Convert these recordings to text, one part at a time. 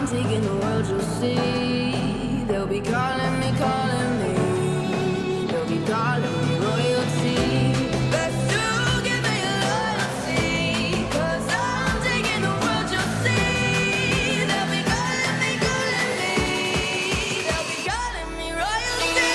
taking the world, you'll see. They'll be calling me, calling me. They'll be calling me royalty. Best to give me loyalty, 'cause I'm taking the world, you'll see. They'll be calling me, calling me. They'll be calling me royalty.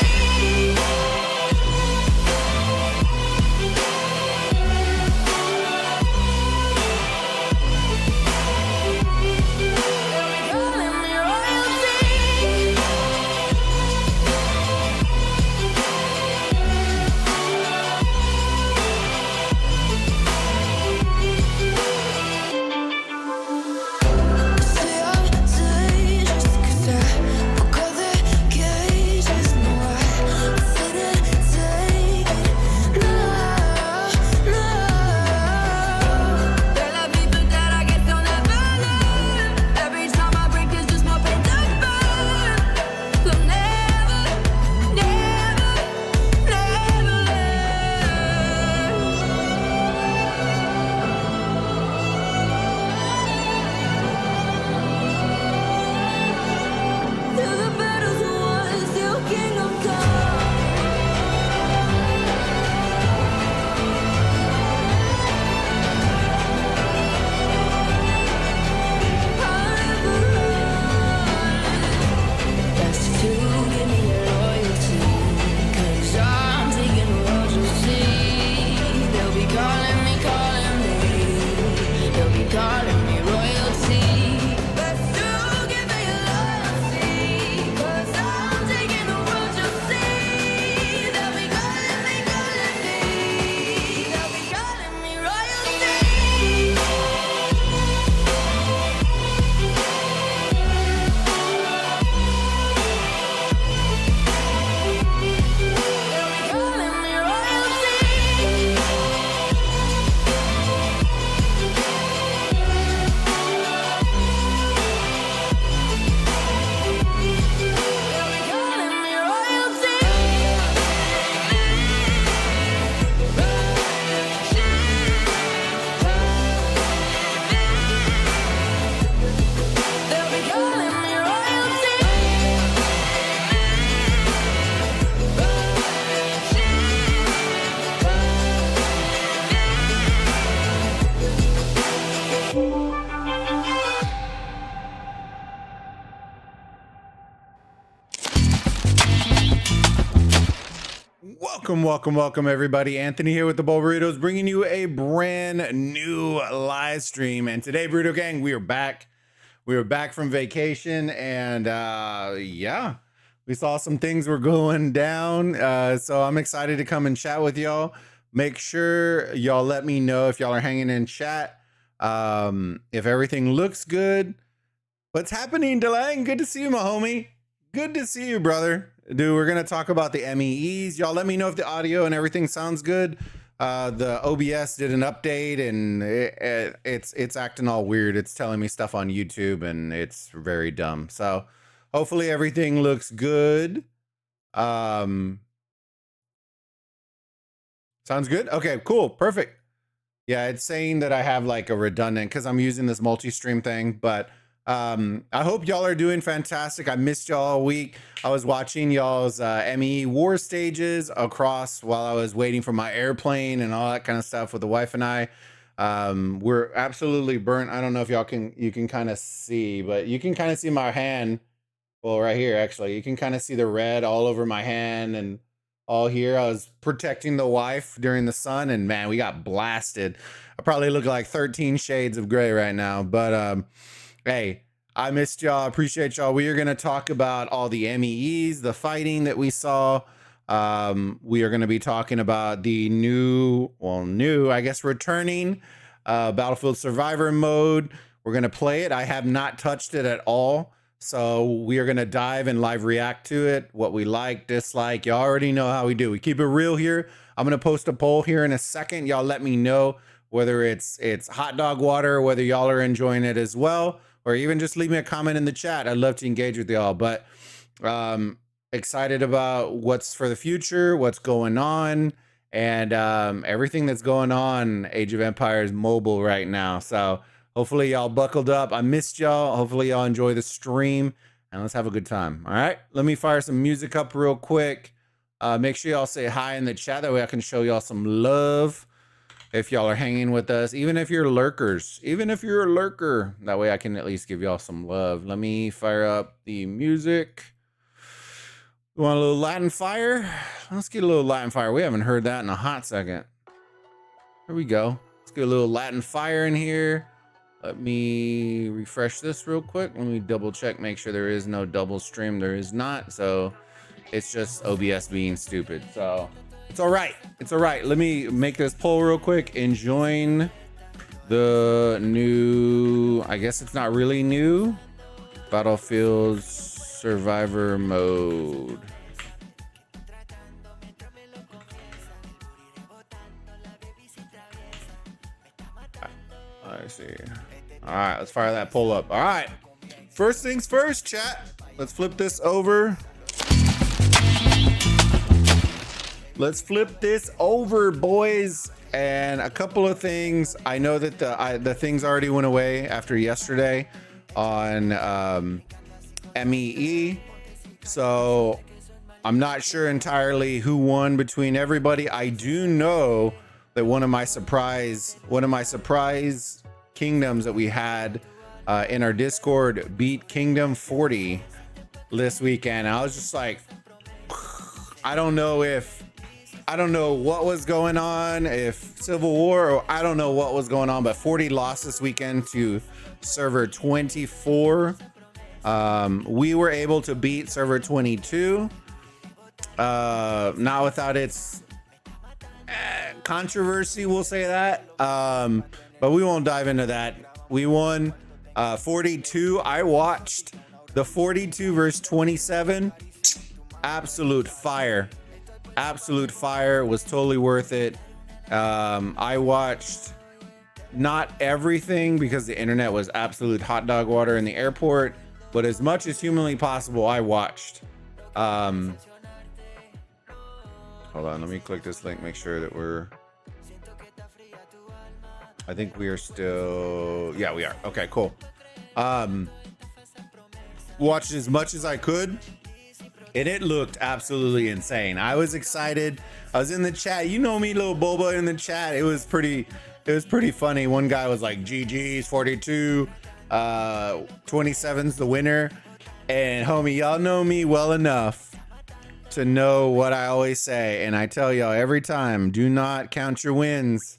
Welcome, everybody. Anthony here with the Bulbaritos, bringing you a brand new live stream. And today, Burrito Gang, we are back. We were back from vacation, and yeah, we saw some things were going down. So I'm excited to come and chat with y'all. Make sure y'all let me know if y'all are hanging in chat. If everything looks good. What's happening, Delang? Good to see you, my homie. Good to see you, brother. Dude, we're going to talk about the MEEs. Y'all let me know if the audio and everything sounds good. The OBS did an update, and it's acting all weird. It's telling me stuff on YouTube, and it's very dumb. So hopefully everything looks good. Sounds good? Okay, cool. Perfect. Yeah, it's saying that I have like a redundant because I'm using this multi-stream thing, but I hope y'all are doing fantastic. I missed y'all all week. I was watching y'all's ME war stages across while I was waiting for my airplane and all that kind of stuff with the wife and I. We're absolutely burnt. I don't know if y'all you can kind of see, but you can kind of see my hand. Well, right here, actually, you can kind of see the red all over my hand and all here. I was protecting the wife during the sun, and man, we got blasted. I probably look like 13 shades of gray right now, but hey, I missed y'all. Appreciate y'all. We are going to talk about all the MEEs, the fighting that we saw. We are going to be talking about the I guess, returning Battlefield Survivor mode. We're going to play it. I have not touched it at all. So we are going to dive and live react to it. What we like, dislike. Y'all already know how we do. We keep it real here. I'm going to post a poll here in a second. Y'all let me know whether it's hot dog water, whether y'all are enjoying it as well, or even just leave me a comment in the chat. I'd love to engage with y'all. But excited about what's for the future, what's going on, and everything that's going on Age of Empires mobile right now. So Hopefully y'all buckled up. I missed y'all. Hopefully y'all enjoy the stream, and let's have a good time. All right, let me fire some music up real quick. Make sure y'all say hi in the chat. That way I can show y'all some love if y'all are hanging with us. Even if you're lurkers. Even if you're a lurker. That way I can at least give y'all some love. Let me fire up the music. You want a little Latin fire? Let's get a little Latin fire. We haven't heard that in a hot second. Here we go. Let's get a little Latin fire in here. Let me refresh this real quick. Let me double check, make sure there is no double stream. There is not. So it's just OBS being stupid. So it's all right. It's all right. Let me make this poll real quick. Enjoying the new, I guess it's not really new, Battlefield Survivor mode. I see. All right, let's fire that poll up. All right, first things first, chat. Let's flip this over. Let's flip this over, boys. And a couple of things. I know that the things already went away after yesterday on MEE. So I'm not sure entirely who won between everybody. I do know that one of my surprise kingdoms that we had in our Discord beat Kingdom 40 this weekend. I was just like, I don't know what was going on, if Civil War, or I don't know what was going on, but 40 lost this weekend to server 24. We were able to beat server 22, not without its controversy, we'll say that, but we won't dive into that. We won 42. I watched the 42 versus 27. Absolute fire. Absolute fire. Was totally worth it. I watched not everything because the internet was absolute hot dog water in the airport, but as much as humanly possible I watched. Hold on, let me click this link, make sure that I think we are still, yeah, we are. Okay, cool. Watched as much as I could, and it looked absolutely insane. I was excited. I was in the chat. You know me, little Boba in the chat. It was pretty funny. One guy was like, GG's 42, 27's the winner. And homie, y'all know me well enough to know what I always say. And I tell y'all every time, do not count your wins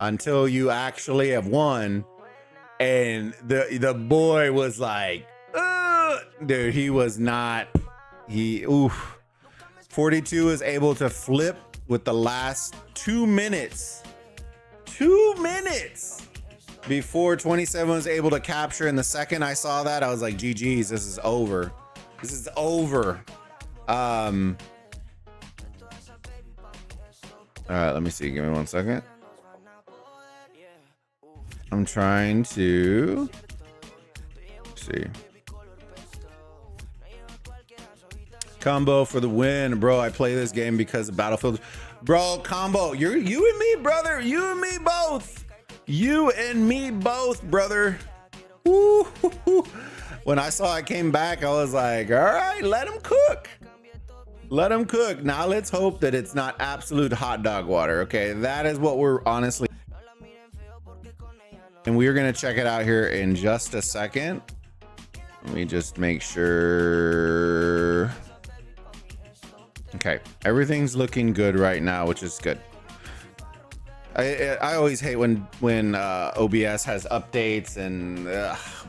until you actually have won. And the boy was like, dude, he was not, 42 was able to flip with the last 2 minutes before 27 was able to capture. And the second I saw that, I was like, GG's, this is over. This is over. All right, let me see. Give me 1 second. I'm trying to see. Combo for the win, bro. I play this game because of Battlefield. Bro, Combo, you and me, brother. You and me both. You and me both, brother. Woo. When I saw it came back, I was like, all right, let him cook. Let him cook. Now let's hope that it's not absolute hot dog water. Okay, that is what we're honestly. And we're gonna check it out here in just a second. Let me just make sure. Okay, everything's looking good right now, which is good. I always hate when OBS has updates and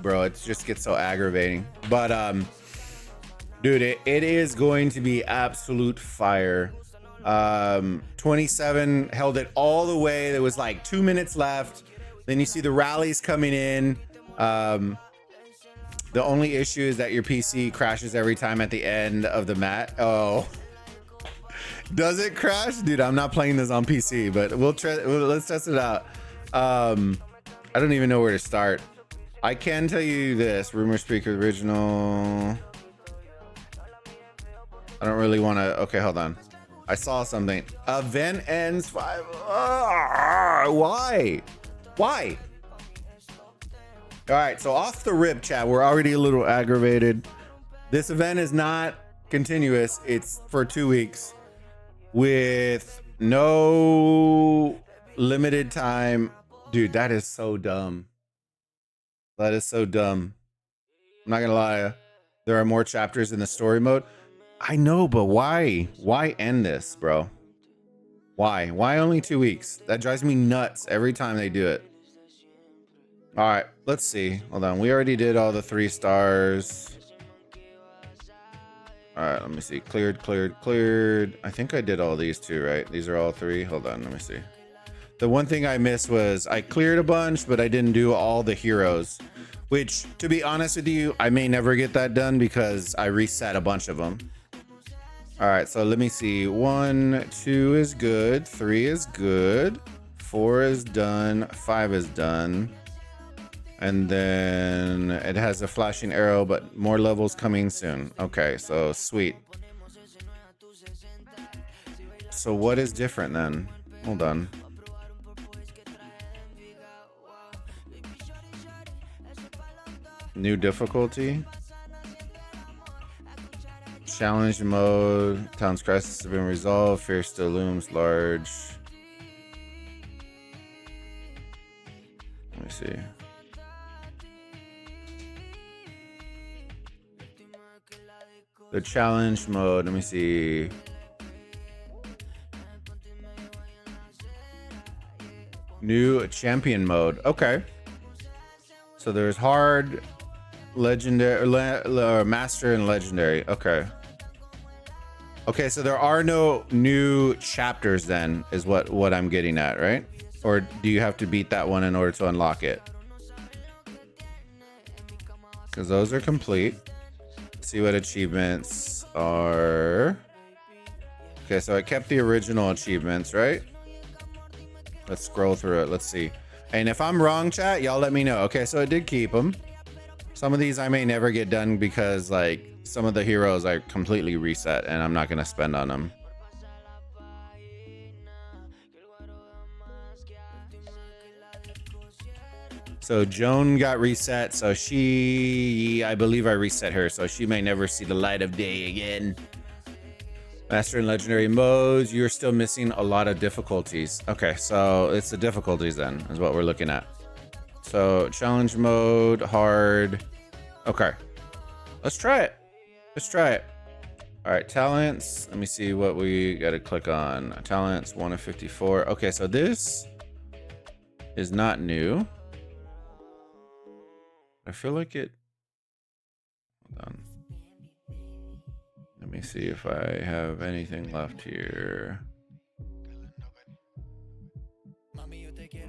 bro, it just gets so aggravating. But dude, it is going to be absolute fire. 27 held it all the way. There was like 2 minutes left. Then you see the rallies coming in. The only issue is that your PC crashes every time at the end of the match. Oh, does it crash? Dude, I'm not playing this on PC, but let's test it out. I don't even know where to start. I can tell you this. Rumor speaker original. I don't really want to. Okay, hold on. I saw something. Event ends 5. Why? Why? All right, so off the rip, chat, we're already a little aggravated. This event is not continuous. It's for 2 weeks with no limited time. Dude, that is so dumb. That is so dumb. I'm not gonna lie. There are more chapters in the story mode. I know, but why? Why end this, bro? Why? Why only 2 weeks? That drives me nuts every time they do it. All right, let's see. Hold on. We already did all the 3 stars. All right, let me see. Cleared, cleared, cleared. I think I did all these too, right? These are all 3. Hold on, let me see. The one thing I missed was I cleared a bunch, but I didn't do all the heroes, which, to be honest with you, I may never get that done because I reset a bunch of them. All right, so let me see. 1, 2 is good. 3 is good. 4 is done. 5 is done. And then it has a flashing arrow, but more levels coming soon. Okay, so sweet. So what is different then? Hold on. New difficulty. Challenge mode. Town's crisis has been resolved. Fear still looms large. Let me see. The challenge mode. Let me see. New champion mode. Okay. So there's hard, legendary, master, and legendary. Okay. Okay, so there are no new chapters then, is what I'm getting at, right? Or do you have to beat that one in order to unlock it? Because those are complete. Let's see what achievements are. Okay, so I kept the original achievements, right? Let's scroll through it. Let's see. And if I'm wrong, chat, y'all let me know. Okay, so I did keep them. Some of these I may never get done because, like, some of the heroes I completely reset and I'm not going to spend on them. So Joan got reset, so I believe I reset her, so she may never see the light of day again. Master and legendary modes, you're still missing a lot of difficulties. Okay, so it's the difficulties then, is what we're looking at. So challenge mode, hard. Okay, let's try it. Let's try it. All right, talents. Let me see what we got to click on. Talents, 1 of 54. Okay, so this is not new. I feel like it. Hold on. Let me see if I have anything left here.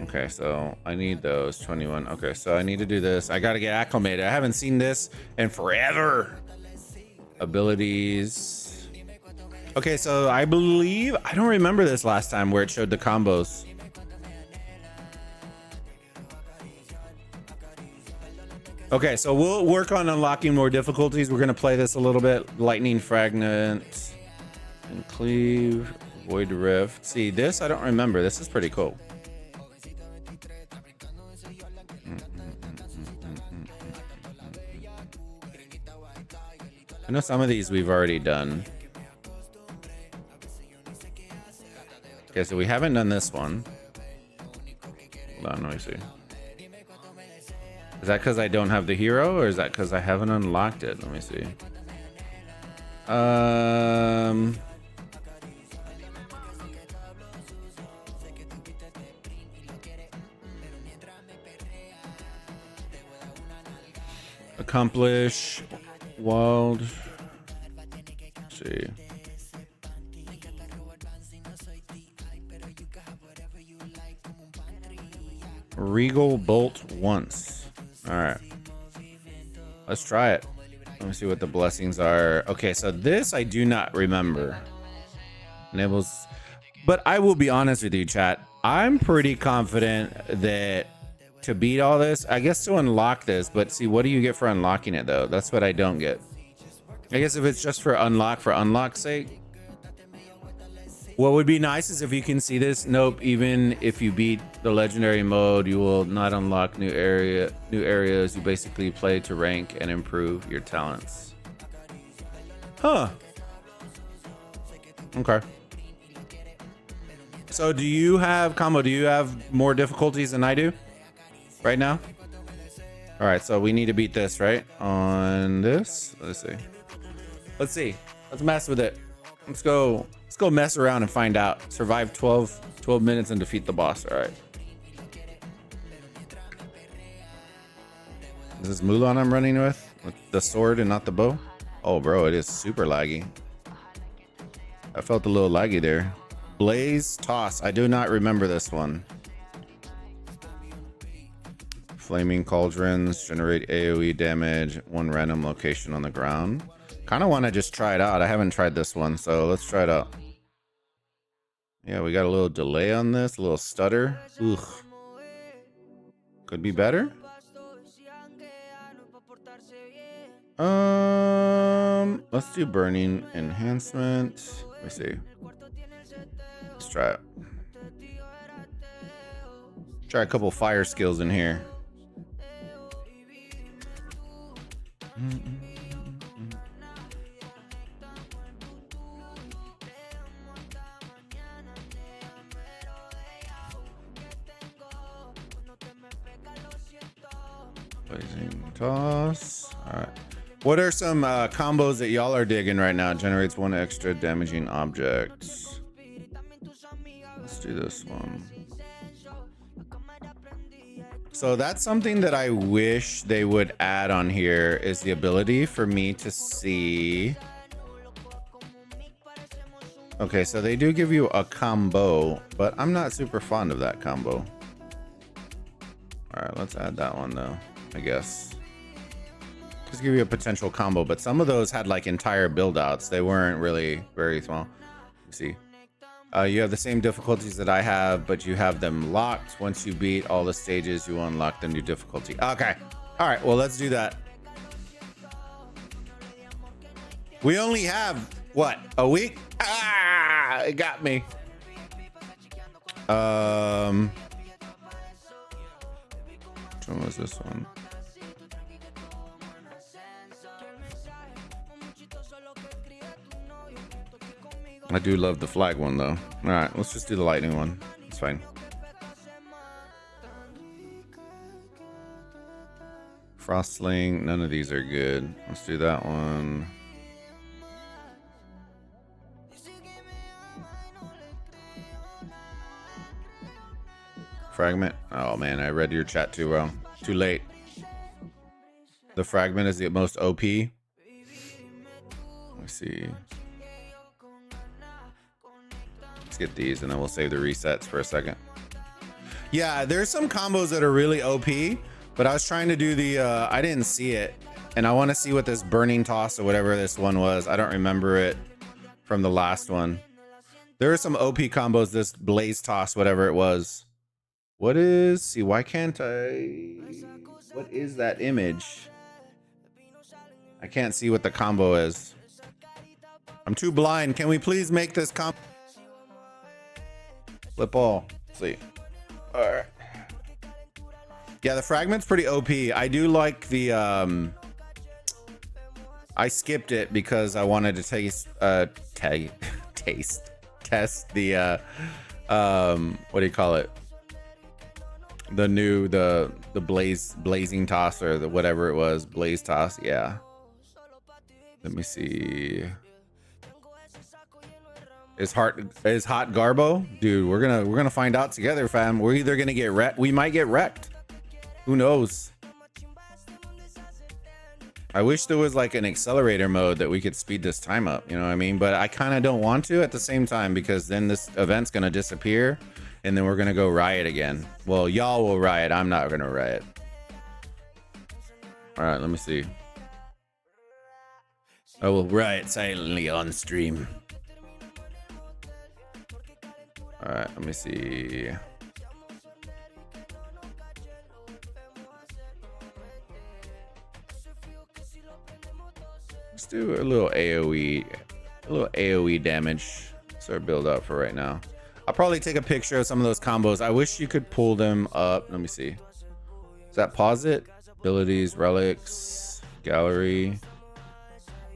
Okay, so I need those 21. Okay, so I need to do this. I got to get acclimated. I haven't seen this in forever. Abilities. Okay, so I believe, I don't remember this last time where it showed the combos. Okay, so we'll work on unlocking more difficulties. We're gonna play this a little bit. Lightning fragment and cleave, void rift. See, this I don't remember. This is pretty cool. I know some of these we've already done. Okay, so we haven't done this one. Hold on, let me see. Is that because I don't have the hero, or is that because I haven't unlocked it? Let me see. Accomplish. Wild. Let's see. Regal bolt once. All right, let's try it. Let me see what the blessings are. Okay, so this I do not remember. Enables, but I will be honest with you, chat. I'm pretty confident that to beat all this, I guess to unlock this, but see, what do you get for unlocking it though? That's what I don't get. I guess if it's just for unlock's sake. What would be nice is if you can see this. Nope. Even if you beat the legendary mode, you will not unlock new areas. You basically play to rank and improve your talents. Huh. Okay. So do you have combo? Do you have more difficulties than I do right now? All right. So we need to beat this, right? On this. Let's see. Let's see. Let's mess with it. Let's go mess around and find out. Survive 12 minutes and defeat the boss. All right. Is this Mulan I'm running with the sword and not the bow? Oh, bro, it is super laggy. I felt a little laggy there. Blaze Toss. I do not remember this one. Flaming Cauldrons generate AoE damage, one random location on the ground. Kind of want to just try it out. I haven't tried this one, so let's try it out. Yeah, we got a little delay on this, a little stutter. Ugh. Could be better. Let's do burning enhancement. Let me see. Let's try it. Try a couple fire skills in here. Blazing toss. All right. What are some combos that y'all are digging right now? Generates one extra damaging object. Let's do this one. So that's something that I wish they would add on here, is the ability for me to see. Okay, so they do give you a combo, but I'm not super fond of that combo. All right, let's add that one though, I guess. Just give you a potential combo, but some of those had like entire build outs. They weren't really very small. Let's see. You have the same difficulties that I have, but you have them locked. Once you beat all the stages, you unlock the new difficulty. Okay. All right. Well, let's do that. We only have, what, a week? Ah, it got me. Which one was this one? I do love the flag one though. All right, let's just do the lightning one. It's fine. Frostling, none of these are good. Let's do that one. Fragment. Oh man, I read your chat too well. Too late. The fragment is the most OP. Let me see. Let's get these and then we'll save the resets for a second. Yeah, there's some combos that are really OP, but I was trying to do the I didn't see it, and I want to see what this burning toss or whatever this one was. I don't remember it from the last one. There are some OP combos, this blaze toss, whatever it was. What is, see, why can't I, what is that image? I can't see what the combo is. I'm too blind. Can we please make this combo? Flip all. Let's see. All right. Yeah, the fragment's pretty OP. I do like the I skipped it because I wanted to test the what do you call it? The new the blazing toss, or the whatever it was, blaze toss. Yeah. Let me see. Is hot Garbo? Dude, we're gonna find out together, fam. We're either gonna get wrecked. We might get wrecked. Who knows? I wish there was like an accelerator mode that we could speed this time up, you know what I mean? But I kind of don't want to at the same time, because then this event's gonna disappear and then we're gonna go riot again. Well, y'all will riot. I'm not gonna riot. All right, let me see. I will riot silently on stream. All right, let me see. Let's do a little AoE damage. our build up for right now. I'll probably take a picture of some of those combos. I wish you could pull them up. Let me see. Is that pause it? Abilities, relics, gallery.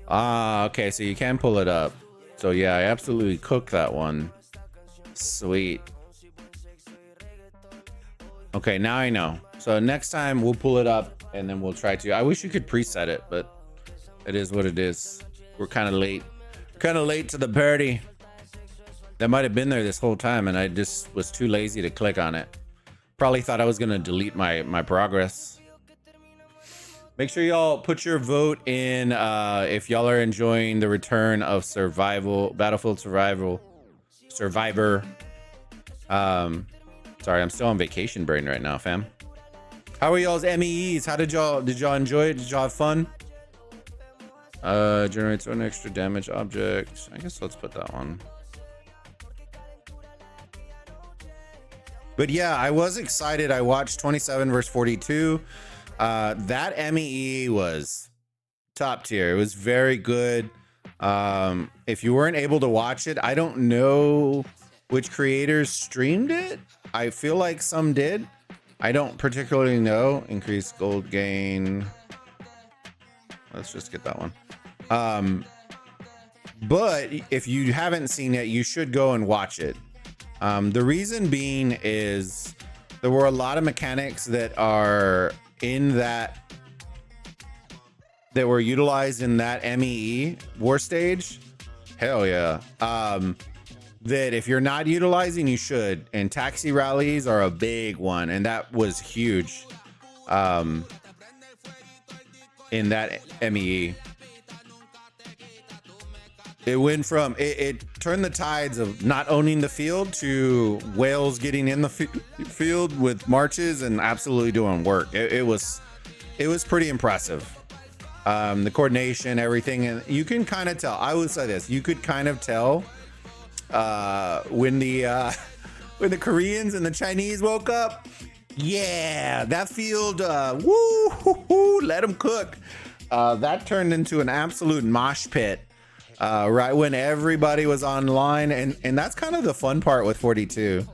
Ah, okay, so you can pull it up. So yeah, I absolutely cooked that one. Sweet. Okay, now I know. So next time we'll pull it up and then we'll try to. I wish you could preset it, but it is what it is. We're kind of late. Kind of late to the party. That might have been there this whole time and I just was too lazy to click on it. Probably thought I was gonna delete my progress. Make sure y'all put your vote in if y'all are enjoying the return of Battlefield Survivor. Sorry, I'm still on vacation brain right now, fam. How are y'all's MEEs? How did y'all enjoy it? Did y'all have fun? Generates one extra damage object. I guess let's put that one. But yeah, I was excited. I watched 27 versus 42. That MEE was top tier. It was very good. If you weren't able to watch it, I don't know which creators streamed it. I feel like some did. I don't particularly know. Increased gold gain. Let's just get that one. But if you haven't seen it, you should go and watch it. The reason being is there were a lot of mechanics that are in that were utilized in that MEE war stage. Hell yeah. That if you're not utilizing, you should. And taxi rallies are a big one, and that was huge in that MEE. It went from it turned the tides of not owning the field to whales getting in the field with marches and absolutely doing work. It was pretty impressive. The coordination, everything, and you can kind of tell. I would say this: you could kind of tell when the Koreans and the Chinese woke up. Yeah, that field, woo, let them cook. That turned into an absolute mosh pit. Right when everybody was online, and that's kind of the fun part with 42,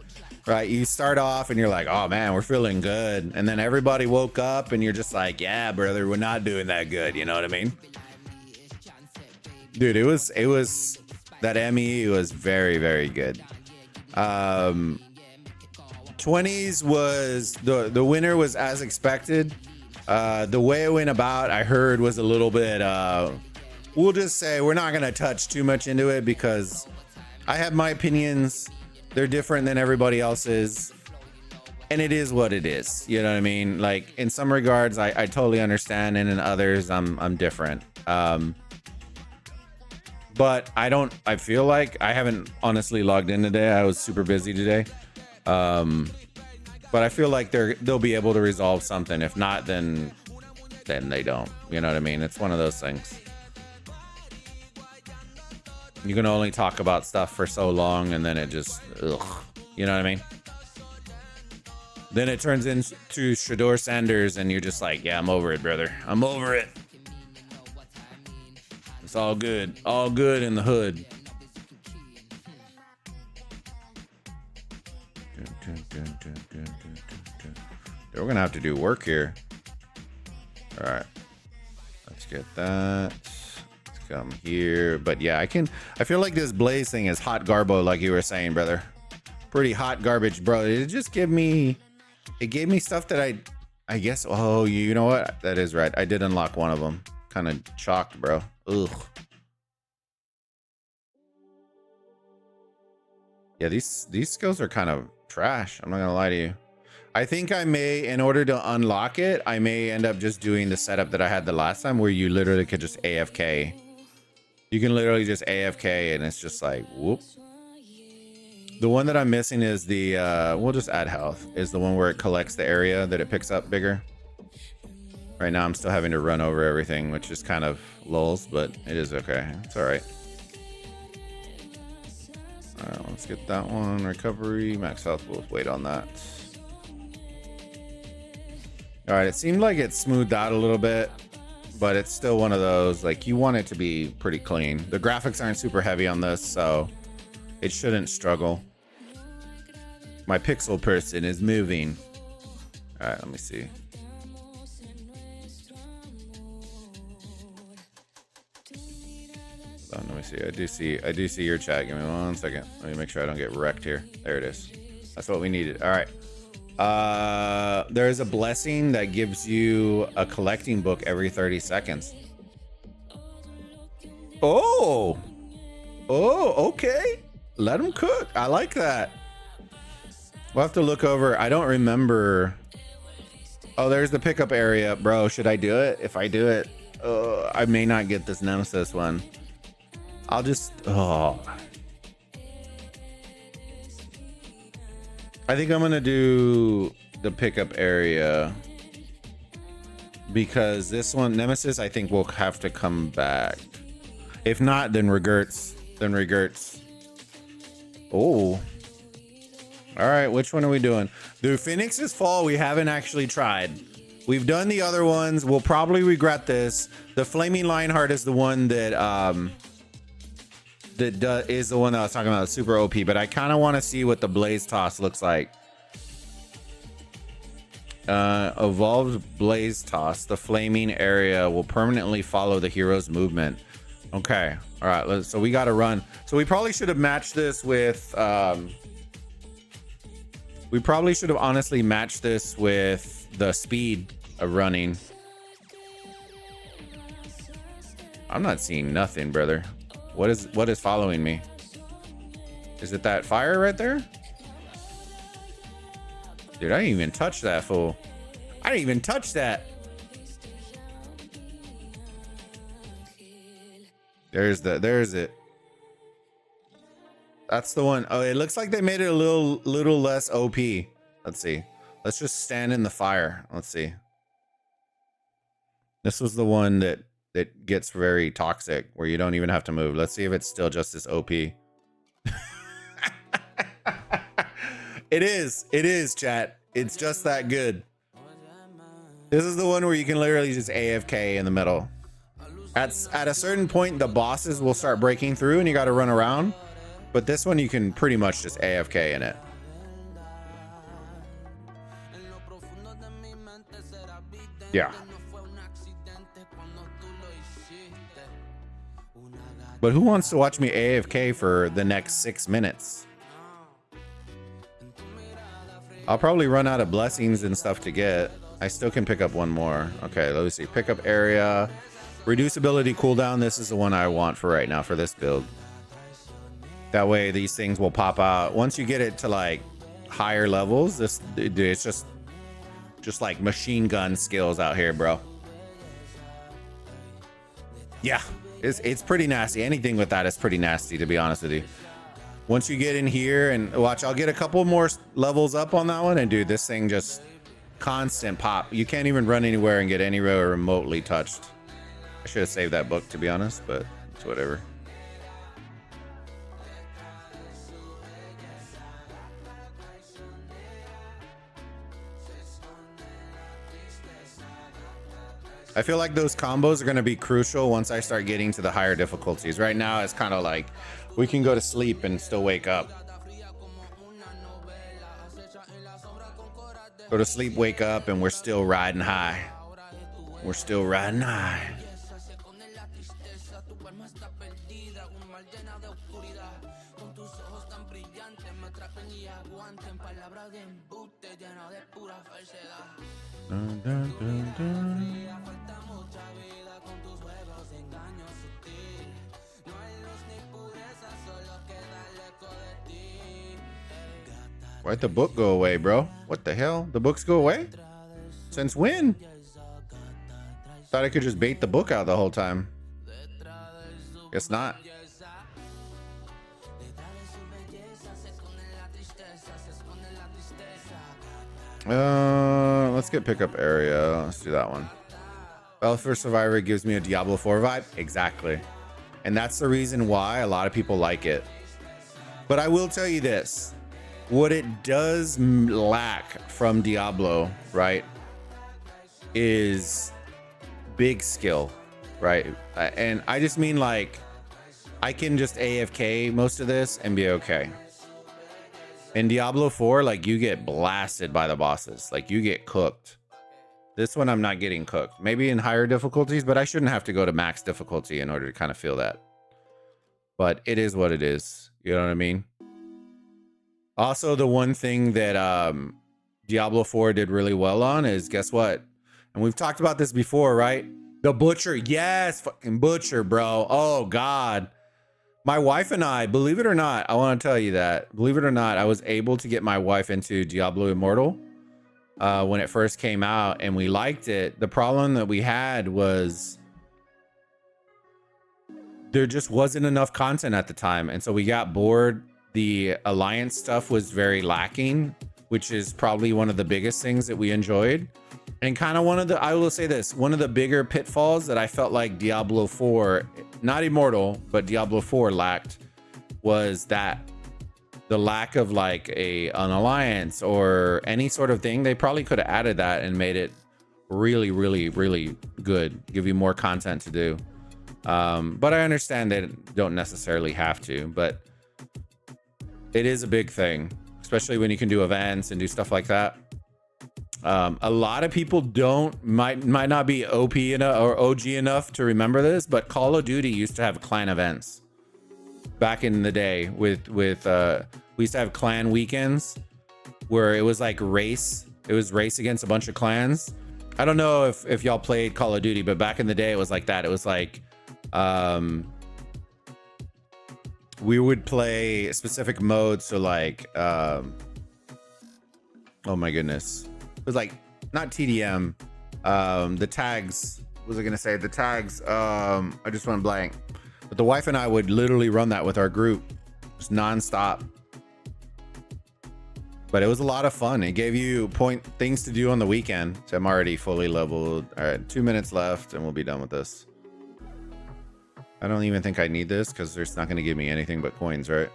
right? You start off and you're like, oh man, we're feeling good, and then everybody woke up and you're just like, yeah brother, we're not doing that good, you know what I mean? Dude, it was that ME was very, very good. 20s was the winner was as expected. The way it went about, I heard, was a little bit we'll just say we're not gonna touch too much into it because I have my opinions. They're different than everybody else's, and it is what it is. You know what I mean? Like in some regards, I totally understand, and in others, I'm different. But I feel like I haven't honestly logged in today. I was super busy today. But I feel like they'll be able to resolve something. If not, then they don't. You know what I mean? It's one of those things. You can only talk about stuff for so long, and then it just, ugh. You know what I mean? Then it turns into Shador Sanders, and you're just like, yeah, I'm over it, brother. I'm over it. It's all good. All good in the hood. We're gonna have to do work here. All right. Let's get that. Come here. But yeah, I feel like this Blaze thing is hot garbo, like you were saying, brother. Pretty hot garbage, bro. It gave me stuff that I guess, oh, you know what, that is right, I did unlock one of them. Kind of chalked, bro. Ugh. Yeah, these skills are kind of trash, I'm not gonna lie to you. I think I may, in order to unlock it, I may end up just doing the setup that I had the last time, where you literally could just AFK. You can literally just AFK, and it's just like, whoop. The one that I'm missing is the, we'll just add health, is the one where it collects the area that it picks up bigger. Right now I'm still having to run over everything, which is kind of lulls, but it is okay. It's all right. All right, let's get that one. Recovery, max health, we'll wait on that. All right, it seemed like it smoothed out a little bit, but it's still one of those, like, you want it to be pretty clean. The graphics aren't super heavy on this, so It shouldn't struggle. My pixel person is moving. All right, let me see. Hold on, let me see. I do see your chat. Give me 1 second. Let me make sure I don't get wrecked here. There it is. That's what we needed. All right. There is a blessing that gives you a collecting book every 30 seconds. Oh, okay. Let them cook. I like that. We'll have to look over. I don't remember. Oh, there's the pickup area, bro. Should I do it? If I do it, I may not get this Nemesis one. I'll just, I think I'm gonna do the pickup area because this one, Nemesis, I think will have to come back. If not, then regrets. Oh. All right, which one are we doing? The Phoenix's Fall, we haven't actually tried. We've done the other ones. We'll probably regret this. The Flaming Lionheart is the one that is the one that I was talking about, super OP, but I kind of want to see what the Blaze Toss looks like. Evolved Blaze Toss. The flaming area will permanently follow the hero's movement. Okay. All right. So we got to run. So we probably should have matched this with, we probably should have honestly matched this with the speed of running. I'm not seeing nothing, brother. What is following me? Is it that fire right there? Dude, I didn't even touch that fool. I didn't even touch that. There's it. That's the one. Oh, it looks like they made it a little less OP. Let's see. Let's just stand in the fire. Let's see. This was the one that gets very toxic where you don't even have to move. Let's see if it's still just as OP. It is, chat. It's just that good. This is the one where you can literally just AFK in the middle. At a certain point, the bosses will start breaking through and you got to run around. But this one, you can pretty much just AFK in it. Yeah. But who wants to watch me AFK for the next 6 minutes? I'll probably run out of blessings and stuff to get. I still can pick up one more. Okay, let me see. Pickup area. Reduce ability cooldown. This is the one I want for right now for this build. That way these things will pop out. Once you get it to like higher levels, it's just like machine gun skills out here, bro. Yeah, it's pretty nasty. Anything with that is pretty nasty, to be honest with you. Once you get in here and watch, I'll get a couple more levels up on that one, and dude, this thing just constant pop. You can't even run anywhere and get anywhere remotely touched. I should have saved that book, to be honest, but it's whatever. I feel like those combos are going to be crucial once I start getting to the higher difficulties. Right now, it's kind of like we can go to sleep and still wake up. Go to sleep, wake up, and we're still riding high. We're still riding high. Dun, dun, dun, dun. Why'd the book go away, bro? What the hell? The books go away? Since when? Thought I could just bait the book out the whole time. Guess not. Let's get pickup area. Let's do that one. Battle for Survivor gives me a Diablo 4 vibe. Exactly. And that's the reason why a lot of people like it. But I will tell you this. What it does lack from Diablo, right, is big skill, right? And I just mean like I can just AFK most of this and be okay. In Diablo 4, like, you get blasted by the bosses. Like, you get cooked. This one, I'm not getting cooked. Maybe in higher difficulties, but I shouldn't have to go to max difficulty in order to kind of feel that. But it is what it is. You know what I mean? Also, the one thing that Diablo 4 did really well on is, guess what? And we've talked about this before, right? The Butcher. Yes, fucking Butcher, bro. Oh, God. My wife and I, believe it or not, I want to tell you that, believe it or not, I was able to get my wife into Diablo Immortal when it first came out, and we liked it. The problem that we had was there just wasn't enough content at the time, and so we got bored. The Alliance stuff was very lacking, which is probably one of the biggest things that we enjoyed. And kind of one of the, I will say this, one of the bigger pitfalls that I felt like Diablo 4, not Immortal, but Diablo 4 lacked was that the lack of like an alliance or any sort of thing. They probably could have added that and made it really, really, really good, give you more content to do. But I understand they don't necessarily have to, but it is a big thing, especially when you can do events and do stuff like that. A lot of people might not be OP enough or OG enough to remember this, but Call of Duty used to have clan events back in the day we used to have clan weekends where it was like race against a bunch of clans. I don't know if y'all played Call of Duty, but back in the day it was like that. It was like we would play specific modes, so like oh my goodness, it was like not TDM, the tags, what was I gonna say, the tags, I just went blank, but the wife and I would literally run that with our group just non-stop. But it was a lot of fun. It gave you things to do on the weekend. So I'm already fully leveled. All right, 2 minutes left and we'll be done with this. I don't even think I need this because there's not going to give me anything but coins, right?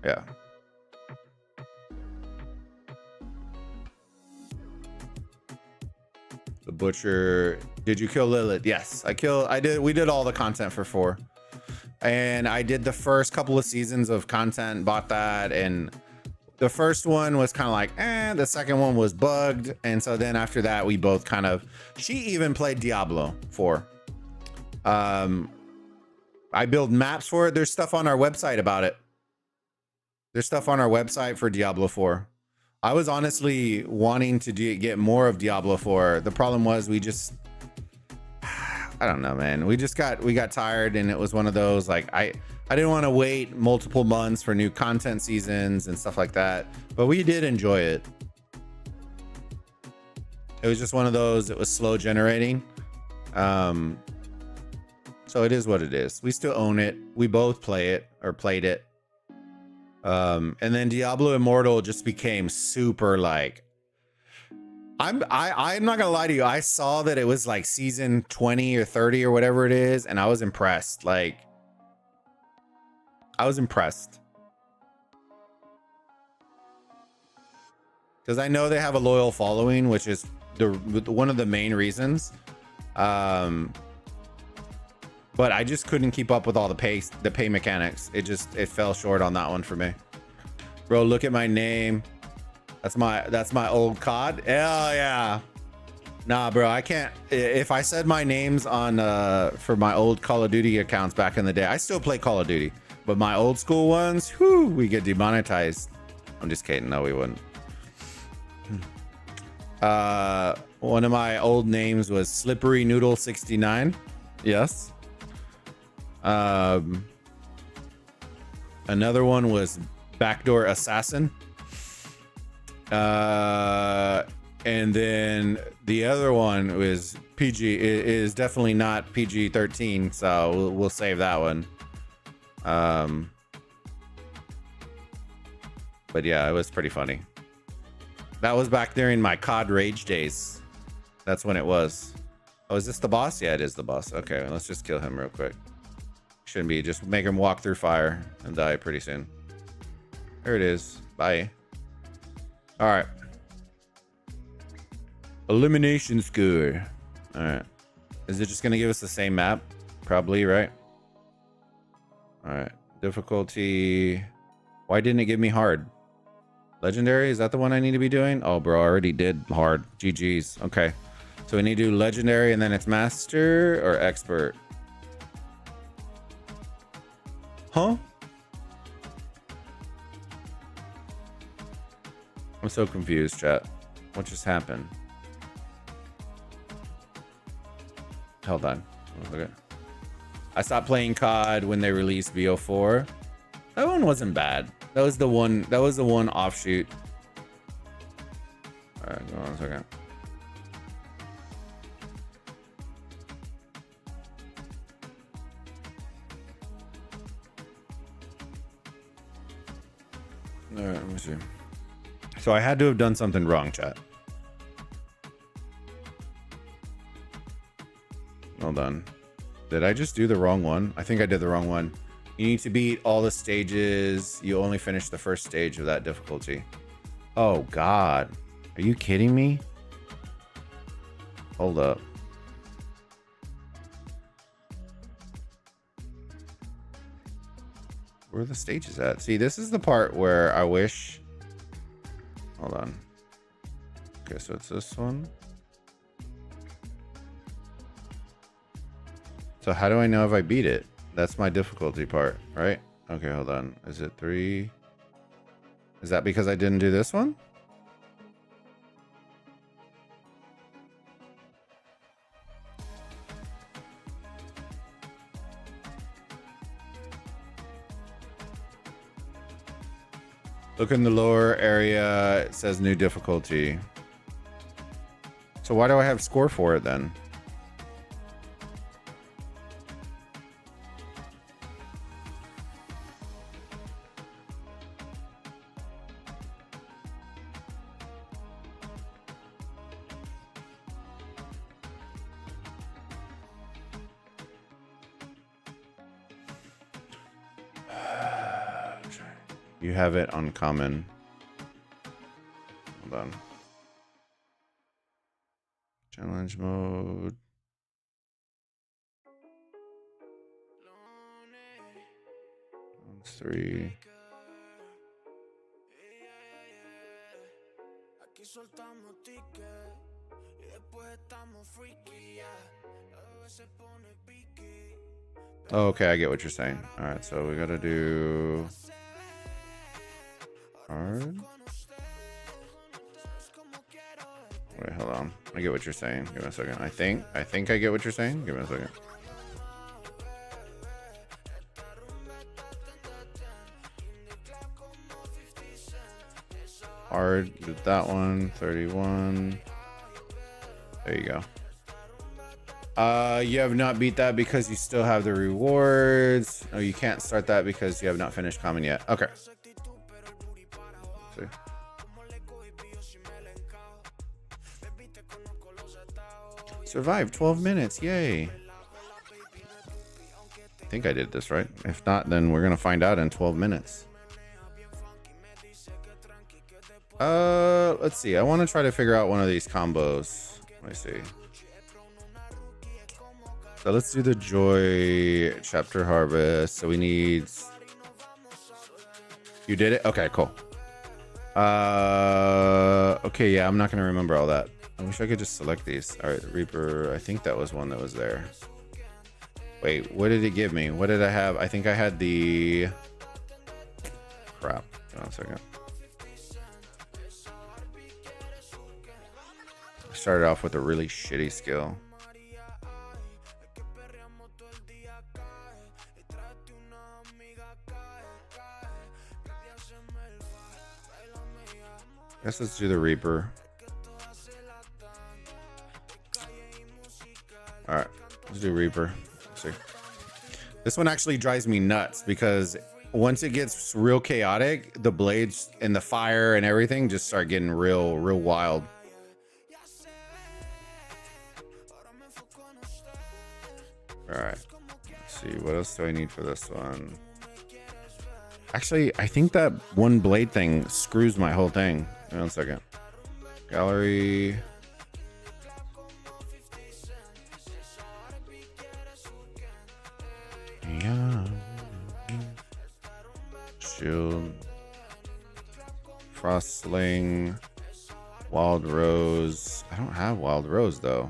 Yeah. The Butcher. Did you kill Lilith? Yes, I did. We did all the content for 4. And I did the first couple of seasons of content, bought that, and the first one was kind of like, the second one was bugged. And so then after that, we both kind of, she even played Diablo 4. I build maps for it. There's stuff on our website about it. There's stuff on our website for Diablo 4. I was honestly wanting to get more of Diablo 4. The problem was we just, I don't know, man. We got tired, and it was one of those, like, I didn't want to wait multiple months for new content seasons and stuff like that, but we did enjoy it. It was just one of those, it was slow generating. So it is what it is. We still own it. We both play it or played it. And then Diablo Immortal just became super like, I'm not gonna lie to you. I saw that it was like season 20 or 30 or whatever it is, and I was impressed. Like, I was impressed. Because I know they have a loyal following, which is one of the main reasons. But I just couldn't keep up with all the pay mechanics. It fell short on that one for me. Bro, look at my name. That's my old COD. Hell yeah. Nah, bro, I can't. If I said my names on for my old Call of Duty accounts back in the day, I still play Call of Duty, but my old school ones, whew, we get demonetized. I'm just kidding. No, we wouldn't. One of my old names was Slippery Noodle 69. Yes. Another one was Backdoor Assassin. And then the other one was PG. It is definitely not PG-13, so we'll save that one. But yeah, it was pretty funny. That was back during my COD Rage days. That's when it was. Oh, is this the boss? Yeah, it is the boss. Okay, let's just kill him real quick. Shouldn't be. Just make him walk through fire and die pretty soon. There it is. Bye. All right. Elimination score. All right. Is it just going to give us the same map? Probably, right? All right. Difficulty. Why didn't it give me hard? Legendary? Is that the one I need to be doing? Oh, bro, I already did hard. GG's. Okay. So we need to do legendary and then it's master or expert. Huh? I'm so confused, chat. What just happened? Hold on. Okay. I stopped playing COD when they released VO4. That one wasn't bad. That was the one. That was the one offshoot. All right, go on a second. All right, let me see. So I had to have done something wrong, chat. Hold on. Did I just do the wrong one? I think I did the wrong one. You need to beat all the stages. You only finish the first stage of that difficulty. Oh, God. Are you kidding me? Hold up. Where are the stages at? See, this is the part where I wish... Hold on. Okay, so it's this one. So how do I know if I beat it? That's my difficulty part, right? Okay, hold on. Is it 3? Is that because I didn't do this one? Look in the lower area. It says new difficulty. So why do I have score for it then? You have it uncommon. Hold on. Challenge mode. That's 3. Oh, okay, I get what you're saying. All right, so we gotta do hard. Wait, hold on. I get what you're saying. Give me a second. I think I get what you're saying. Give me a second. Hard. Did that one. 31. There you go. You have not beat that because you still have the rewards. Oh, you can't start that because you have not finished common yet. Okay. See. Survive 12 minutes. Yay. I think I did this right. If not, then we're gonna find out in 12 minutes. Let's see. I want to try to figure out one of these combos. Let me see. So let's do the Joy Chapter Harvest. So we need... You did it? Okay, cool. Okay, yeah, I'm not gonna remember all that. I wish I could just select these. All right, the Reaper. I think that was one that was there. Wait, what did it give me? What did I have? I think I had the... Crap. Hold on a second. I started off with a really shitty skill. I guess let's do the Reaper. All right, let's do Reaper. Let's see. This one actually drives me nuts because once it gets real chaotic, the blades and the fire and everything just start getting real wild. All right, let's see. What else do I need for this one? Actually, I think that one blade thing screws my whole thing. Hang on a second. Gallery. Yeah. Shield. Frostling. Wild Rose. I don't have Wild Rose though.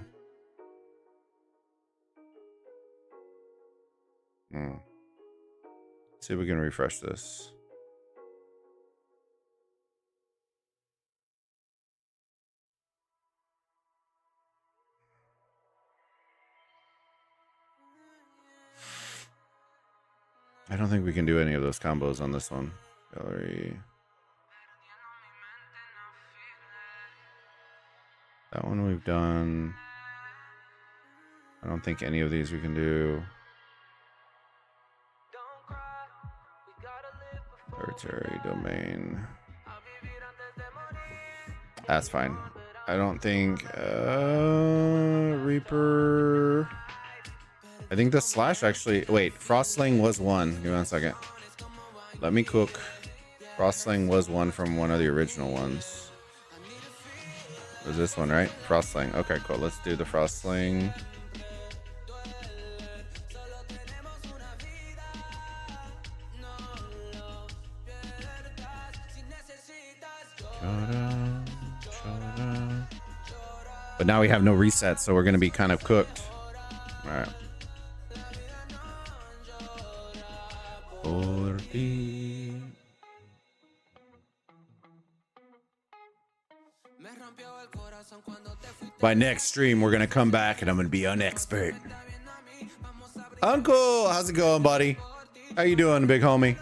See if we can refresh this. I don't think we can do any of those combos on this one. Gallery. That one we've done. I don't think any of these we can do. Territory, domain. That's fine. I don't think Reaper. I think the slash actually. Wait, Frostling was one. Give me 1 second. Let me cook. Frostling was one from one of the original ones. It was this one, right? Frostling. Okay, cool. Let's do the Frostling. But now we have no reset, so we're going to be kind of cooked. All right. By next stream, we're going to come back and I'm going to be an expert. Uncle, how's it going, buddy? How you doing, big homie?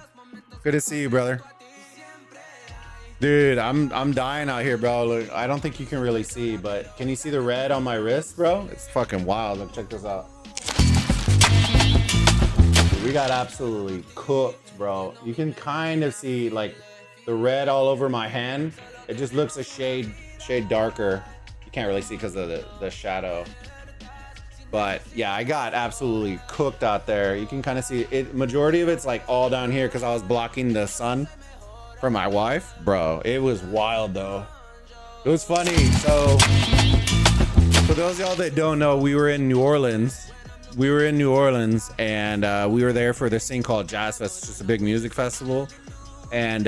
Good to see you, brother. Dude, I'm dying out here, bro. Look, I don't think you can really see, but can you see the red on my wrist, bro? It's fucking wild. Look, check this out. Dude, we got absolutely cooked, bro. You can kind of see like the red all over my hand. It just looks a shade darker. You can't really see because of the shadow. But yeah, I got absolutely cooked out there. You can kind of see it. Majority of it's like all down here because I was blocking the sun for my wife. Bro, it was wild though. It was funny. So for those of y'all that don't know, we were in New Orleans. And we were there for this thing called Jazz Fest. It's just a big music festival. And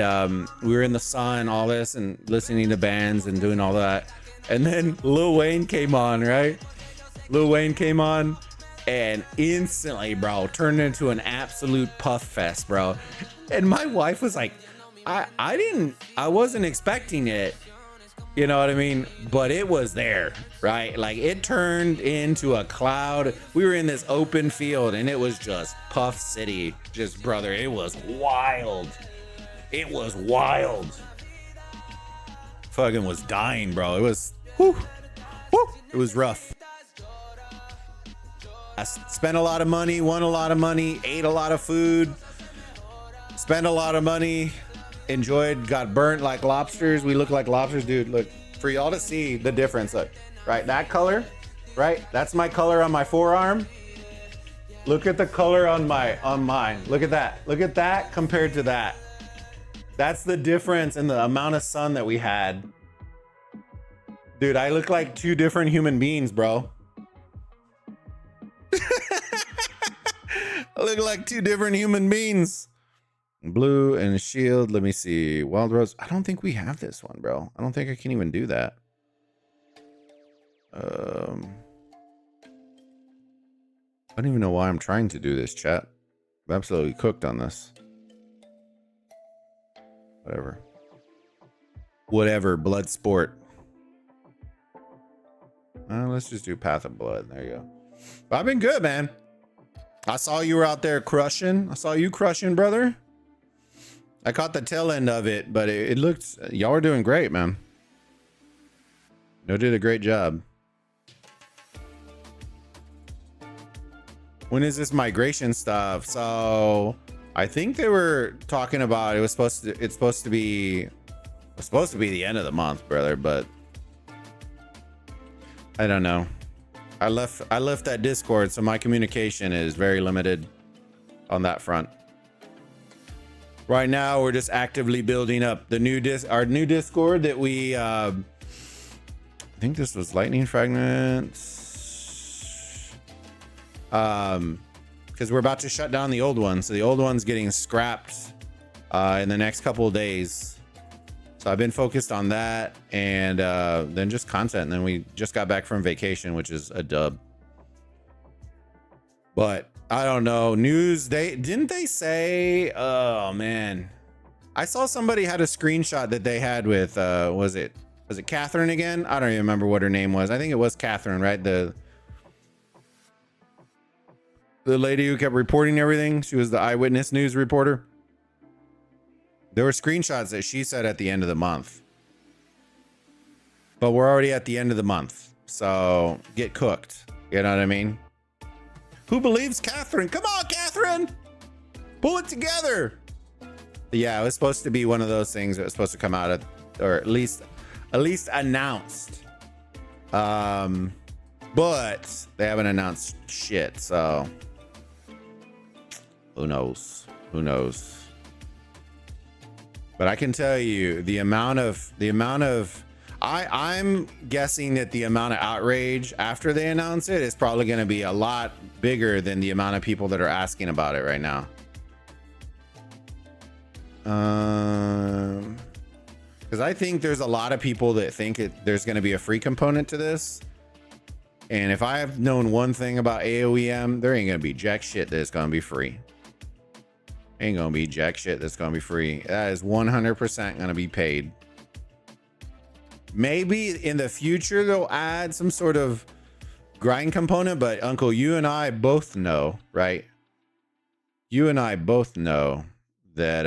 we were in the sun, all this, and listening to bands and doing all that. And then Lil Wayne came on, right? Lil Wayne came on and instantly, bro, turned into an absolute puff fest, bro. And my wife was like, I wasn't expecting it, you know what I mean? But it was there, right? Like it turned into a cloud. We were in this open field and it was just Puff City. Just, brother, it was wild. It was wild. Fucking was dying, bro. It was, whew, it was rough. I spent a lot of money, won a lot of money, ate a lot of food, spent a lot of money. Enjoyed, got burnt like lobsters. We look like lobsters, dude. Look, for y'all to see the difference, look, right? That color, right? That's my color on my forearm. Look at the color on mine. Look at that. Look at that compared to that. That's the difference in the amount of sun that we had. Dude, I look like two different human beings, bro. I look like two different human beings. Blue and shield. Let me see. Wild Rose. I don't think we have this one, bro. I don't think I can even do that. I don't even know why I'm trying to do this, chat. I'm absolutely cooked on this. Whatever. Blood sport. Let's just do Path of Blood. There you go. But I've been good, man. I saw you were out there crushing. I saw you crushing, brother. I caught the tail end of it, but it looked, y'all were doing great, man. You did a great job. When is this migration stuff? So I think they were talking about it's supposed to be the end of the month, brother, but I don't know. I left that Discord, so my communication is very limited on that front. Right now, we're just actively building up the our new Discord that we, I think this was Lightning Fragments. Because we're about to shut down the old one. So the old one's getting scrapped in the next couple of days. So I've been focused on that, and then just content. And then we just got back from vacation, which is a dub. But I don't know. News, didn't they say, oh man, I saw somebody had a screenshot that they had with was it Catherine again? I don't even remember what her name was. I think it was Catherine, right? The lady who kept reporting everything. She was the eyewitness news reporter. There were screenshots that she said at the end of the month. But we're already at the end of the month. So get cooked. You know what I mean? Who believes Catherine? Come on, Catherine! Pull it together! But yeah, it was supposed to be one of those things that was supposed to come out of, or at least announced. But they haven't announced shit, so who knows? Who knows? But I can tell you the amount of I'm guessing that the amount of outrage after they announce it is probably going to be a lot bigger than the amount of people that are asking about it right now. Because I think there's a lot of people that think there's going to be a free component to this. And if I have known one thing about AOEM, there ain't going to be jack shit that's going to be free. Ain't going to be jack shit that's going to be free. That is 100% going to be paid. Maybe in the future they'll add some sort of grind component, but Uncle, you and I both know, right? You and I both know that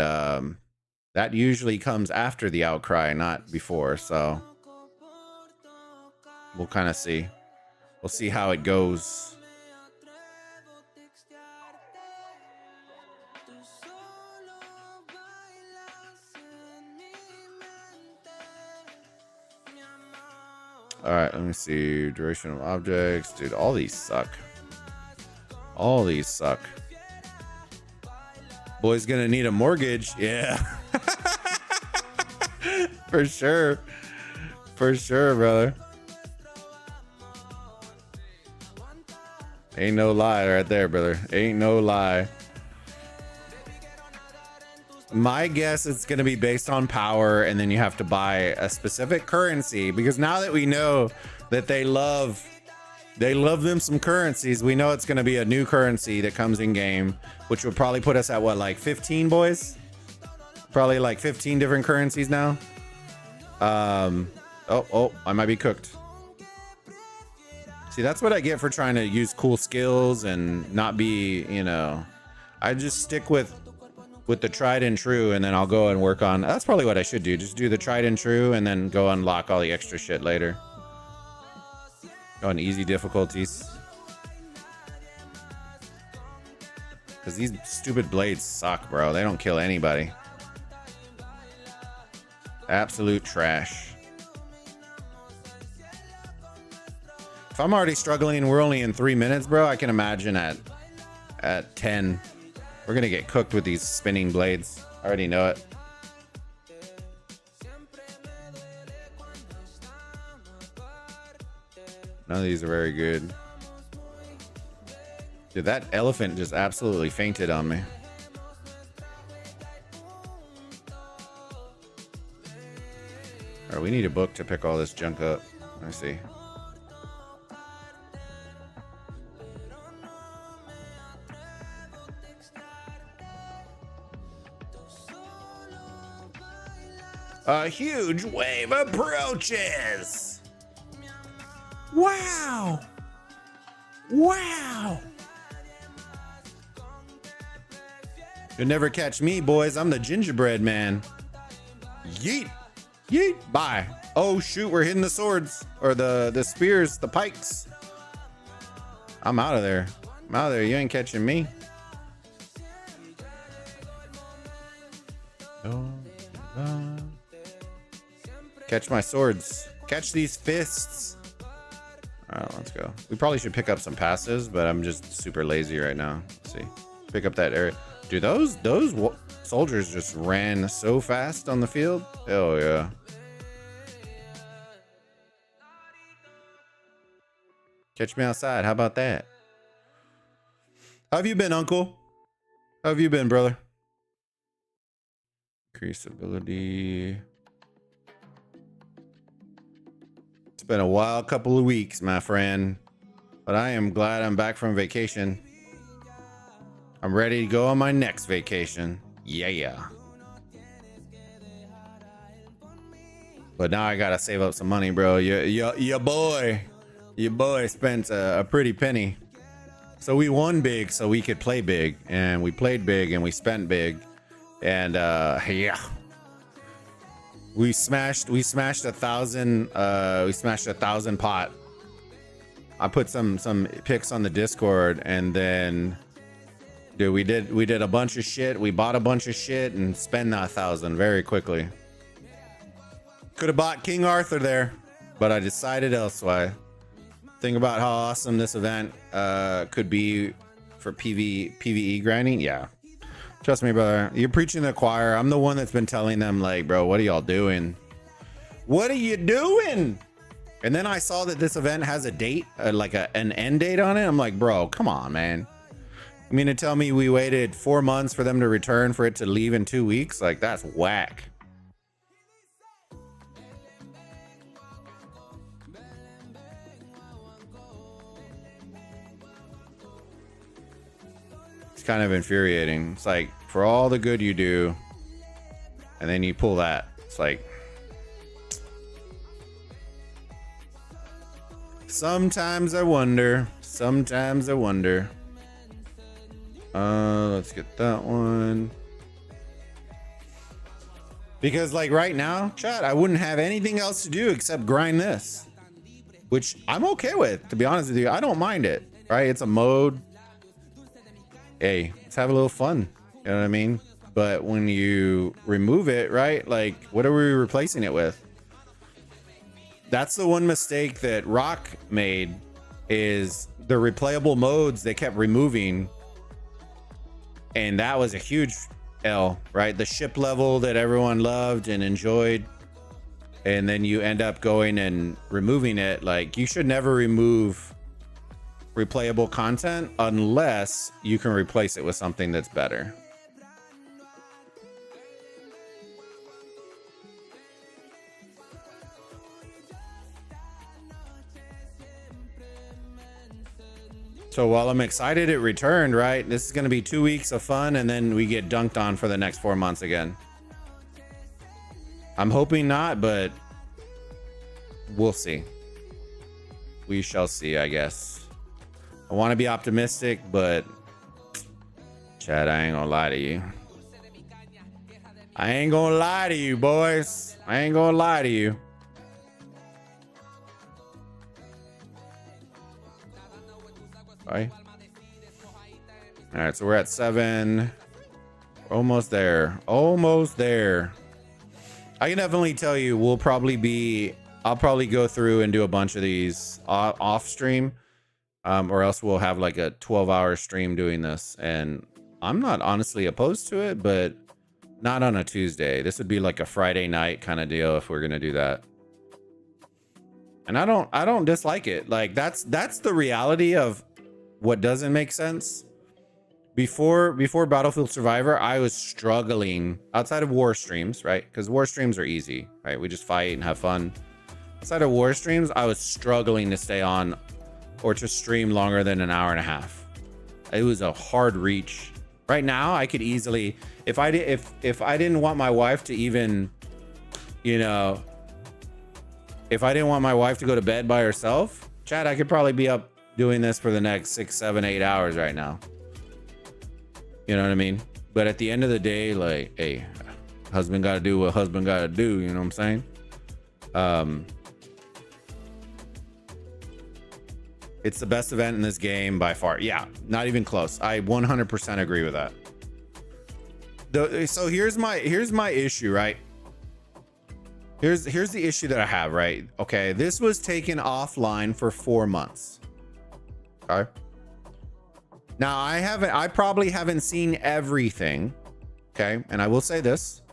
that usually comes after the outcry, not before. So we'll kind of see. We'll see how it goes. All right, let me see. Duration of objects. Dude, all these suck. All these suck. Boy's gonna need a mortgage. Yeah. For sure. For sure, brother. Ain't no lie right there, brother. Ain't no lie. My guess it's going to be based on power, and then you have to buy a specific currency, because now that we know that they love them some currencies, we know it's going to be a new currency that comes in game, which will probably put us at what, like 15, boys? Probably like 15 different currencies now. Oh, I might be cooked. See, that's what I get for trying to use cool skills and not be, you know, I just stick with the tried and true, and then I'll go and work on, that's probably what I should do. Just do the tried and true and then go unlock all the extra shit later. Go on easy difficulties. Because these stupid blades suck, bro. They don't kill anybody. Absolute trash. If I'm already struggling and we're only in 3 minutes, bro, I can imagine at 10. We're gonna get cooked with these spinning blades. I already know it. None of these are very good. Dude, that elephant just absolutely fainted on me. Alright, we need a book to pick all this junk up. Let me see. A huge wave approaches. Wow. Wow. You'll never catch me, boys. I'm the gingerbread man. Yeet. Yeet. Bye. Oh, shoot. We're hitting the swords. Or the spears. The pikes. I'm out of there. I'm out of there. You ain't catching me. Catch my swords. Catch these fists. All right, let's go. We probably should pick up some passives, but I'm just super lazy right now. Let's see. Pick up that area. Dude, those soldiers just ran so fast on the field. Hell yeah. Catch me outside. How about that? How have you been, Uncle? How have you been, brother? Increase ability. It's been a wild couple of weeks, my friend, but I am glad I'm back from vacation. I'm ready to go on my next vacation. Yeah. But now I gotta save up some money, bro. Your boy spent a pretty penny. So we won big so we could play big, and we played big and we spent big. And yeah. We smashed 1,000 pot. I put some pics on the Discord, and then dude, we did a bunch of shit. We bought a bunch of shit and spent that 1,000 very quickly. Could have bought King Arthur there, but I decided elsewise. Think about how awesome this event could be for PvE grinding. Yeah. Trust me, brother. You're preaching to the choir. I'm the one that's been telling them, like, bro, what are y'all doing? What are you doing? And then I saw that this event has a date, like an end date on it. I'm like, bro, come on, man. You mean to tell me we waited 4 months for them to return for it to leave in 2 weeks? Like, that's whack. Kind of infuriating. It's like, for all the good you do, and then you pull that. It's like, sometimes I wonder. Let's get that one. Because like right now, chat, I wouldn't have anything else to do except grind this, which I'm okay with, to be honest with you. I don't mind it, right? It's a mode. Hey, let's have a little fun. You know what I mean? But when you remove it, right? Like, what are we replacing it with? That's the one mistake that Rock made, is the replayable modes they kept removing. And that was a huge L, right? The ship level that everyone loved and enjoyed. And then you end up going and removing it. Like, you should never remove replayable content unless you can replace it with something that's better. So while I'm excited it returned, right? This is going to be 2 weeks of fun, and then we get dunked on for the next 4 months again. I'm hoping not, but we'll see. We shall see, I guess. I want to be optimistic, but Chad, I ain't gonna lie to you. I ain't gonna lie to you, boys. I ain't gonna lie to you. All right, so we're at 7. We're almost there. Almost there. I can definitely tell you I'll probably go through and do a bunch of these off stream. Or else we'll have like a 12-hour stream doing this, and I'm not honestly opposed to it, but not on a Tuesday. This would be like a Friday night kind of deal if we're gonna do that. And I don't dislike it. Like that's the reality of what doesn't make sense. Before Battlefield Survivor, I was struggling outside of war streams, right? Because war streams are easy, right? We just fight and have fun. Outside of war streams, I was struggling to stay on or to stream longer than an hour and a half. It was a hard reach. Right now, I could easily, if I didn't want my wife to even, you know, if I didn't want my wife to go to bed by herself, Chad, I could probably be up doing this for the next 6, 7, 8 hours right now. You know what I mean? But at the end of the day, like, hey, husband got to do what husband got to do. You know what I'm saying? It's the best event in this game by far. Yeah, not even close. I 100% agree with that. So here's my issue, right? Here's the issue that I have, right? Okay, this was taken offline for 4 months. Okay. Now I probably haven't seen everything. Okay, and I will say this,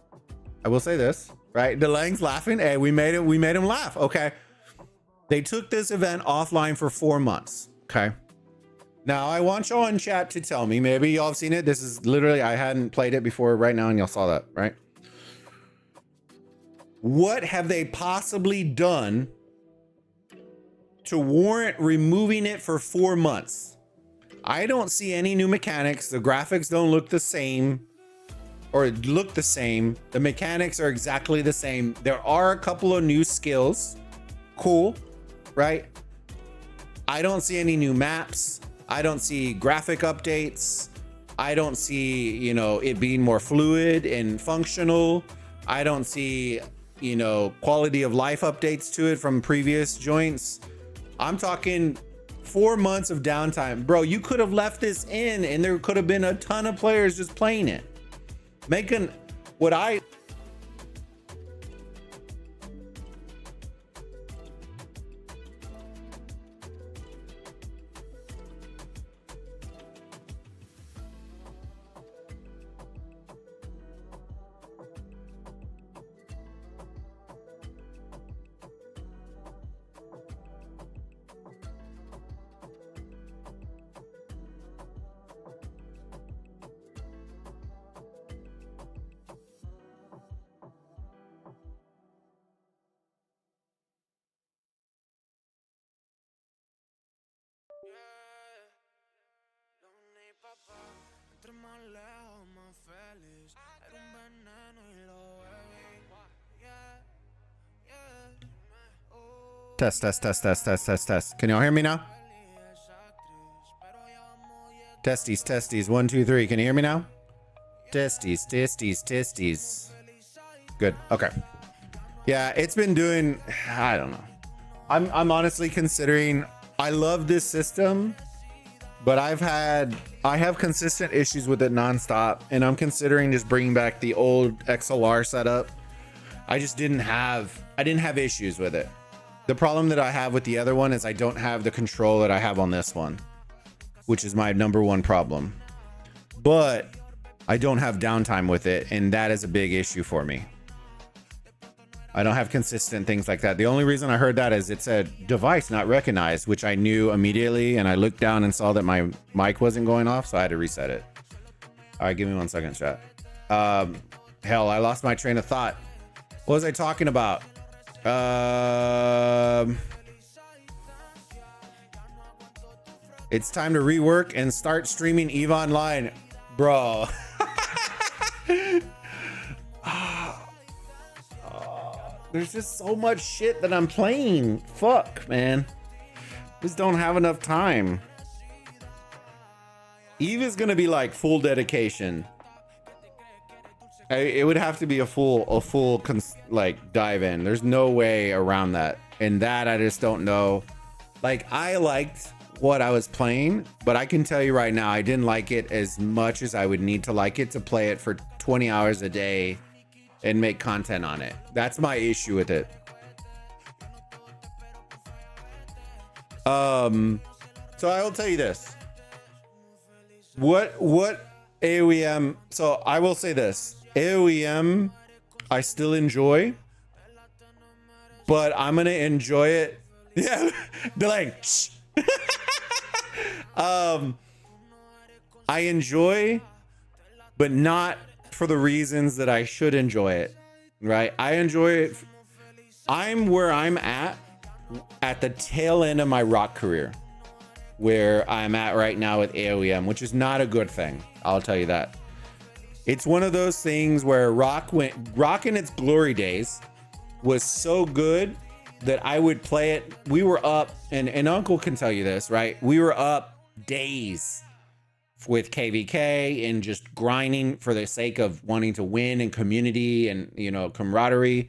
right? DeLang's laughing. Hey, we made him laugh. Okay. They took this event offline for 4 months. Okay. Now I want y'all in chat to tell me, maybe y'all have seen it. This is literally, I hadn't played it before right now, and y'all saw that, right? What have they possibly done to warrant removing it for 4 months? I don't see any new mechanics. The graphics don't look the same, or look the same. The mechanics are exactly the same. There are a couple of new skills. Cool, right? I don't see any new maps. I don't see graphic updates. I don't see, you know, it being more fluid and functional. I don't see, you know, quality of life updates to it from previous joints. I'm talking 4 months of downtime. Bro, you could have left this in and there could have been a ton of players just playing it. Making what I... Test, test, test, test, test, test, test. Can y'all hear me now? Testes, testes, 1, 2, 3. Can you hear me now? Testes, testes, testes. Good. Okay. Yeah, it's been doing, I don't know. I'm honestly considering, I love this system, but I have consistent issues with it nonstop, and I'm considering just bringing back the old XLR setup. I didn't have issues with it. The problem that I have with the other one is I don't have the control that I have on this one, which is my number one problem. But I don't have downtime with it, and that is a big issue for me. I don't have consistent things like that. The only reason I heard that is it said device not recognized, which I knew immediately, and I looked down and saw that my mic wasn't going off, so I had to reset it. All right, give me 1 second, chat. Hell, I lost my train of thought. What was I talking about? It's time to rework and start streaming EVE Online, bro. There's just so much shit that I'm playing. Fuck, man. Just don't have enough time. EVE is gonna be like full dedication. It would have to be a full like dive in. There's no way around that. And that I just don't know. Like, I liked what I was playing, but I can tell you right now, I didn't like it as much as I would need to like it to play it for 20 hours a day and make content on it. That's my issue with it. So I will tell you this. What AOEM, so I will say this. AOEM, I still enjoy, but I'm gonna enjoy it. Yeah, they're like, shh. I enjoy, but not for the reasons that I should enjoy it, right? I enjoy it. I'm where I'm at the tail end of my rock career, where I'm at right now with AOEM, which is not a good thing. I'll tell you that. It's one of those things where rock in its glory days was so good that I would play it. We were up, and Uncle can tell you this, right? We were up days with KVK and just grinding for the sake of wanting to win and community and, you know, camaraderie.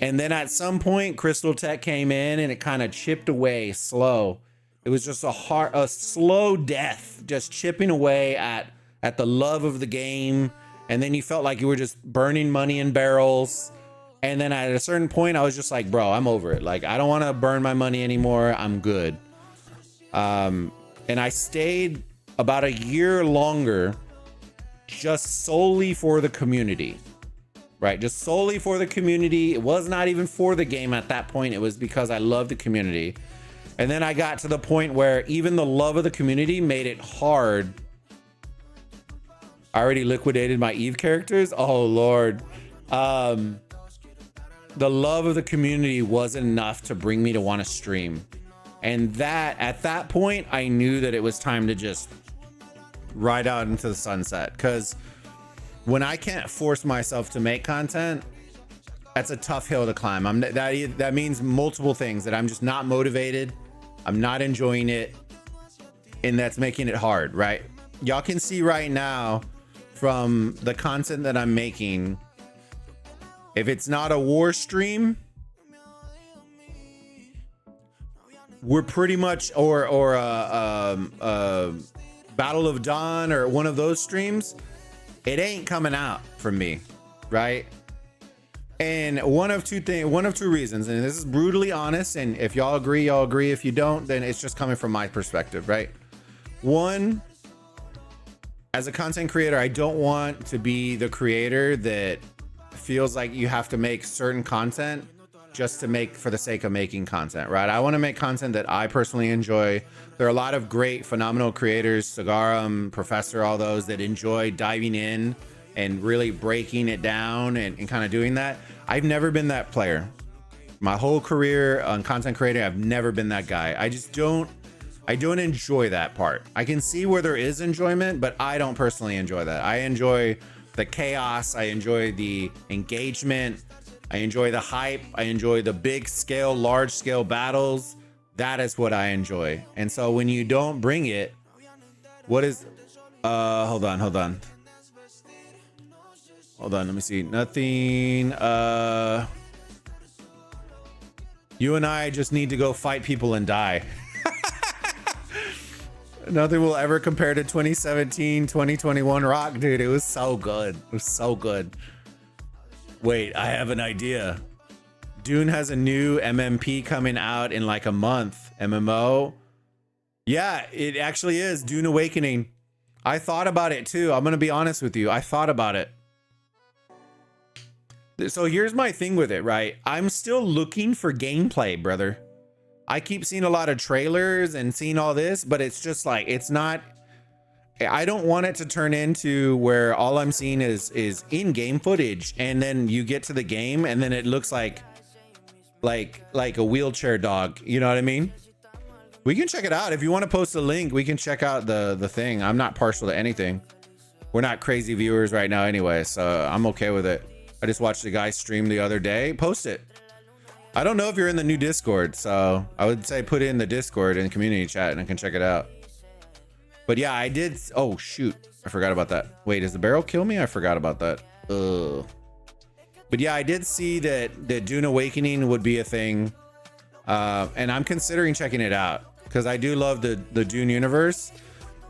And then at some point, Crystal Tech came in and it kind of chipped away slow. It was just a slow death, just chipping away at the love of the game. And then you felt like you were just burning money in barrels. And then at a certain point, I was just like, bro, I'm over it. Like, I don't want to burn my money anymore. I'm good. And I stayed about a year longer just solely for the community, right? Just solely for the community. It was not even for the game at that point. It was because I love the community. And then I got to the point where even the love of the community made it hard. I already liquidated my EVE characters. Oh, Lord. the love of the community wasn't enough to bring me to want to stream. And that at that point, I knew that it was time to just ride out into the sunset. Because when I can't force myself to make content, that's a tough hill to climb. That means multiple things, that I'm just not motivated, I'm not enjoying it, and that's making it hard, right? Y'all can see right now from the content that I'm making, if it's not a war stream, we're pretty much, or a Battle of Dawn or one of those streams, it ain't coming out from me, right? And one of two reasons, and this is brutally honest, and if y'all agree, y'all agree. If you don't, then it's just coming from my perspective, right? One, as a content creator, I don't want to be the creator that feels like you have to make certain content just to make for the sake of making content, right? I want to make content that I personally enjoy. There are a lot of great, phenomenal creators, Sagarum, Professor, all those that enjoy diving in and really breaking it down and kind of doing that. I've never been that player. My whole career on content creating, I've never been that guy. I don't enjoy that part. I can see where there is enjoyment, but I don't personally enjoy that. I enjoy the chaos. I enjoy the engagement. I enjoy the hype. I enjoy the big scale, large scale battles. That is what I enjoy. And so when you don't bring it, what is, hold on. Let me see. Nothing. You and I just need to go fight people and die. Nothing will ever compare to 2017, 2021 Rock, dude. It was so good. It was so good. Wait, I have an idea. Dune has a new MMP coming out in like a month. MMO. Yeah, it actually is. Dune Awakening. I thought about it too. I'm going to be honest with you. I thought about it. So here's my thing with it, right? I'm still looking for gameplay, brother. I keep seeing a lot of trailers and seeing all this, but it's just like, it's not, I don't want it to turn into where all I'm seeing is in-game footage, and then you get to the game and then it looks like a wheelchair dog. You know what I mean? We can check it out. If you want to post a link, we can check out the thing. I'm not partial to anything. We're not crazy viewers right now anyway, so I'm okay with it. I just watched the guy stream the other day. Post it. I don't know if you're in the new Discord, so I would say put it in the Discord and community chat and I can check it out. But yeah, I did. Oh, shoot. I forgot about that. Wait, does the barrel kill me? I forgot about that. Ugh. But yeah, I did see that Dune Awakening would be a thing. And I'm considering checking it out because I do love the Dune universe.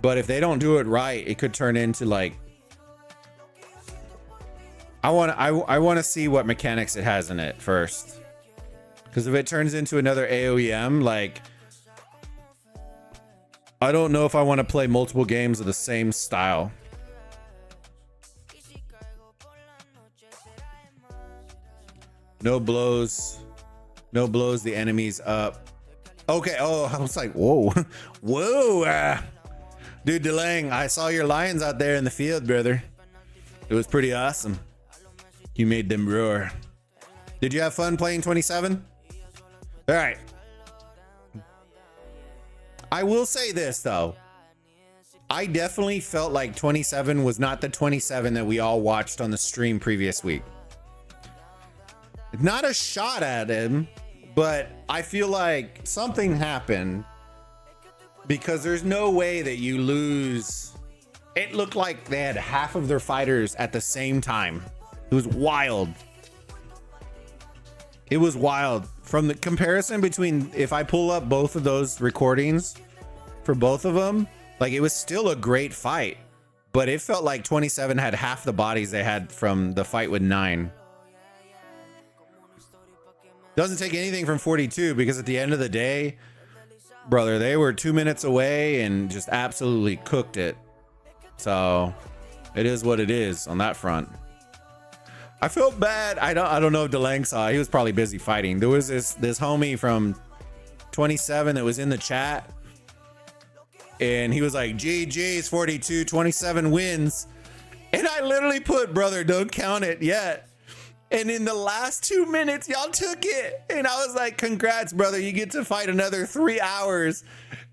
But if they don't do it right, it could turn into like, I want to see what mechanics it has in it first. Because if it turns into another AOEM, like, I don't know if I want to play multiple games of the same style. No blows the enemies up. Okay. Oh, I was like, whoa. Whoa. Dude, DeLang, I saw your lions out there in the field, brother. It was pretty awesome. You made them roar. Did you have fun playing 27? All right. I will say this though. I definitely felt like 27 was not the 27 that we all watched on the stream previous week. Not a shot at him, but I feel like something happened because there's no way that you lose. It looked like they had half of their fighters at the same time. It was wild. It was wild. From the comparison between, if I pull up both of those recordings for both of them, like it was still a great fight, but it felt like 27 had half the bodies they had from the fight with 9. Doesn't take anything from 42 because at the end of the day, brother, they were 2 minutes away and just absolutely cooked it. So it is what it is on that front. I felt bad. I don't know if DeLang saw. He was probably busy fighting. There was this homie from 27 that was in the chat, and he was like, GG's 42, 27 wins. And I literally put, brother, don't count it yet. And in the last 2 minutes, y'all took it. And I was like, congrats, brother. You get to fight another 3 hours.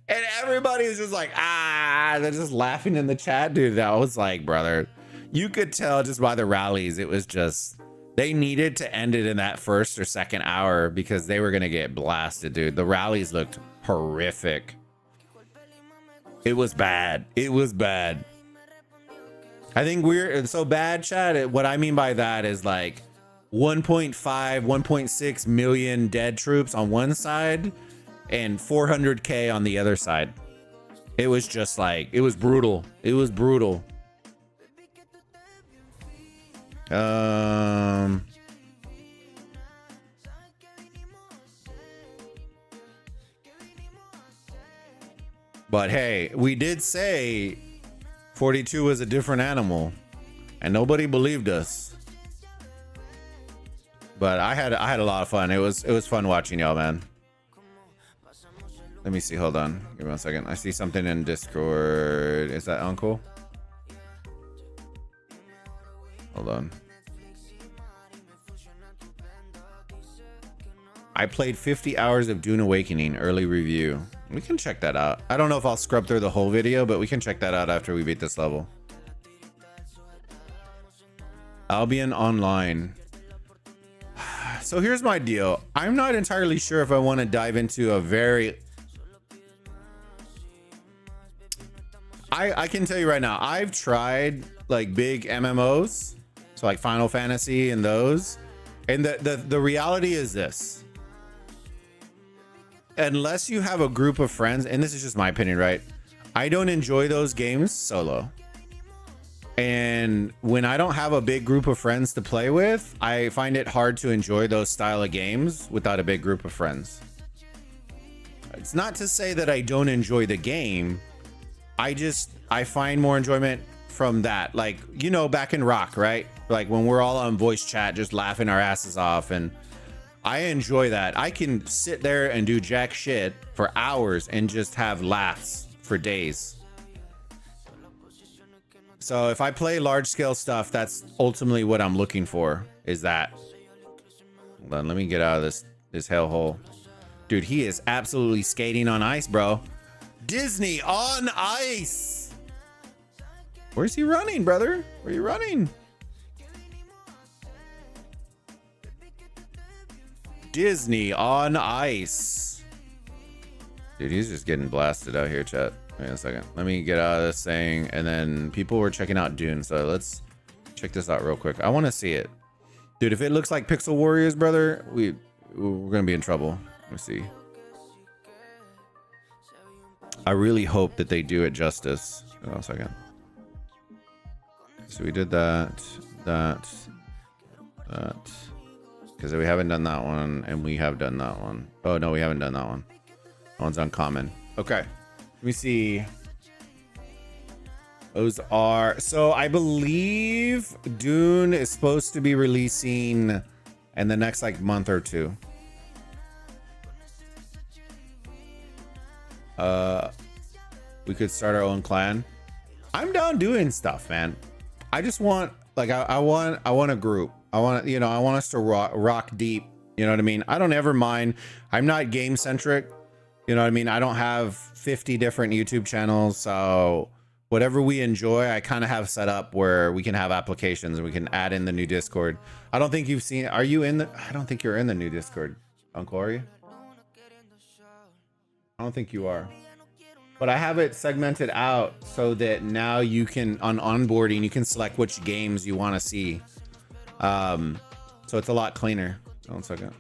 And everybody was just like, ah, they're just laughing in the chat, dude. I was like, brother, you could tell just by the rallies. It was just, they needed to end it in that first or second hour because they were going to get blasted, dude. The rallies looked horrific. It was bad. It was bad. I think we're so bad, chat. What I mean by that is like 1.5, 1.6 million dead troops on one side and 400K on the other side. It was just like, it was brutal. It was brutal. But hey, we did say 42 was a different animal and nobody believed us. But I had a lot of fun. It was fun watching y'all, man. Let me see. Hold on. Give me 1 second. I see something in Discord. Is that Uncle? Hold on. I played 50 hours of Dune Awakening early review. We can check that out. I don't know if I'll scrub through the whole video, but we can check that out after we beat this level. Albion Online. So here's my deal. I'm not entirely sure if I want to dive into a very... I can tell you right now, I've tried like big MMOs, so like Final Fantasy and those, and the reality is this: unless you have a group of friends, and this is just my opinion, right? I don't enjoy those games solo. And when I don't have a big group of friends to play with, I find it hard to enjoy those style of games without a big group of friends. It's not to say that I don't enjoy the game. I find more enjoyment from that. Like, you know, back in Rock, right? Like when we're all on voice chat, just laughing our asses off. And I enjoy that. I can sit there and do jack shit for hours and just have laughs for days. So if I play large scale stuff, that's ultimately what I'm looking for, is that. Hold on, let me get out of this hellhole. Dude, he is absolutely skating on ice, bro. Disney on ice. Where's he running, brother? Where are you running? Disney on ice. Dude, he's just getting blasted out here, chat. Wait a second. Let me get out of this thing. And then people were checking out Dune. So let's check this out real quick. I want to see it. Dude, if it looks like Pixel Warriors, brother, we're going to be in trouble. Let me see. I really hope that they do it justice. Hold on a second. So we did that. Because we haven't done that one, and we have done that one. Oh, no, we haven't done that one. That one's uncommon. Okay. Let me see. Those are... So I believe Dune is supposed to be releasing in the next, like, month or two. We could start our own clan. I'm down doing stuff, man. I just want, like, I want a group. I want, you know, I want us to rock deep. You know what I mean? I don't ever mind. I'm not game centric. You know what I mean? I don't have 50 different YouTube channels. So whatever we enjoy, I kind of have set up where we can have applications and we can add in the new Discord. I don't think you've seen, are you in the, I don't think you're in the new Discord, Uncle, are you? I don't think you are. But I have it segmented out so that now you can, on onboarding, you can select which games you want to see. So it's a lot cleaner. 1 second.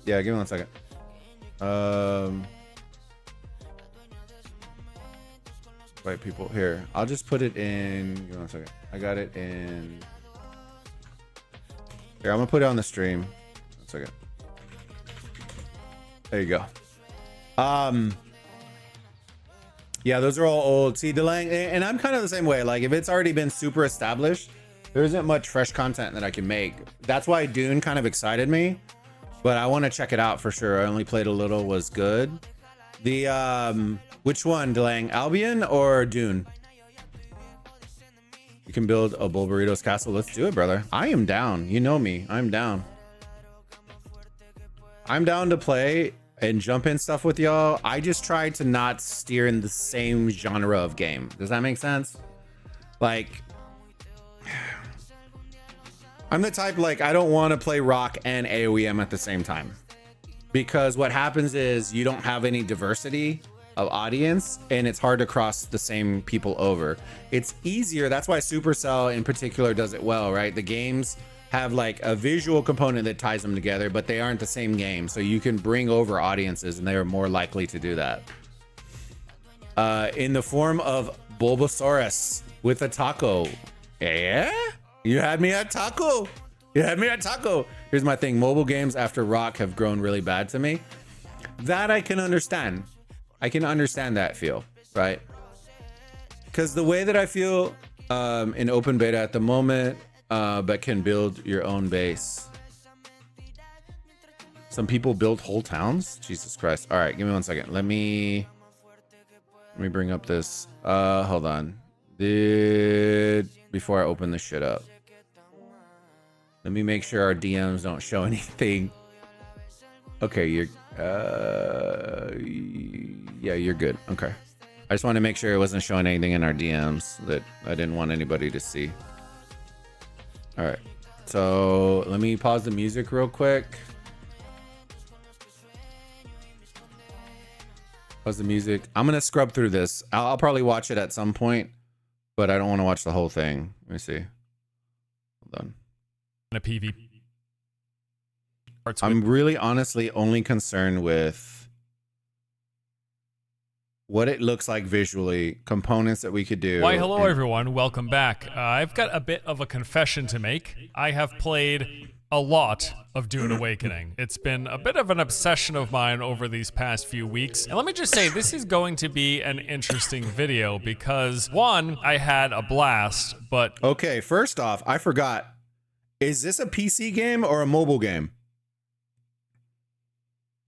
Yeah, give me 1 second. Right, people. Here, I'll just put it in. Give me 1 second. I got it in. Here, I'm gonna put it on the stream. 1 second. There you go. Yeah, those are all old. See, Delang, and I'm kind of the same way. Like, if it's already been super established, there isn't much fresh content that I can make. That's why Dune kind of excited me, but I want to check it out for sure. I only played a little, was good. The which one, Delang, Albion or Dune? You can build a Bulbaritos castle. Let's do it, brother. I am down. You know me. I'm down. I'm down to play and jump in stuff with y'all. I just try to not steer in the same genre of game. Does that make sense? Like, I'm the type, like, I don't want to play rock and AOEM at the same time, because what happens is you don't have any diversity of audience and it's hard to cross the same people over. It's easier. That's why Supercell in particular does it well, right? The games have like a visual component that ties them together, but they aren't the same game. So you can bring over audiences and they are more likely to do that. In the form of Bulbasaurus with a taco. Yeah? You had me at taco. You had me at taco. Here's my thing. Mobile games after rock have grown really bad to me. That I can understand. I can understand that feel, right? Because the way that I feel in open beta at the moment, but can build your own base. Some people build whole towns. Jesus Christ. All right, give me 1 second. Let me bring up this. Hold on. Before I open this shit up, let me make sure our DMs don't show anything. Okay, you're yeah, you're good. Okay, I just want to make sure it wasn't showing anything in our DMs that I didn't want anybody to see. All right, so let me pause the music real quick. Pause the music. I'm gonna scrub through this. I'll probably watch it at some point, but I don't want to watch the whole thing. Let me see. Hold on. A PvP. I'm really honestly only concerned with what it looks like visually, components that we could do. Why, hello everyone, welcome back. I've got a bit of a confession to make. I have played a lot of Dune Awakening. It's been a bit of an obsession of mine over these past few weeks. And let me just say, this is going to be an interesting video because, one, I had a blast, but... Okay, first off, I forgot. Is this a PC game or a mobile game?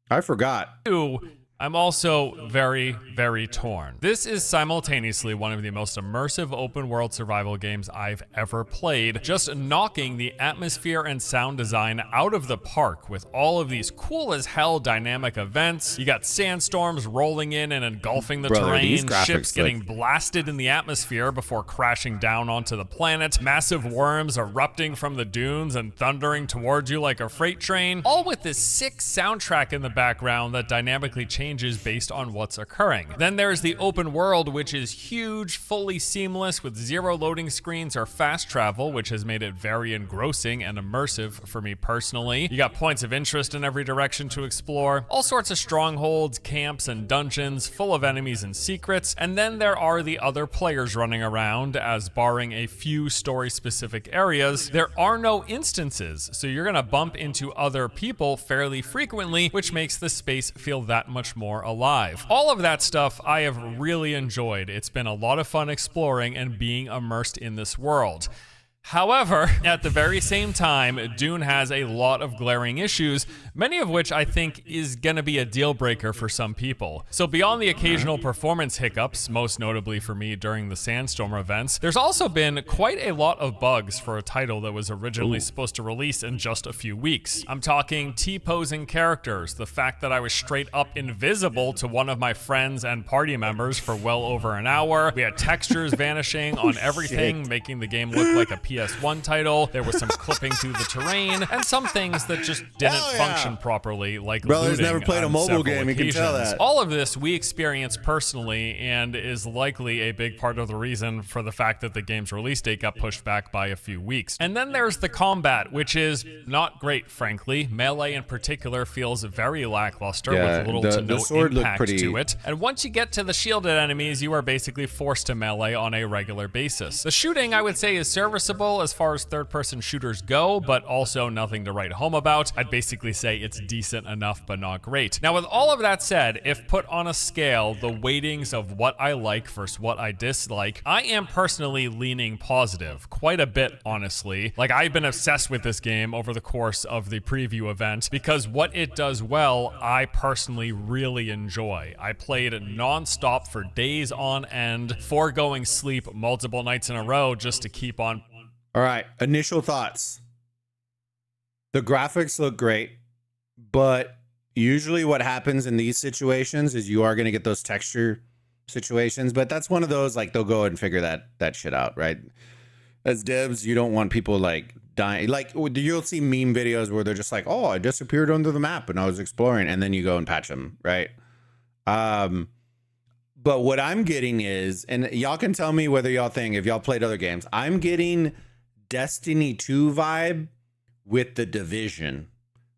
I forgot. Two, I'm also very, very torn. This is simultaneously one of the most immersive open world survival games I've ever played, just knocking the atmosphere and sound design out of the park with all of these cool as hell dynamic events. You got sandstorms rolling in and engulfing the terrain, ships getting blasted in the atmosphere before crashing down onto the planet, massive worms erupting from the dunes and thundering towards you like a freight train, all with this sick soundtrack in the background that dynamically changes based on what's occurring. Then there's the open world, which is huge, fully seamless with zero loading screens or fast travel, which has made it very engrossing and immersive for me personally. You got points of interest in every direction to explore, all sorts of strongholds, camps, and dungeons full of enemies and secrets. And then there are the other players running around, as barring a few story-specific areas, there are no instances, so you're gonna bump into other people fairly frequently, which makes the space feel that much more alive. All of that stuff I have really enjoyed. It's been a lot of fun exploring and being immersed in this world. However, at the very same time, Dune has a lot of glaring issues, many of which I think is gonna be a deal breaker for some people. So beyond the occasional performance hiccups, most notably for me during the Sandstorm events, there's also been quite a lot of bugs for a title that was originally supposed to release in just a few weeks. I'm talking T-posing characters, the fact that I was straight up invisible to one of my friends and party members for well over an hour. We had textures vanishing on everything, making the game look like a PS1 title. There was some clipping through the terrain, and some things that just didn't function properly, like Brother's looting never played a mobile game, you can tell that. All of this we experienced personally, and is likely a big part of the reason for the fact that the game's release date got pushed back by a few weeks. And then there's the combat, which is not great, frankly. Melee in particular feels very lackluster, with little to no impact to it. And once you get to the shielded enemies, you are basically forced to melee on a regular basis. The shooting, I would say, is serviceable, serviceable as far as third-person shooters go, but also nothing to write home about. I'd basically say it's decent enough, but not great. Now, with all of that said, if put on a scale, the weightings of what I like versus what I dislike, I am personally leaning positive, quite a bit, honestly. Like, I've been obsessed with this game over the course of the preview event because what it does well, I personally really enjoy. I played non-stop for days on end, foregoing sleep multiple nights in a row just to keep on. All right, initial thoughts. The graphics look great, but usually what happens in these situations is you are going to get those texture situations, but that's one of those, like, they'll go and figure that shit out, right? As devs, you don't want people like dying. Like, you'll see meme videos where they're just like, oh, I disappeared under the map and I was exploring, and then you go and patch them, right? But what I'm getting is, and y'all can tell me whether y'all think, if y'all played other games, I'm getting Destiny 2 vibe with the Division.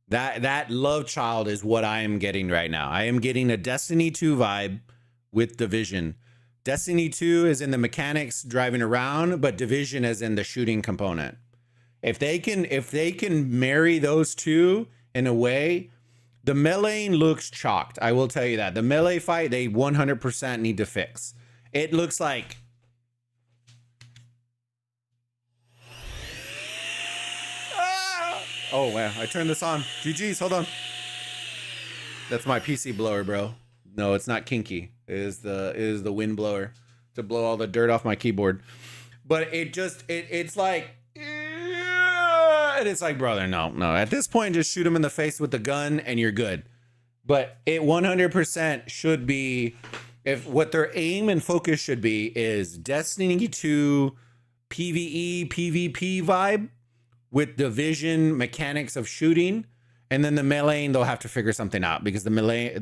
That love child is what I am getting right now. I am getting a Destiny 2 vibe with Division. Destiny 2 is in the mechanics driving around, but Division is in the shooting component. If they can marry those two in a way, the melee looks chalked. I will tell you that. The melee fight, they 100% need to fix. It looks like... Oh, wow. I turned this on. GG's, hold on. That's my PC blower, bro. No, it's not kinky. It is the wind blower to blow all the dirt off my keyboard. But it's like... And it's like, brother, no. At this point, just shoot him in the face with the gun and you're good. But it 100% should be, if what their aim and focus should be is Destiny 2 PvE, PvP vibe with Division mechanics of shooting. And then the melee, they'll have to figure something out because the melee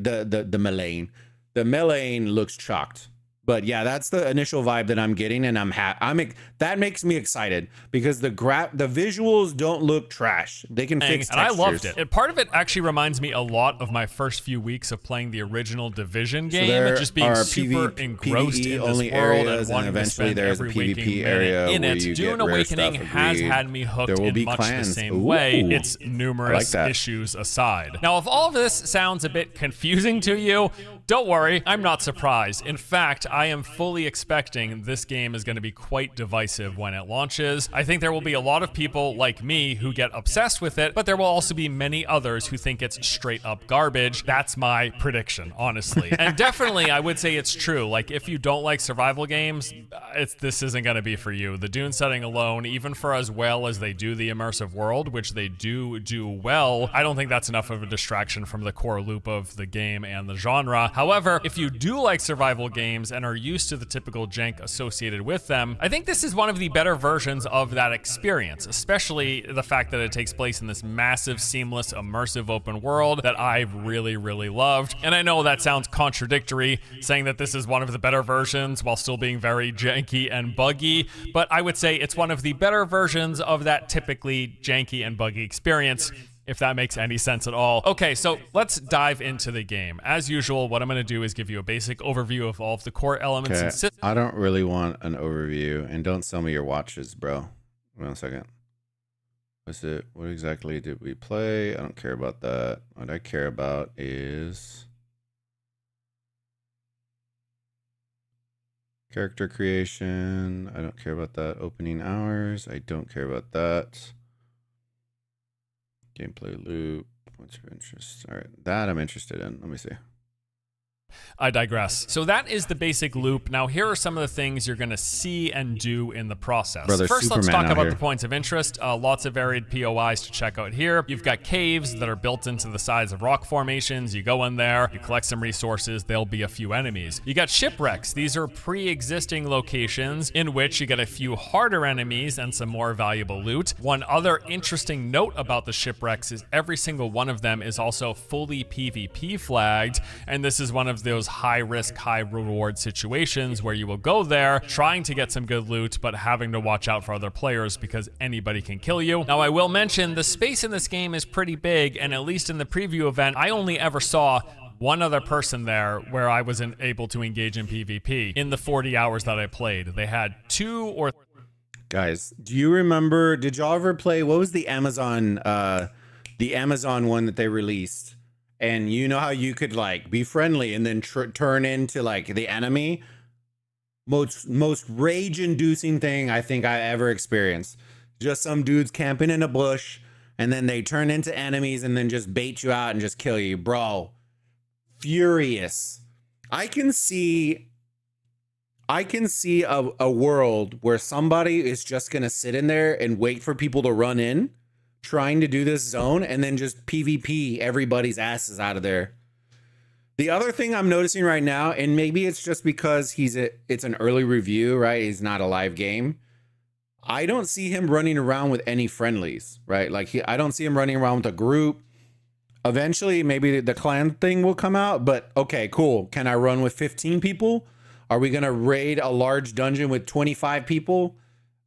looks chalked. But yeah, that's the initial vibe that I'm getting, and that makes me excited because the visuals don't look trash. They can fix textures. And I loved it. Part of it actually reminds me a lot of my first few weeks of playing the original Division game, and just being super engrossed PvE in only this world areas, and wanting to eventually spend there's a every PvP waking area minute in where it. you Dune get rare Awakening stuff, has agreed. had me hooked There will in be much clans. the same Ooh, way. Its I numerous like that. issues aside. Now, if all of this sounds a bit confusing to you, don't worry, I'm not surprised. In fact, I am fully expecting this game is going to be quite divisive when it launches. I think there will be a lot of people like me who get obsessed with it, but there will also be many others who think it's straight up garbage. That's my prediction, honestly. And definitely, I would say it's true. Like, if you don't like survival games, this isn't going to be for you. The Dune setting alone, even for as well as they do the immersive world, which they do well, I don't think that's enough of a distraction from the core loop of the game and the genre. However, if you do like survival games and are used to the typical jank associated with them, I think this is one of the better versions of that experience, especially the fact that it takes place in this massive, seamless, immersive open world that I've really, really loved. And I know that sounds contradictory, saying that this is one of the better versions while still being very janky and buggy, but I would say it's one of the better versions of that typically janky and buggy experience, if that makes any sense at all. Okay, so let's dive into the game. As usual, what I'm going to do is give you a basic overview of all of the core elements and systems. I don't really want an overview, and don't sell me your watches, bro. Wait a second. What exactly did we play? I don't care about that. What I care about is character creation. I don't care about that. Opening hours. I don't care about that. Gameplay loop. What's your interest? All right, that I'm interested in. Let me see. I digress. So that is the basic loop. Now, here are some of the things you're going to see and do in the process. Brother, First, let's Superman talk out about here. the points of interest. Lots of varied POIs to check out here. You've got caves that are built into the sides of rock formations. You go in there, you collect some resources, there'll be a few enemies. You got shipwrecks. These are pre-existing locations in which you get a few harder enemies and some more valuable loot. One other interesting note about the shipwrecks is every single one of them is also fully PvP flagged, and this is one of those high risk, high reward situations where you will go there trying to get some good loot, but having to watch out for other players because anybody can kill you. Now, I will mention the space in this game is pretty big, and at least in the preview event, I only ever saw one other person there where I wasn't able to engage in PvP in the 40 hours that I played. They had 2 or Guys, do you remember, did y'all ever play, what was the Amazon one that they released? And you know how you could like be friendly and then turn into like the enemy? Most rage-inducing thing I think I ever experienced. Just some dudes camping in a bush, and then they turn into enemies and then just bait you out and just kill you. Bro, furious. I can see a world where somebody is just going to sit in there and wait for people to run in, trying to do this zone, and then just PvP everybody's asses out of there. The other thing I'm noticing right now, and maybe it's just because it's an early review, right? It's not a live game. I don't see him running around with any friendlies, right? Like I don't see him running around with a group. Eventually, maybe the clan thing will come out, but okay, cool. Can I run with 15 people? Are we going to raid a large dungeon with 25 people?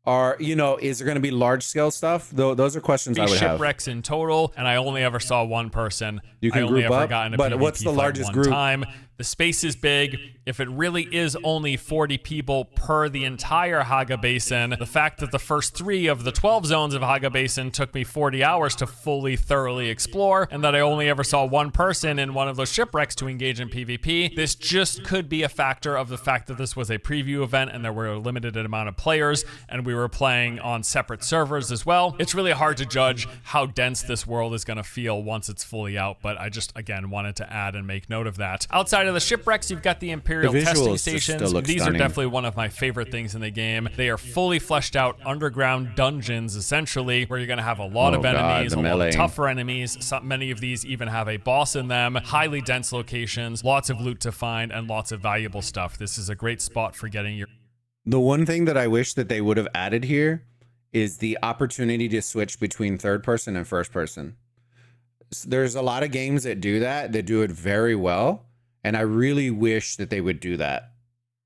Or, you know, is there going to be large scale stuff? Those are questions I would have. Shipwrecks in total, and I only ever saw one person. You can I only group ever up, got in a but PvP what's the fight largest one group? time. The space is big. If it really is only 40 people per the entire Haga Basin, the fact that the first 3 of the 12 zones of Haga Basin took me 40 hours to fully, thoroughly explore, and that I only ever saw one person in one of those shipwrecks to engage in PvP, this just could be a factor of the fact that this was a preview event and there were a limited amount of players, and we were playing on separate servers as well. It's really hard to judge how dense this world is going to feel once it's fully out, but I just, again, wanted to add and make note of that. Outside of the shipwrecks, you've got the Imperial testing stations. These are definitely one of my favorite things in the game. They are fully fleshed out underground dungeons, essentially, where you're going to have a lot of enemies, a lot of tougher enemies. Many of these even have a boss in them. Highly dense locations, lots of loot to find, and lots of valuable stuff. This is a great spot for getting your... The one thing that I wish that they would have added here is the opportunity to switch between third person and first person. There's a lot of games that do that, that do it very well. And I really wish that they would do that.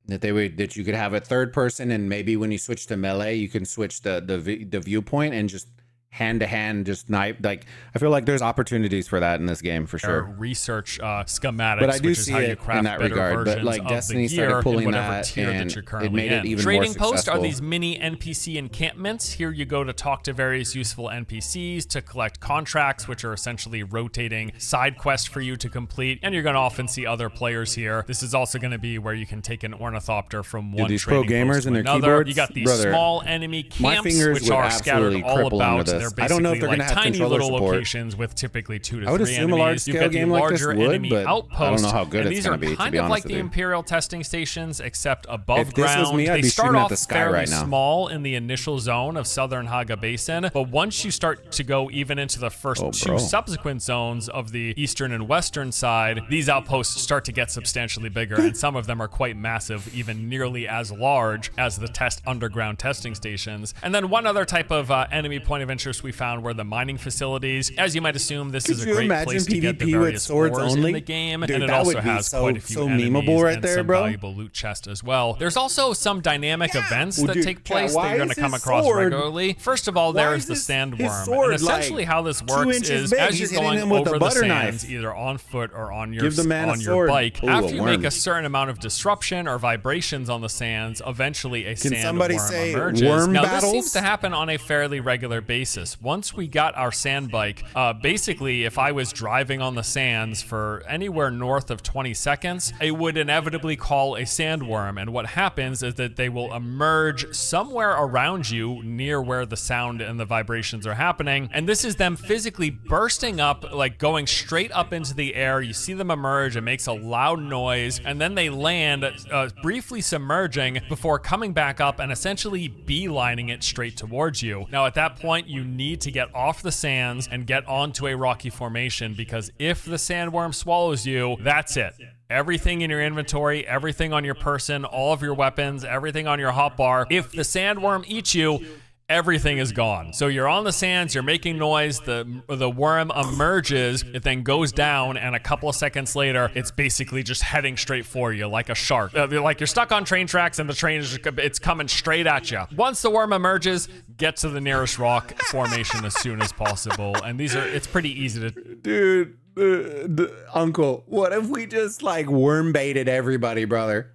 That you could have a third person, and maybe when you switch to melee, you can switch the viewpoint and just hand to hand, just knife. Like I feel like there's opportunities for that in this game for sure. Research schematics, but I do which is see how you it craft in that better regard. But versions like of Destiny the gear started pulling in whatever that, tier and that you're currently it made it in. even Trading more successful. posts are these mini NPC encampments. Here you go to talk to various useful NPCs to collect contracts, which are essentially rotating side quests for you to complete. And you're going to often see other players here. This is also going to be where you can take an ornithopter from one these trading pro gamers post to and their another. keyboards, You got these brother, small enemy my camps, fingers which would are scattered absolutely all cripple under about. this. They're basically I don't know if they're like gonna have tiny controller little support. locations with typically 2 to 3 I would assume a large enemies. You've scale got the game like this larger would, enemy but outpost. I don't know how good and it's these gonna are be, to kind be of honest like with the you. Imperial testing stations, except above If this was ground. me, I'd They be start shooting at off the sky fairly right now. small in the initial zone of Southern Haga Basin, but once you start to go even into the first 2 subsequent zones of the eastern and western side, these outposts start to get substantially bigger, and some of them are quite massive, even nearly as large as the underground testing stations. And then one other type of enemy point of interest we found were the mining facilities. As you might assume, this is a great place to get the PvP with various swords ores only? in the game, Dude, and it that also would be has so- quite a few so enemies memeable right and there, some bro. valuable loot chest as well. There's also some dynamic events that dude, take place why that you're going to is come his across sword- regularly. First of all, Why there is is the his sandworm. sword, And essentially like, how this 2 works inches is big? as He's you're hitting going him with a over the butter sands, knife. either on foot or on your Give the man a your sword. bike, Ooh, after a you make worm. a certain amount of disruption or vibrations on the sands, eventually a somebody sandworm say emerges. worm Now, battles? this seems to happen on a fairly regular basis. Once we got our sand bike, basically, if I was driving on the sands for anywhere north of 20 seconds, it would inevitably call a sandworm. And what happens is that they will emerge somewhere around you near where the sound and the vibrations are happening. And this is them physically bursting up, like going straight up into the air. You see them emerge, it makes a loud noise, and then they land, briefly submerging before coming back up and essentially beelining it straight towards you. Now, at that point, you need to get off the sands and get onto a rocky formation, because if the sandworm swallows you, that's it. Everything in your inventory, everything on your person, all of your weapons, everything on your hotbar. If the sandworm eats you, everything is gone. So you're on the sands, you're making noise, the worm emerges, it then goes down, and a couple of seconds later, it's basically just heading straight for you like a shark. Like you're stuck on train tracks and the train is it's coming straight at you. Once the worm emerges, get to the nearest rock formation as soon as possible. And it's pretty easy to... Dude, Uncle, what if we just like worm baited everybody, brother?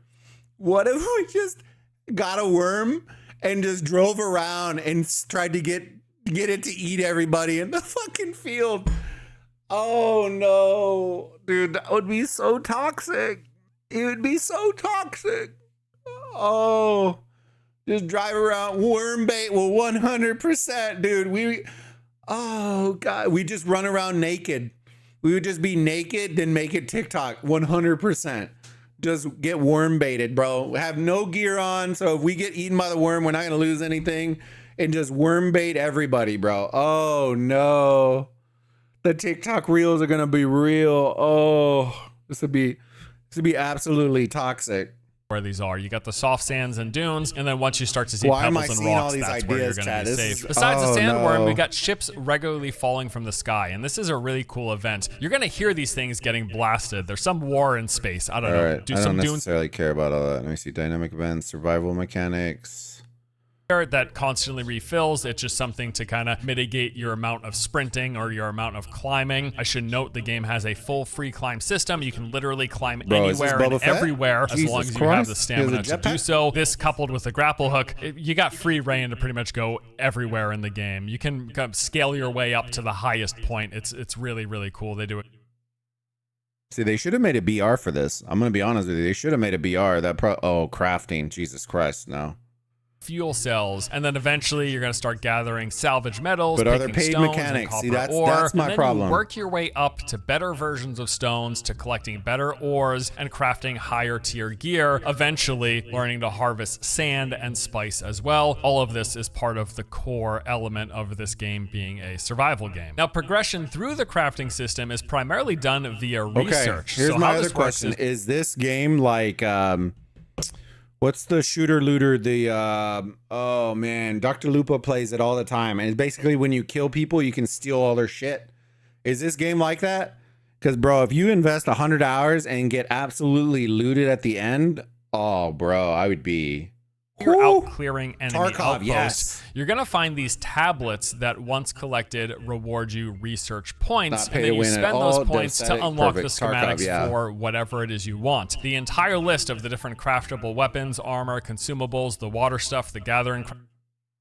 What if we just got a worm and just drove around and tried to get it to eat everybody in the fucking field. Oh no, dude, that would be so toxic. It would be so toxic. Oh, just drive around worm bait. Well, 100%, dude. Oh God, we just run around naked. We would just be naked, then make it TikTok. 100%. Just get worm baited, bro. Have no gear on, so if we get eaten by the worm, we're not gonna lose anything. And just worm bait everybody, bro. Oh no, the TikTok reels are gonna be real. Oh, this would be absolutely toxic. Where these are, you got the soft sands and dunes, and then once you start to see Why am I pebbles and seeing all rocks, these that's where you're ideas, going to be Chad? safe. Besides the Oh, sandworm, no. we got ships regularly falling from the sky, and this is a really cool event. You're going to hear these things getting blasted. There's some war in space. I don't All know. right, Do I some don't dunes necessarily care about all that. Let me see dynamic events, survival mechanics. that constantly refills. It's just something to kind of mitigate your amount of sprinting or your amount of climbing. I should note the game has a full free climb system. You can literally climb Bro, is this anywhere and Boba Fett? everywhere as Jesus long as you Christ. have the He stamina has a to do jetpack? so. This coupled with the grapple hook, you got free reign to pretty much go everywhere in the game. You can kind of scale your way up to the highest point. It's really, really cool. They do it. See, they should have made a BR for this. I'm gonna be honest with you. They should have made a BR. Crafting. Jesus Christ, no. Fuel cells, and then eventually you're going to start gathering salvage metals. But are there picking paid stones mechanics? and See, copper ore, that's my and then problem. You work your way up to better versions of stones, to collecting better ores and crafting higher tier gear. Eventually, learning to harvest sand and spice as well. All of this is part of the core element of this game being a survival game. Now, progression through the crafting system is primarily done via research. Here's So my how other this works question: is this game like what's the shooter looter? Oh man, Dr. Lupo plays it all the time, and it's basically when you kill people, you can steal all their shit. Is this game like that? Because bro, if you invest 100 hours and get absolutely looted at the end, oh bro, I would be. you're Whoo! out clearing enemy Tarkov, outposts, yes. you're going to find these tablets that once collected reward you research points, Not pay and then to you win at spend all, those points to aesthetic, unlock perfect. the schematics Tarkov, yeah. for whatever it is you want. The entire list of the different craftable weapons, armor, consumables, the water stuff, the gathering...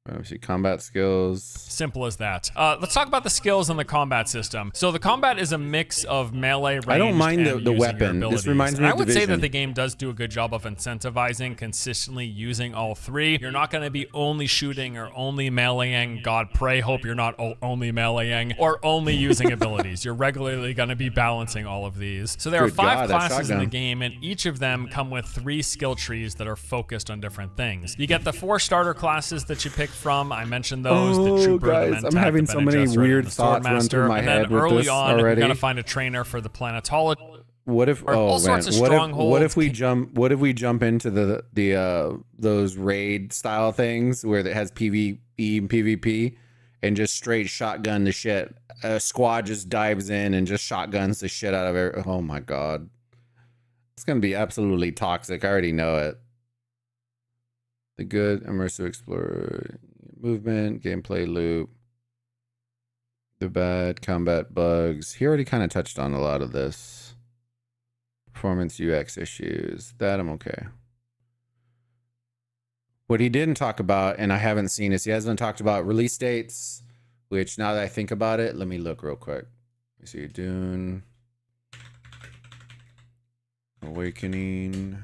Let me see combat skills. Simple as that. Let's talk about the skills and the combat system. So the combat is a mix of melee, ranged, I don't mind and the using your weapon. This abilities. reminds me And of I would say Division. that the game does do a good job of incentivizing consistently using all three. You're not going to be only shooting or only meleeing. God, pray, hope you're not only meleeing or only using abilities. You're regularly going to be balancing all of these. So there are Good 5 God, that classes in the shotgun. game, and each of them come with 3 skill trees that are focused on different things. You get the 4 starter classes that you pick from. I mentioned those, the Trooper, guys, the I'm Mentat, having the so Bene many Gesserit, weird and the thoughts run through Swordmaster. my And head then with early this on, already. you're gonna find a trainer for the planetologist. What if? Or all Oh man, sorts of what strongholds. if we jump? What if we jump into the those raid style things where it has PvE and PvP, and just straight shotgun the shit? A squad just dives in and just shotguns the shit out of it. Oh my god, it's gonna be absolutely toxic. I already know it. The good immersive explorer movement gameplay loop. The bad combat bugs. He already kind of touched on a lot of this. Performance UX issues. That I'm okay. What he didn't talk about, and I haven't seen, is he hasn't talked about release dates, which now that I think about it, let me look real quick. Let me see. Dune. Awakening.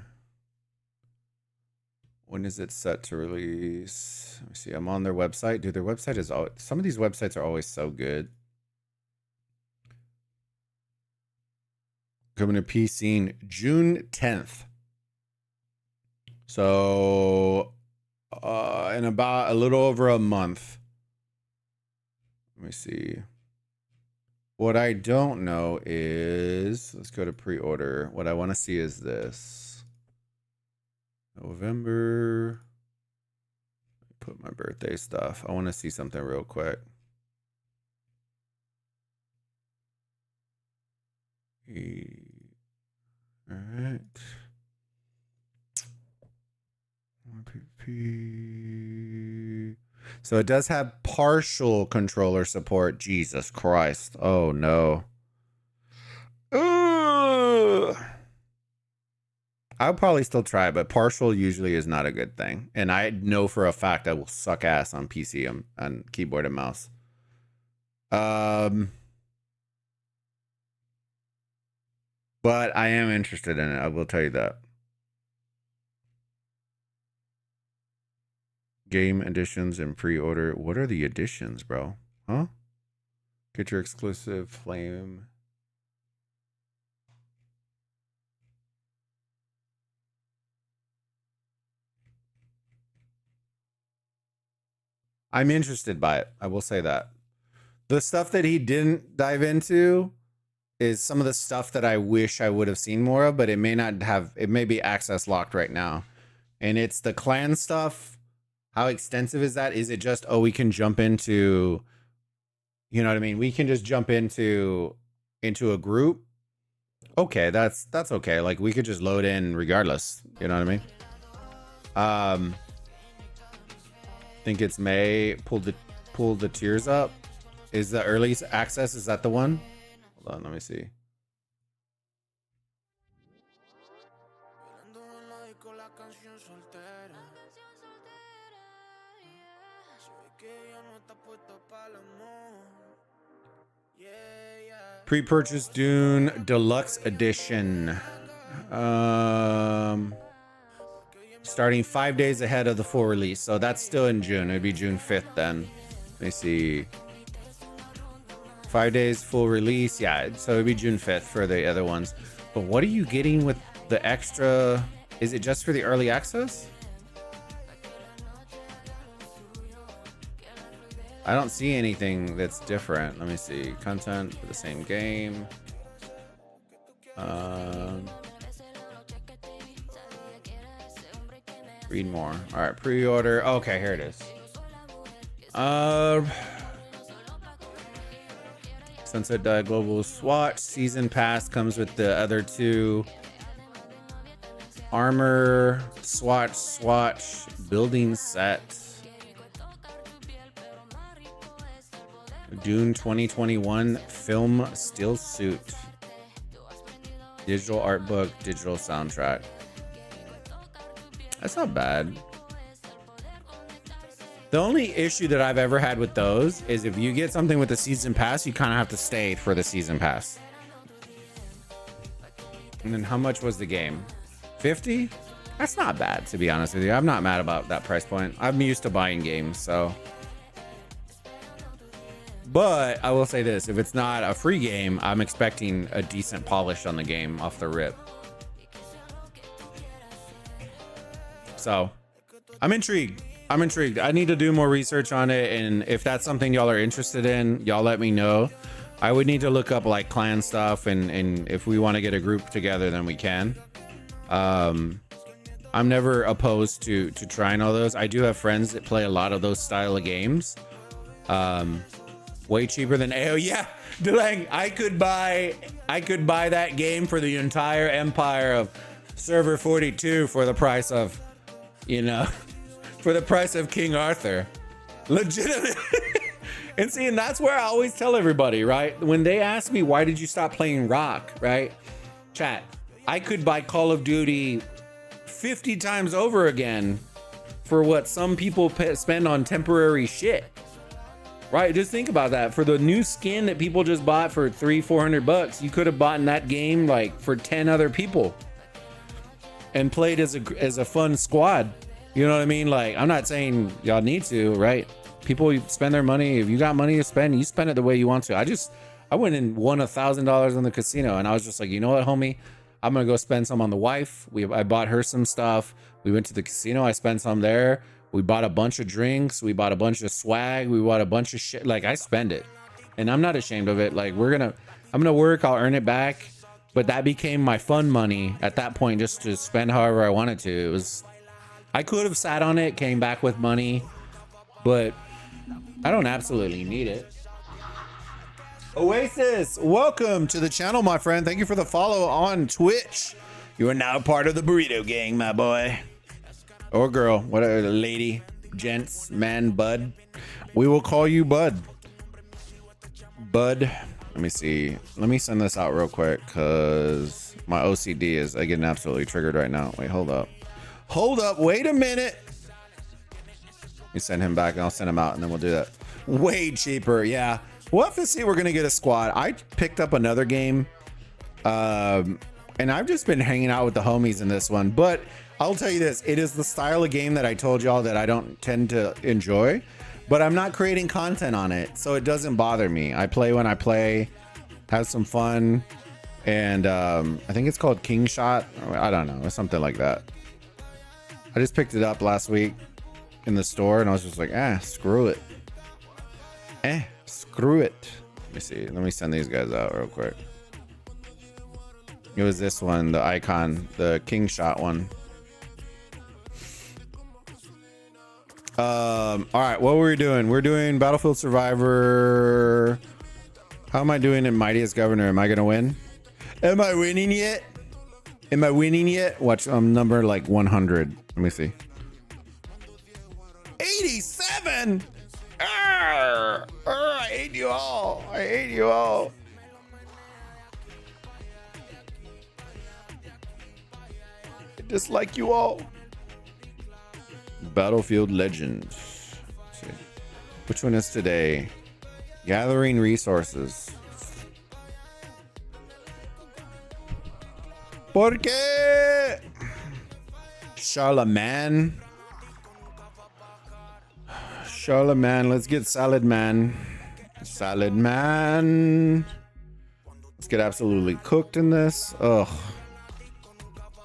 When is it set to release? Let me see. I'm on their website. Dude, their website is always, some of these websites are always so good. Coming to PC June 10th. So, in about a little over a month. Let me see. What I don't know is, let's go to pre-order. What I want to see is this. November. Put my birthday stuff. I want to see something real quick. All right. So it does have partial controller support. Jesus Christ. Oh no. Ugh. I'll probably still try, but partial usually is not a good thing. And I know for a fact I will suck ass on PC on keyboard and mouse. But I am interested in it. I will tell you that. Game editions and pre-order. What are the editions, bro? Huh? Get your exclusive flame. I'm interested by it. I will say that. The stuff that he didn't dive into is some of the stuff that I wish I would have seen more of, but it may not have, it may be access locked right now. And it's the clan stuff. How extensive is that? Is it just, oh, we can jump into, you know what I mean? We can just jump into a group. Okay, that's okay. Like we could just load in regardless. You know what I mean? Think it's May. Pull the tiers up. Is the early access? Is that the one? Hold on, let me see. Pre-purchase Dune Deluxe Edition. Starting 5 days ahead of the full release. So that's still in June. It'd be June 5th then. Let me see. 5 days full release. Yeah, so it'd be June 5th for the other ones. But what are you getting with the extra? Is it just for the early access? I don't see anything that's different. Let me see. Content for the same game. Read more. All right, pre-order. Okay, here it is. Sunset Global Swatch Season Pass comes with the other two. Armor Swatch Building Set. Dune 2021 Film Still Suit. Digital art book, digital soundtrack. That's not bad. The only issue that I've ever had with those is if you get something with the season pass, you kind of have to stay for the season pass. And then how much was the game? 50? That's not bad, to be honest with you. I'm not mad about that price point. I'm used to buying games, so. But I will say this, if it's not a free game, I'm expecting a decent polish on the game off the rip. So I'm intrigued. I need to do more research on it. And if that's something y'all are interested in, y'all let me know. I would need to look up like clan stuff. And if we want to get a group together, then we can. I'm never opposed to trying all those. I do have friends that play a lot of those style of games. Way cheaper than AO. Yeah, Delang, I could buy that game for the entire empire of Server 42 for the price of, you know, for the price of King Arthur. Legitimate. And see, and that's where I always tell everybody, right? When they ask me, why did you stop playing Rock, right? Chat, I could buy Call of Duty 50 times over again for what some people spend on temporary shit. Right, just think about that. For the new skin that people just bought for $300-400, you could have bought in that game like for 10 other people and played as a fun squad. You know what I mean? Like, I'm not saying y'all need to, right? People spend their money. If you got money to spend, you spend it the way you want to. I went and won $1,000 on the casino, and I was just like, you know what, homie? I'm gonna go spend some on the wife. I bought her some stuff. We went to the casino. I spent some there. We bought a bunch of drinks. We bought a bunch of swag. We bought a bunch of shit. Like, I spend it, and I'm not ashamed of it. Like, I'm gonna work. I'll earn it back. But that became my fun money at that point, just to spend however I wanted to. I could have sat on it, came back with money, but I don't absolutely need it. Oasis, welcome to the channel, my friend. Thank you for the follow on Twitch. You are now part of the burrito gang, my boy. Or girl, whatever, lady, gents, man, bud. We will call you Bud. Bud, let me see. Let me send this out real quick, because My OCD is getting absolutely triggered right now. Wait, hold up. Hold up. Wait a minute. You send him back and I'll send him out and then we'll do that. Way cheaper. Yeah. We'll have to see. We're going to get a squad. I picked up another game. And I've just been hanging out with the homies in this one. But I'll tell you this. It is the style of game that I told y'all that I don't tend to enjoy. But I'm not creating content on it. So it doesn't bother me. I play when I play. Have some fun. And I think it's called King Shot. I don't know. Or something like that. I just picked it up last week in the store. And I was just like, screw it. Screw it. Let me see. Let me send these guys out real quick. It was this one, the icon, the King Shot one. All right, what were we doing? We're doing Battlefield Survivor. How am I doing in Mightiest Governor? Am I gonna win? Am I winning yet? Am I winning yet? Watch, number like 100. Let me see. 87. I hate you all. I hate you all. I dislike you all. Battlefield Legends. Let's see. Which one is today? Gathering resources. ¿Por qué? Charlemagne. Charlemagne. Let's get Salad Man. Salad Man. Let's get absolutely cooked in this. Ugh.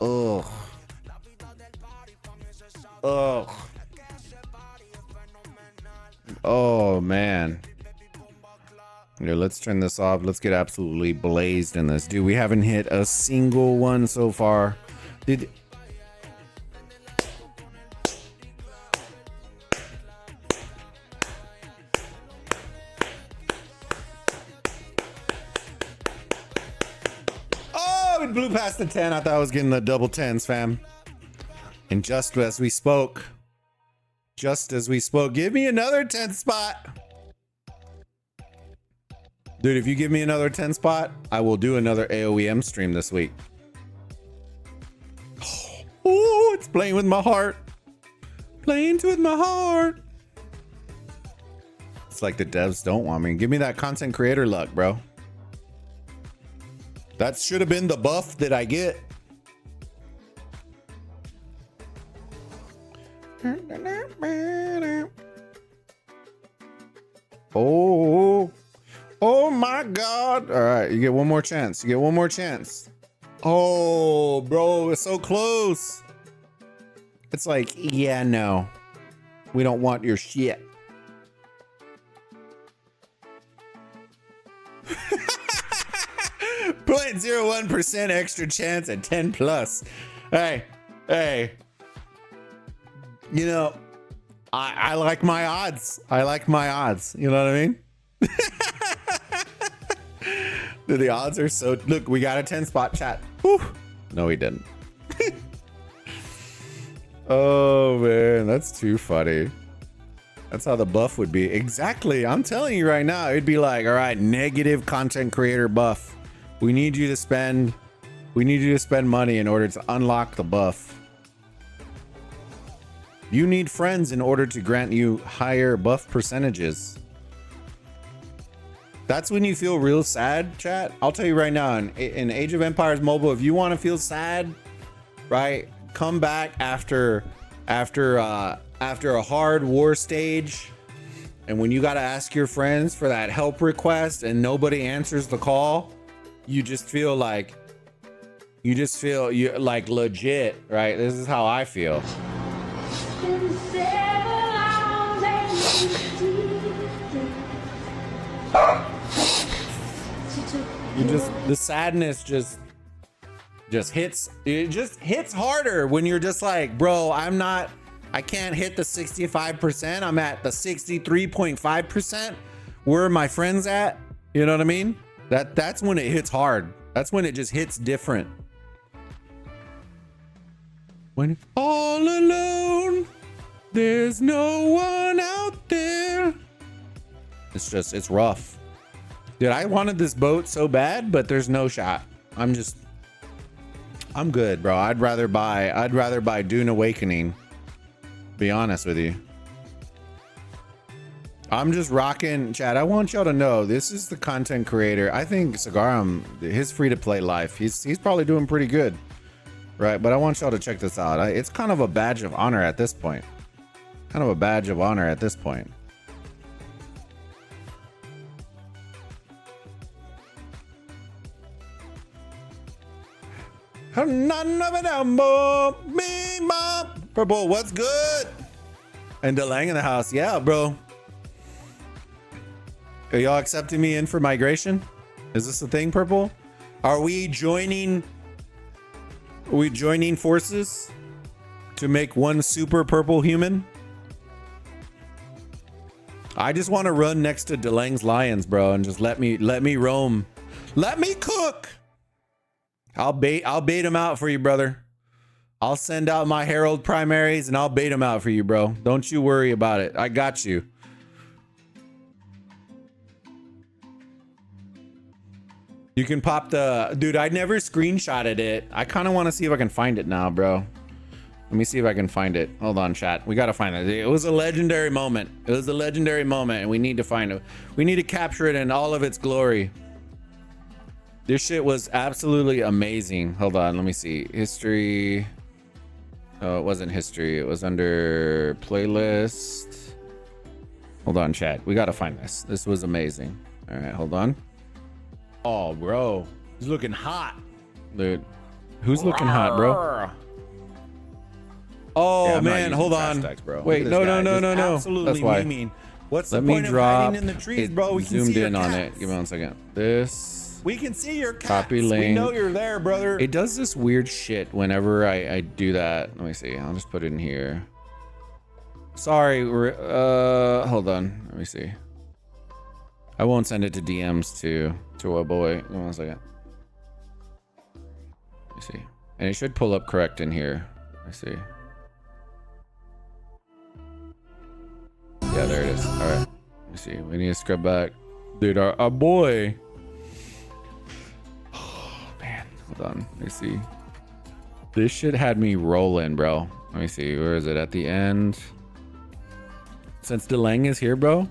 Ugh. Ugh. Oh, man. Yeah, let's turn this off. Let's get absolutely blazed in this. Dude, we haven't hit a single one so far. Did... Oh, it blew past the 10. I thought I was getting the double 10s, fam. And just as we spoke, give me another 10 spot. Dude, if you give me another 10 spot, I will do another AOEM stream this week. Oh, it's playing with my heart. Playing with my heart. It's like the devs don't want me. Give me that content creator luck, bro. That should have been the buff that I get. Oh. Oh my God. All right, you get one more chance. You get one more chance. Oh, bro, it's so close. It's like, yeah, no. We don't want your shit. .01% extra chance at 10 plus. Hey. You know, I like my odds. I like my odds. You know what I mean? Dude, the odds are so... Look, we got a 10 spot chat. Whew. No, we didn't. Oh, man. That's too funny. That's how the buff would be. Exactly. I'm telling you right now, it'd be like, all right, negative content creator buff. We need you to spend money in order to unlock the buff. You need friends in order to grant you higher buff percentages. That's when you feel real sad, chat. I'll tell you right now, in Age of Empires Mobile, if you want to feel sad, right, come back after a hard war stage, and when you got to ask your friends for that help request and nobody answers the call, you just feel like you like legit, right? This is how I feel. The sadness just hits. It just hits harder when you're just like, bro, I can't hit the 65%. I'm at the 63.5%. Where are my friends at? You know what I mean? That's when it hits hard. That's when it just hits different. When all alone, there's no one out there. It's rough. Dude, I wanted this boat so bad, but there's no shot. I'm good, bro. I'd rather buy Dune Awakening. Be honest with you. I'm just rocking, Chad. I want y'all to know this is the content creator. I think Cigarum, his free-to-play life, he's probably doing pretty good, right? But I want y'all to check this out. It's kind of a badge of honor at this point. Kind of a badge of honor at this point. Purple, what's good? And DeLang in the house. Yeah, bro. Are y'all accepting me in for migration? Is this a thing, Purple? Are we joining forces to make one super purple human? I just want to run next to DeLang's lions, bro, and just let me roam. Let me cook. I'll bait him out for you, brother. I'll send out my Herald primaries and I'll bait him out for you, bro. Don't you worry about it. I got you. You can pop the... Dude, I never screenshotted it. I kind of want to see if I can find it now, bro. Let me see if I can find it. Hold on, chat. We got to find it. It was a legendary moment. It was a legendary moment, and we need to find it. We need to capture it in all of its glory. This shit was absolutely amazing. Hold on, let me see. History. Oh, it wasn't history. It was under playlist. Hold on, chat. We got to find this. This was amazing. All right, hold on. Oh, bro. He's looking hot. Dude. Who's looking hot, bro? Oh, yeah, man. Hold on. Tags, bro. Wait, no. Absolutely. That's why. Memeing. What's the point of hiding in the trees, bro? We can zoomed in on it. Give me 1 second. This. We can see your cats. Copy link. We know you're there, brother. It does this weird shit whenever I do that. Let me see. I'll just put it in here. Sorry. Hold on. Let me see. I won't send it to DMs to a boy. Give me 1 second. Let me see. And it should pull up correct in here. I see. Yeah, there it is. All right. Let me see. We need to scrub back. Dude, our boy. Oh, man. Hold on. Let me see. This shit had me rolling, bro. Let me see. Where is it? At the end. Since DeLang is here, bro.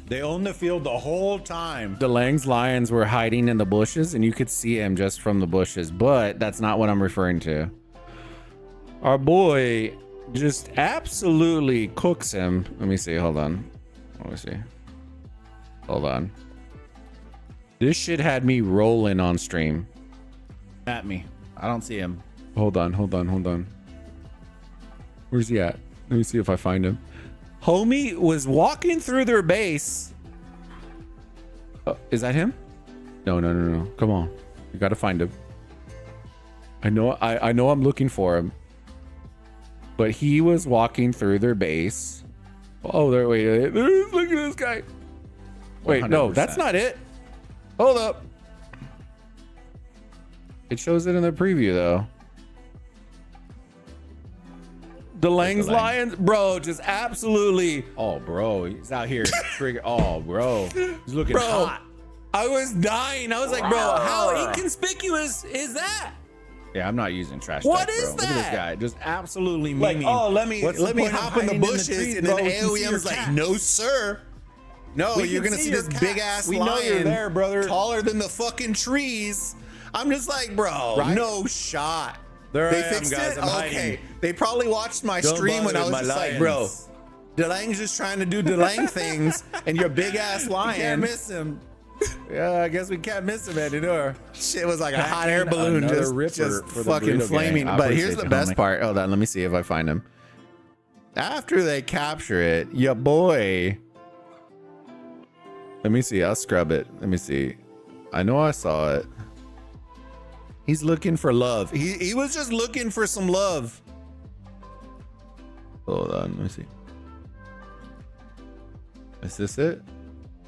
They own the field the whole time. DeLang's lions were hiding in the bushes, and you could see him just from the bushes, but that's not what I'm referring to. Our boy just absolutely cooks him. Let me see. Hold on. Let me see. Hold on. This shit had me rolling on stream. At me. I don't see him. Hold on. Where's he at? Let me see if I find him. Homie was walking through their base. Is that him? No. Come on. You gotta find him. I know I'm looking for him. But he was walking through their base. Oh, there. Wait. Look at this guy. Wait, 100%. No, that's not it. Hold up. It shows it in the preview, though. DeLang's lions, bro, just absolutely. Oh, bro, he's out here trigger. Oh, bro, he's looking hot. I was dying. I was like, bro, how inconspicuous is that? Yeah, I'm not using trash. What is that? Look at this guy, just absolutely memeing. Like, oh, let me hop in the bushes, and then AOEM's like, no, sir. No, you're gonna see this big ass lion. We know you're there, brother. Taller than the fucking trees. I'm just like, bro, no shot. They fixed it? Okay. They probably watched my stream when I was just like, bro, DeLang's just trying to do DeLang things, and your big ass lion. Can't miss him. Yeah, I guess we can't miss him anymore. Shit was like a hot air balloon, just fucking flaming. But here's the best part. Hold on, let me see if I find him. After they capture it, your boy. Let me see. I'll scrub it. Let me see. I know I saw it. He's looking for love. He was just looking for some love. Hold on, let me see. Is this it?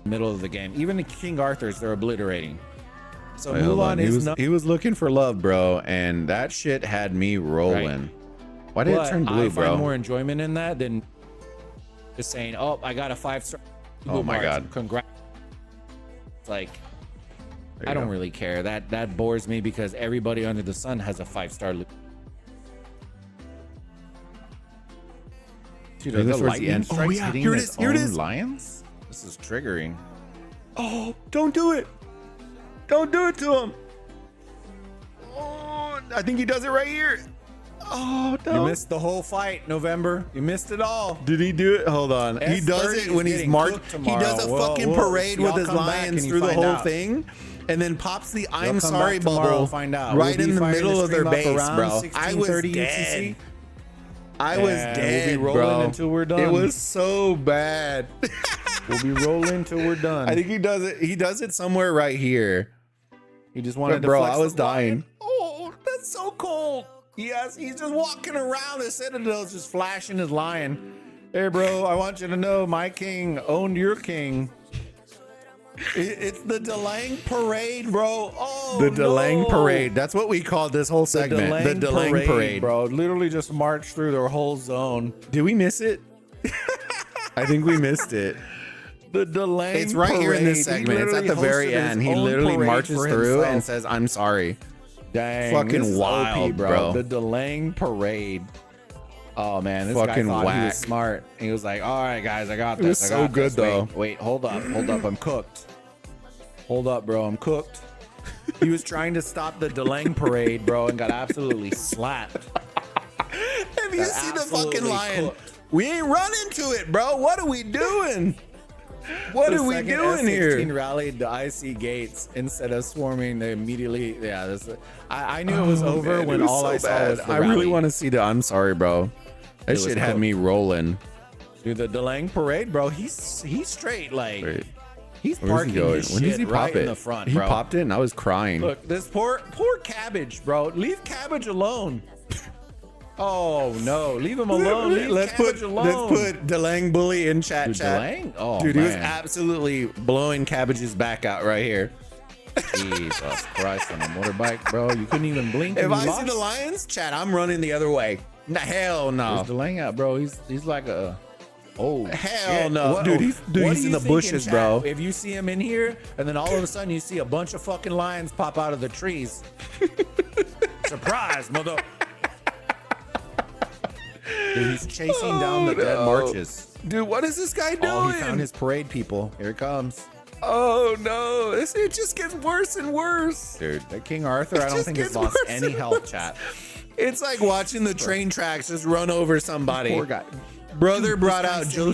Middle of the game. Even the King Arthurs, they're obliterating. So Mulan is he was looking for love, bro, and that shit had me rolling. Right. Why did it turn blue, bro? I find more enjoyment in that than just saying, "Oh, I got a 5-star." Oh my god! Congrats! Like, I don't really care. That bores me because everybody under the sun has a 5-star loot. Dude, are the lightning strikes hitting here it his is. Here it own is. lions? This is triggering. Oh, don't do it. Don't do it to him. Oh, I think he does it right here. Oh, no. You missed the whole fight, November. You missed it all. Did he do it? Hold on. He does it when he's marked. He does a fucking parade with his lions through the whole thing. And then pops the I'm sorry bubble find out. right in the middle of their base, bro. I was dead. I was dead, we'll be rolling bro. until we're done. It was so bad. We'll be rolling till we're done. I think he does it. He does it somewhere right here. He just wanted to bro, flex I was the lion. dying. Oh, that's so cold. Yes, he's just walking around the Citadel's just flashing his lion. Hey, bro, I want you to know my king owned your king. It's the Delang Parade, bro. Oh, The Delang Parade. That's what we called this whole segment. The Delang Parade. bro. Literally just marched through their whole zone. Did we miss it? I think we missed it. The Delang It's right here in this Parade. segment. It's at the very end. He literally marches through and says, I'm sorry. Dang, Fucking this is wild, OP, bro. The Delang Parade. Oh man, this Fucking guy thought he whack. was smart. He was like, "All right, guys, I got It was this. I so got good, this. though. Wait, hold up, I'm cooked. Hold up, bro, I'm cooked." He was trying to stop the Delang Parade, bro, and got absolutely slapped. Have you Got seen the fucking absolutely lion? cooked. We ain't running to it, bro. What are we doing? What are we Second doing S16 here? rallied the IC gates instead of swarming. They immediately, yeah. I knew it was over Man, when it was all so I saw bad. was the I really rally. want to see the I'm sorry, bro. That was shit had cooked. me rolling. Dude, the Delang Parade, bro. He's straight like Wait, he's where's he parking going? his When does shit he pop right it? in the front, He bro. popped it and I was crying. Look, this poor cabbage, bro. Leave cabbage alone. Oh no, leave him alone. Leave cabbage alone. Let's put Delang Bully in chat. Dude, chat. Delang? Oh, Dude, he was man. absolutely blowing Cabbage's back out right here. Jesus Christ on a motorbike, bro. You couldn't even blink. If and I you see lost. the lions, chat, I'm running the other way. Nah, hell no. Where's Delang at, bro? He's like a. Oh Hell shit. no. What- Dude, he's what in do you the think bushes, chat, bro. If you see him in here, and then all of a sudden you see a bunch of fucking lions pop out of the trees. Surprise, mother. Dude, he's chasing down the dead marches. Dude, what is this guy doing? Oh, he found his parade people. Here it comes. Oh no, it just gets worse and worse. Dude, that King Arthur, I don't just think has gets lost worse any and health, worse. chat. It's like watching the train tracks just run over somebody. Poor guy. Brother Dude, brought this out guy's sending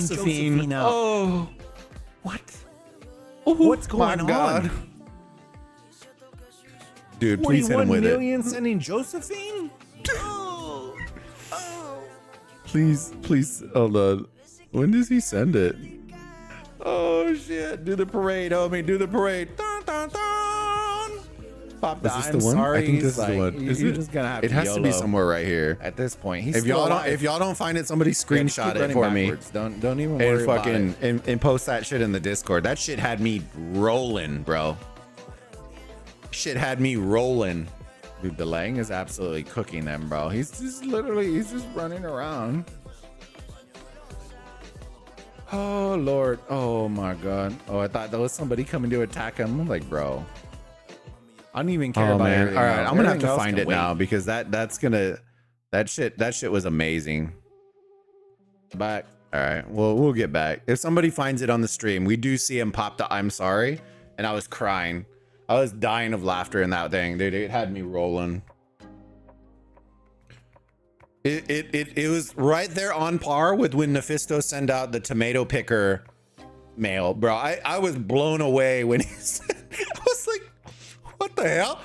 Josephine. out. Oh, What? oh, What's my going God. on? Dude, please hit him with it. 41 million sending Josephine? Oh. Please, hold on. When does he send it? Oh shit! Do the parade, homie. Do the parade. Dun, dun, dun. Pop the Is this I'm the one? sorry. I think this is like, the one. you- Is You're it? just gonna have It to has to be YOLO somewhere right here. at this point. He's If y'all don't find it, somebody screenshot it for me Don't even worry and fucking about it. and post that shit in the Discord. That shit had me rolling, bro. Shit had me rolling. Dude, Delang is absolutely cooking them, bro. He's just running around. Oh Lord. Oh my God. Oh, I thought there was somebody coming to attack him. I'm like, bro. I don't even care Oh about man! everything All right, else. I'm gonna have Everything to else find can it wait. now because that shit was amazing. Back. All right, well we'll get back. If somebody finds it on the stream, we do see him pop the I'm sorry, and I was crying. I was dying of laughter in that thing, dude. It had me rolling. It was right there on par with when Mephisto sent out the tomato picker mail, bro. I was blown away when he said, I was like, what the hell?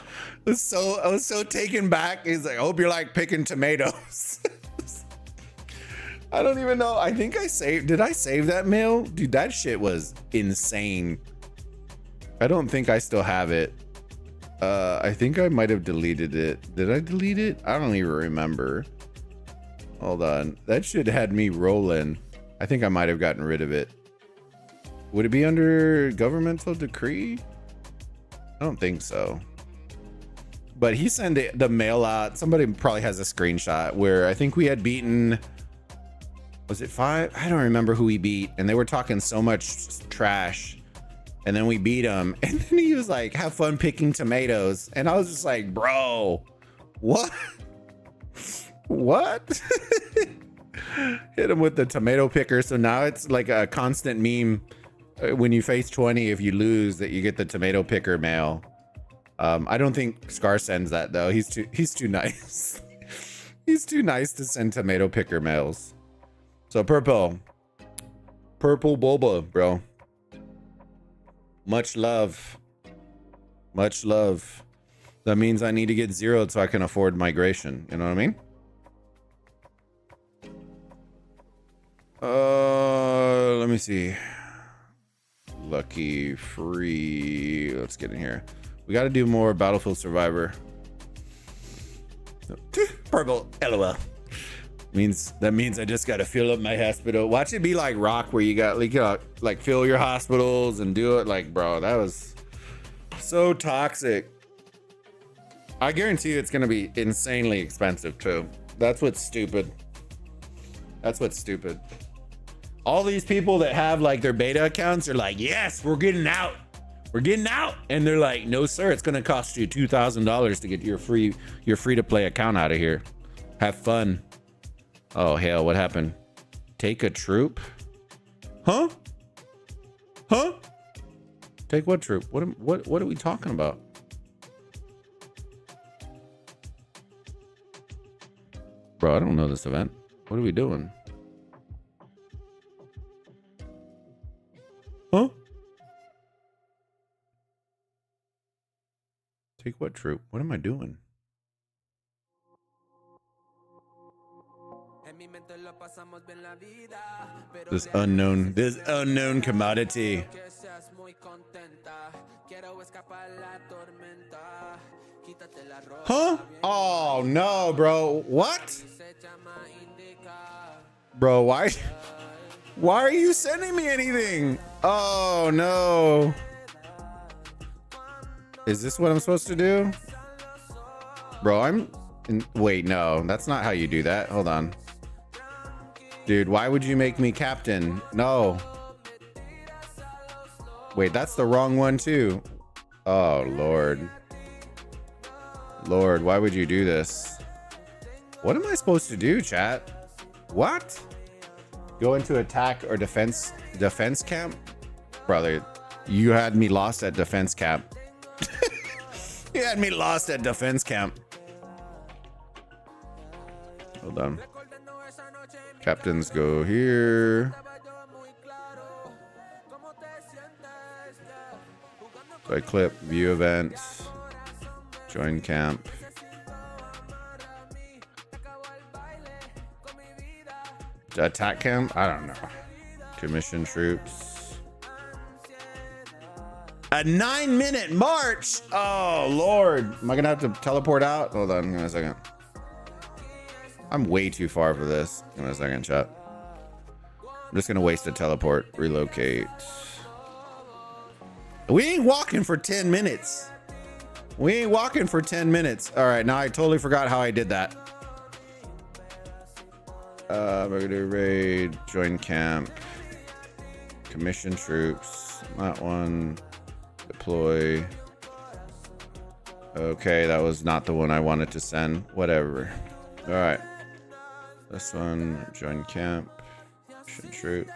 I was so taken back. He's like, I hope you're like picking tomatoes. I don't even know. I think did I save that mail? Dude, that shit was insane. I don't think I still have it. I think I might have deleted it. Did I delete it? I don't even remember. Hold on. That shit had me rolling. I think I might have gotten rid of it. Would it be under governmental decree? I don't think so. But he sent the mail out. Somebody probably has a screenshot where I think we had beaten, was it 5? I don't remember who we beat. And they were talking so much trash. And then we beat him. And then he was like, have fun picking tomatoes. And I was just like, bro, what? What? Hit him with the tomato picker. So now it's like a constant meme. When you face 20, if you lose, that you get the tomato picker mail. I don't think Scar sends that though. He's too nice. He's too nice to send tomato picker mails. So purple boba, bro. Much love. Much love. That means I need to get zeroed so I can afford migration. You know what I mean? Let me see. Lucky free. Let's get in here. We got to do more Battlefield Survivor. Purple, LOL. That means I just got to fill up my hospital. Watch it be like Rock, where you got like fill your hospitals and do it. Like, bro, that was so toxic. I guarantee you it's gonna be insanely expensive too. That's what's stupid. That's what's stupid. All these people that have like their beta accounts are like, yes, we're getting out. We're getting out. And they're like, no, sir, it's gonna cost you $2,000 to get your free to play account out of here. Have fun. Oh hell, what happened? Take a troop? Huh? Huh? Take what troop? What are we talking about? Bro, I don't know this event. What are we doing? Huh? Take what troop? What am I doing? This unknown commodity. Huh? Oh no, bro. What? Bro, why are you sending me anything? Oh no. Is this what I'm supposed to do? Bro, wait, no, that's not how you do that. Hold on. Dude, why would you make me captain? No. Wait, that's the wrong one too. Oh, Lord. Lord, why would you do this? What am I supposed to do, chat? What? Go into attack or defense camp? Brother, you had me lost at defense camp. You had me lost at defense camp. Hold on. Captains go here. So I clip view events, join camp. Attack camp? I don't know. Commission troops. A 9-minute march. Oh Lord, am I gonna have to teleport out? Hold on, give me a second. I'm way too far for this. Give me a second, chat. I'm just gonna waste a teleport. Relocate. We ain't walking for 10 minutes. We ain't walking for 10 minutes. All right, now I totally forgot how I did that. We're gonna do raid, join camp, commission troops. That one. Deploy. Okay, that was not the one I wanted to send. Whatever. All right. This one, join camp, mission troops.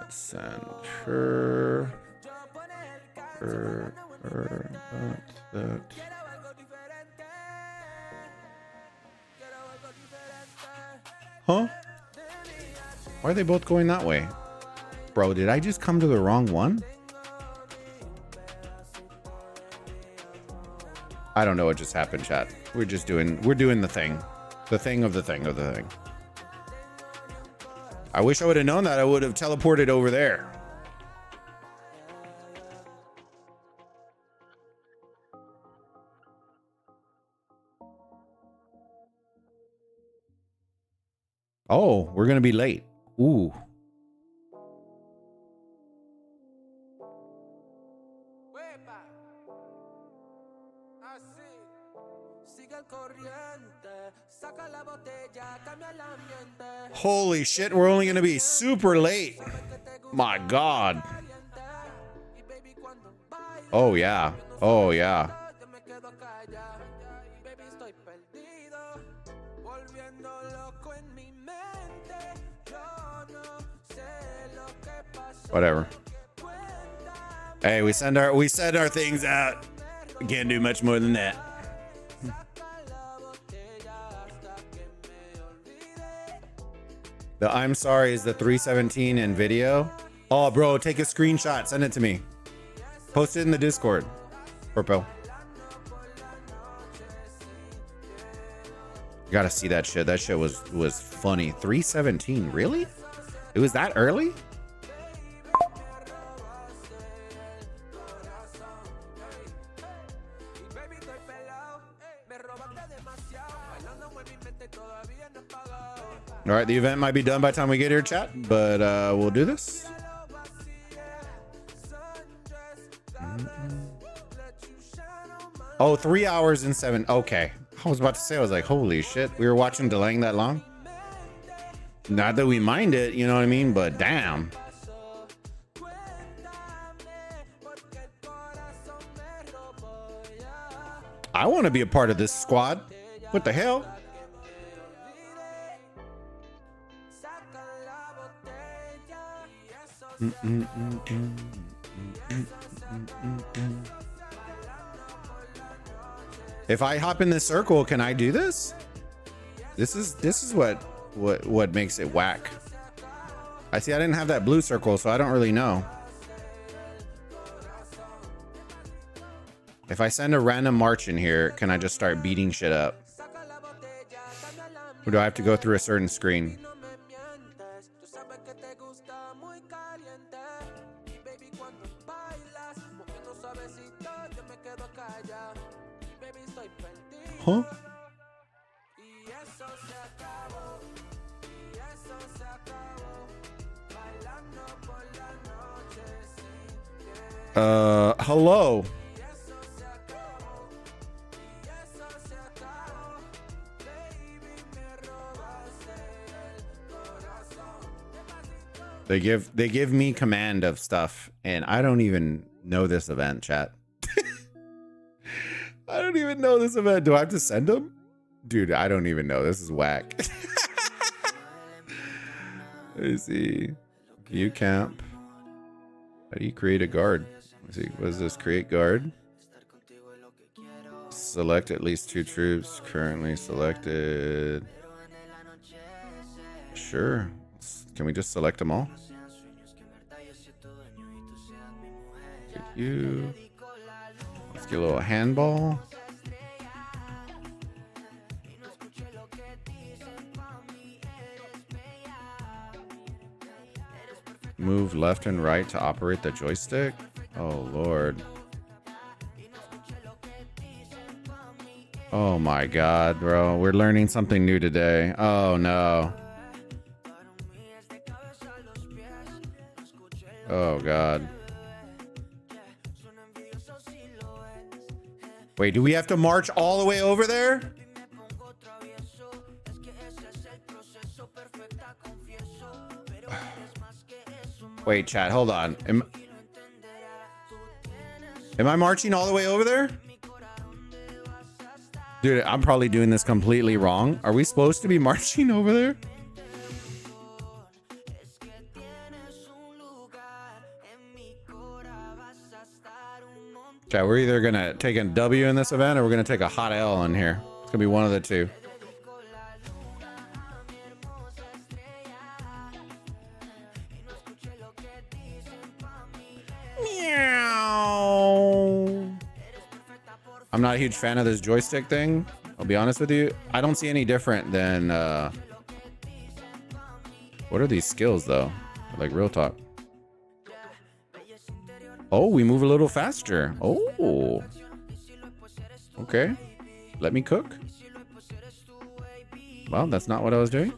Let's send her. That. Huh? Why are they both going that way? Bro, did I just come to the wrong one? I don't know what just happened, chat. We're doing the thing. The thing of the thing of the thing. I wish I would have known that. I would have teleported over there. Oh, we're gonna be late. Ooh. Holy shit, we're only gonna be super late. My God. Oh, yeah. Oh, yeah. Whatever. Hey, we send our things out. We can't do much more than that. The I'm sorry is the 317 in video. Oh, bro, take a screenshot. Send it to me. Post it in the Discord. Purple. You gotta see that shit. That shit was funny. 317, really? It was that early? All right, the event might be done by the time we get here, chat, but we'll do this. Oh, 3 hours and 7. Okay. I was about to say, I was like, holy shit. We were watching delaying that long. Not that we mind it, you know what I mean? But damn. I want to be a part of this squad. What the hell? If I hop in this circle, can I do this? This is what makes it whack. I see I didn't have that blue circle, so I don't really know. If I send a random march in here, can I just start beating shit up? Or do I have to go through a certain screen? Huh? Hello. They give me command of stuff, and I don't even know this event, chat. I don't even know this event. Do I have to send them? Dude, I don't even know. This is whack. Let me see. You camp. How do you create a guard? Let's see. What is this? Create guard. Select at least 2 troops. Currently selected. Sure. Can we just select them all? Get you. Let's get a little handball. Move left and right to operate the joystick. Oh, Lord. Oh, my God, bro. We're learning something new today. Oh, no. Oh, God. Wait, do we have to march all the way over there? Wait, chat, hold on. Am I marching all the way over there? Dude, I'm probably doing this completely wrong. Are we supposed to be marching over there? Chat, we're either gonna take a W in this event or we're gonna take a hot L in here. It's gonna be one of the two. I'm not a huge fan of this joystick thing. I'll be honest with you. I don't see any different than what are these skills though? Like real talk. Oh, we move a little faster. Oh. Okay. Let me cook. Well, that's not what I was doing.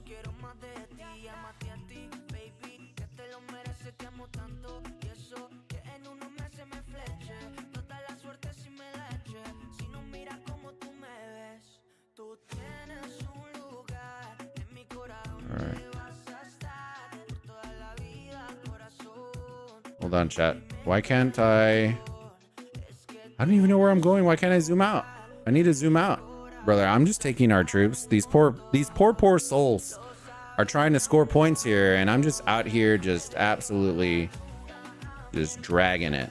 Hold on, chat. Why can't I don't even know where I'm going. Why can't I zoom out? I need to zoom out. Brother, I'm just taking our troops. These poor souls are trying to score points here, and I'm just out here just absolutely just dragging it.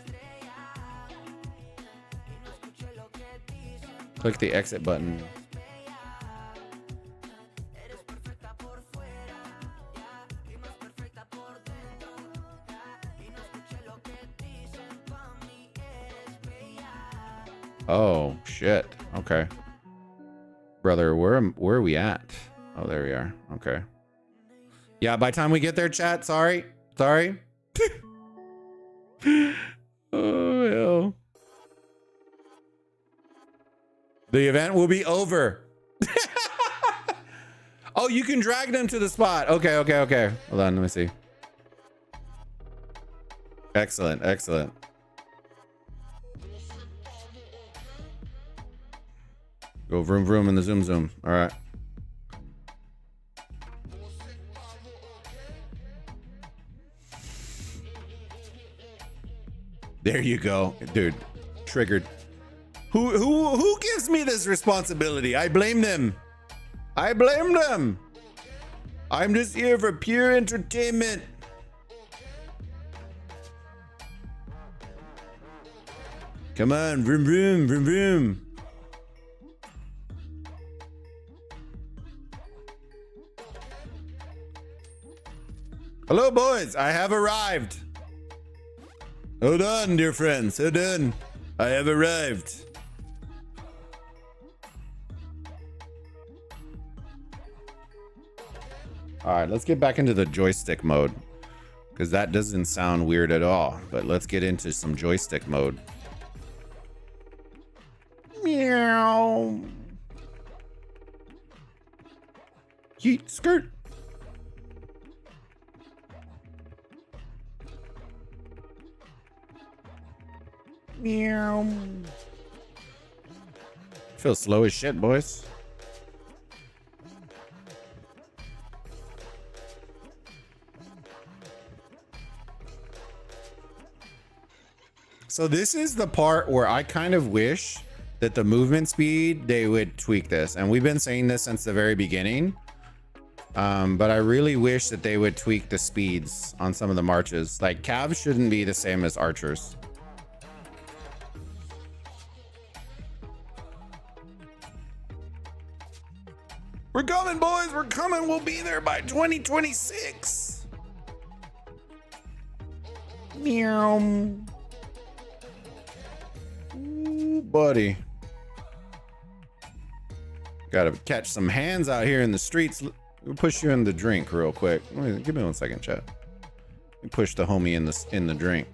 Click the exit button. Oh shit. Okay. Brother, where are we at? Oh, there we are. Okay. Yeah, by the time we get there, chat, sorry. Oh hell. The event will be over. Oh, you can drag them to the spot. Okay. Hold on, let me see. Excellent. Go vroom vroom in the zoom. All right. There you go, dude. Triggered. Who gives me this responsibility? I blame them. I'm just here for pure entertainment. Come on, vroom vroom. Hello, boys. I have arrived. Hold on, dear friends. Hold on. I have arrived. All right, let's get back into the joystick mode, because that doesn't sound weird at all. But let's get into some joystick mode. Meow. Yeet, skirt. Meow. Feel slow as shit, boys. So this is the part where I kind of wish that the movement speed, they would tweak this. And we've been saying this since the very beginning. But I really wish that they would tweak the speeds on some of the marches. Like, calves shouldn't be the same as archers. We're coming, boys. We're coming. We'll be there by 2026. Meow. Ooh, buddy. Gotta catch some hands out here in the streets. We'll push you in the drink real quick. Wait, give me 1 second, chat. We push the homie in the drink.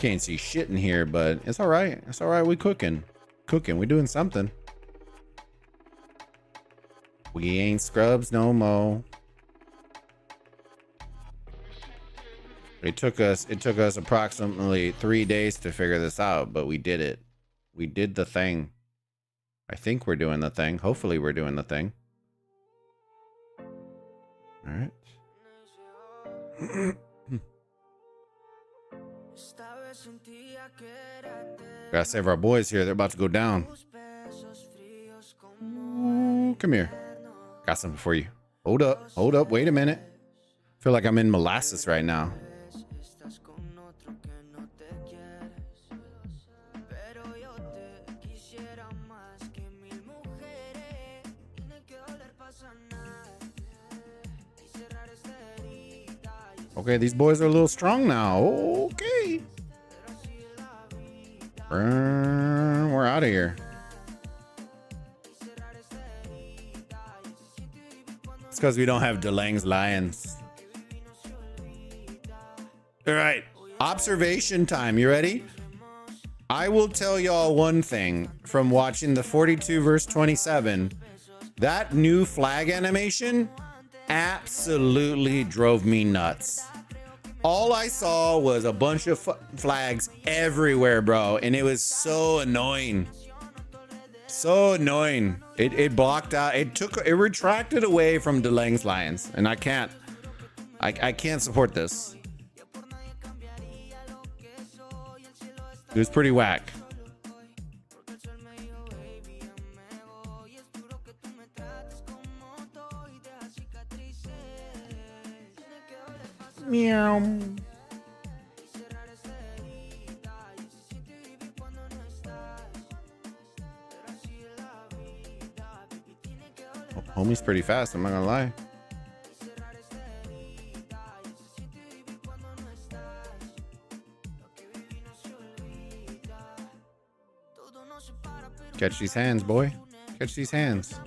Can't see shit in here, but it's all right. It's all right. We cooking. We doing something. We ain't scrubs no more. It took us approximately 3 days to figure this out, but we did it. We did the thing. I think we're doing the thing. Hopefully we're doing the thing. All right. Gotta save our boys here. They're about to go down. Ooh, come here. Got something for you. Hold up. Wait a minute. Feel like I'm in molasses right now. Okay, these boys are a little strong now. Okay. We're out of here. It's because we don't have DeLange's Lions. All right. Observation time. You ready? I will tell y'all one thing from watching the 42 verse 27. That new flag animation absolutely drove me nuts. All I saw was a bunch of flags everywhere, bro. And it was so annoying. So annoying. It blocked out. It retracted away from DeLange's Lions. And I can't support this. It was pretty whack. Meow. Homie's pretty fast, I'm not gonna lie. Catch these hands, boy. Catch these hands.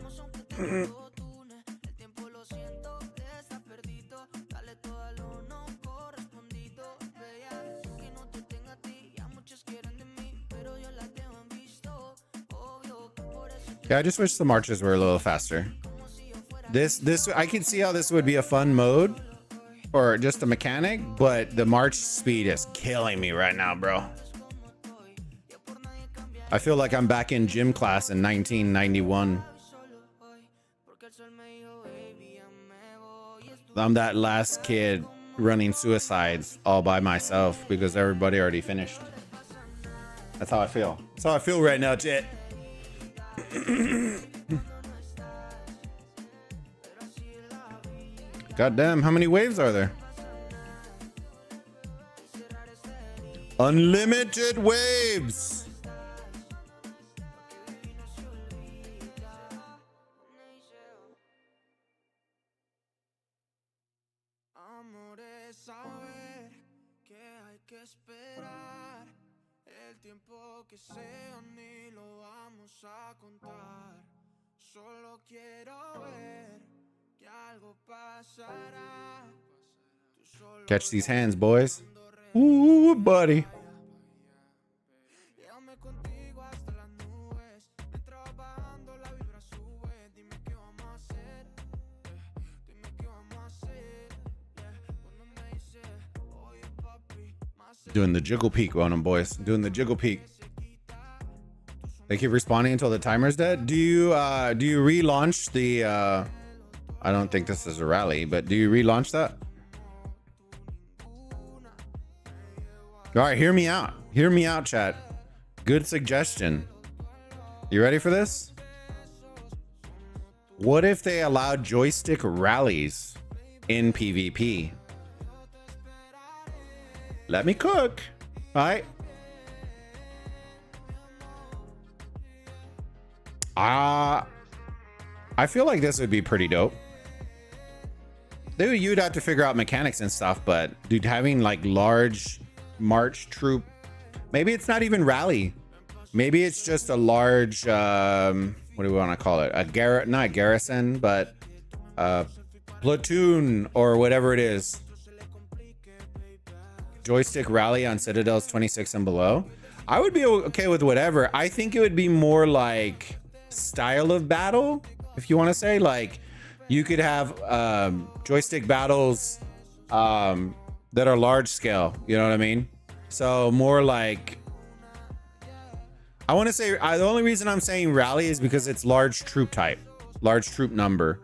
Yeah, I just wish the marches were a little faster. This I can see how this would be a fun mode or just a mechanic, but the march speed is killing me right now, bro. I feel like I'm back in gym class in 1991. I'm that last kid running suicides all by myself because everybody already finished. That's how I feel. That's how I feel right now, Jet. God damn, how many waves are there? Unlimited waves. Catch these hands, boys. Ooh, buddy. Doing the jiggle peek on them, boys. Doing the jiggle peek. They keep responding until the timer's dead. Do you relaunch the I don't think this is a rally, but do you relaunch that? All right, hear me out. Hear me out, chat. Good suggestion. You ready for this? What if they allowed joystick rallies in PvP? Let me cook. All right. I feel like this would be pretty dope. You'd have to figure out mechanics and stuff, but dude, having like large march troop, maybe it's not even rally. Maybe it's just a large, what do we want to call it? Not garrison, but platoon or whatever it is. Joystick rally on citadels 26 and below. I would be okay with whatever. I think it would be more like style of battle, if you want to say. Like you could have joystick battles that are large scale, you know what I mean? So more like, I want to say, the only reason I'm saying rally is because it's large troop type, large troop number,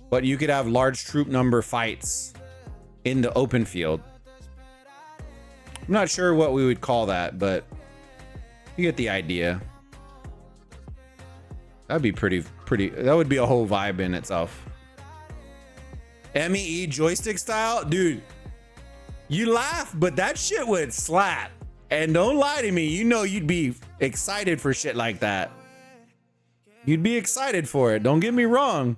but you could have large troop number fights in the open field. I'm not sure what we would call that, but you get the idea. That'd be pretty, that would be a whole vibe in itself. MEE joystick style, dude, you laugh, but that shit would slap. And don't lie to me, you know you'd be excited for shit like that. You'd be excited for it, don't get me wrong.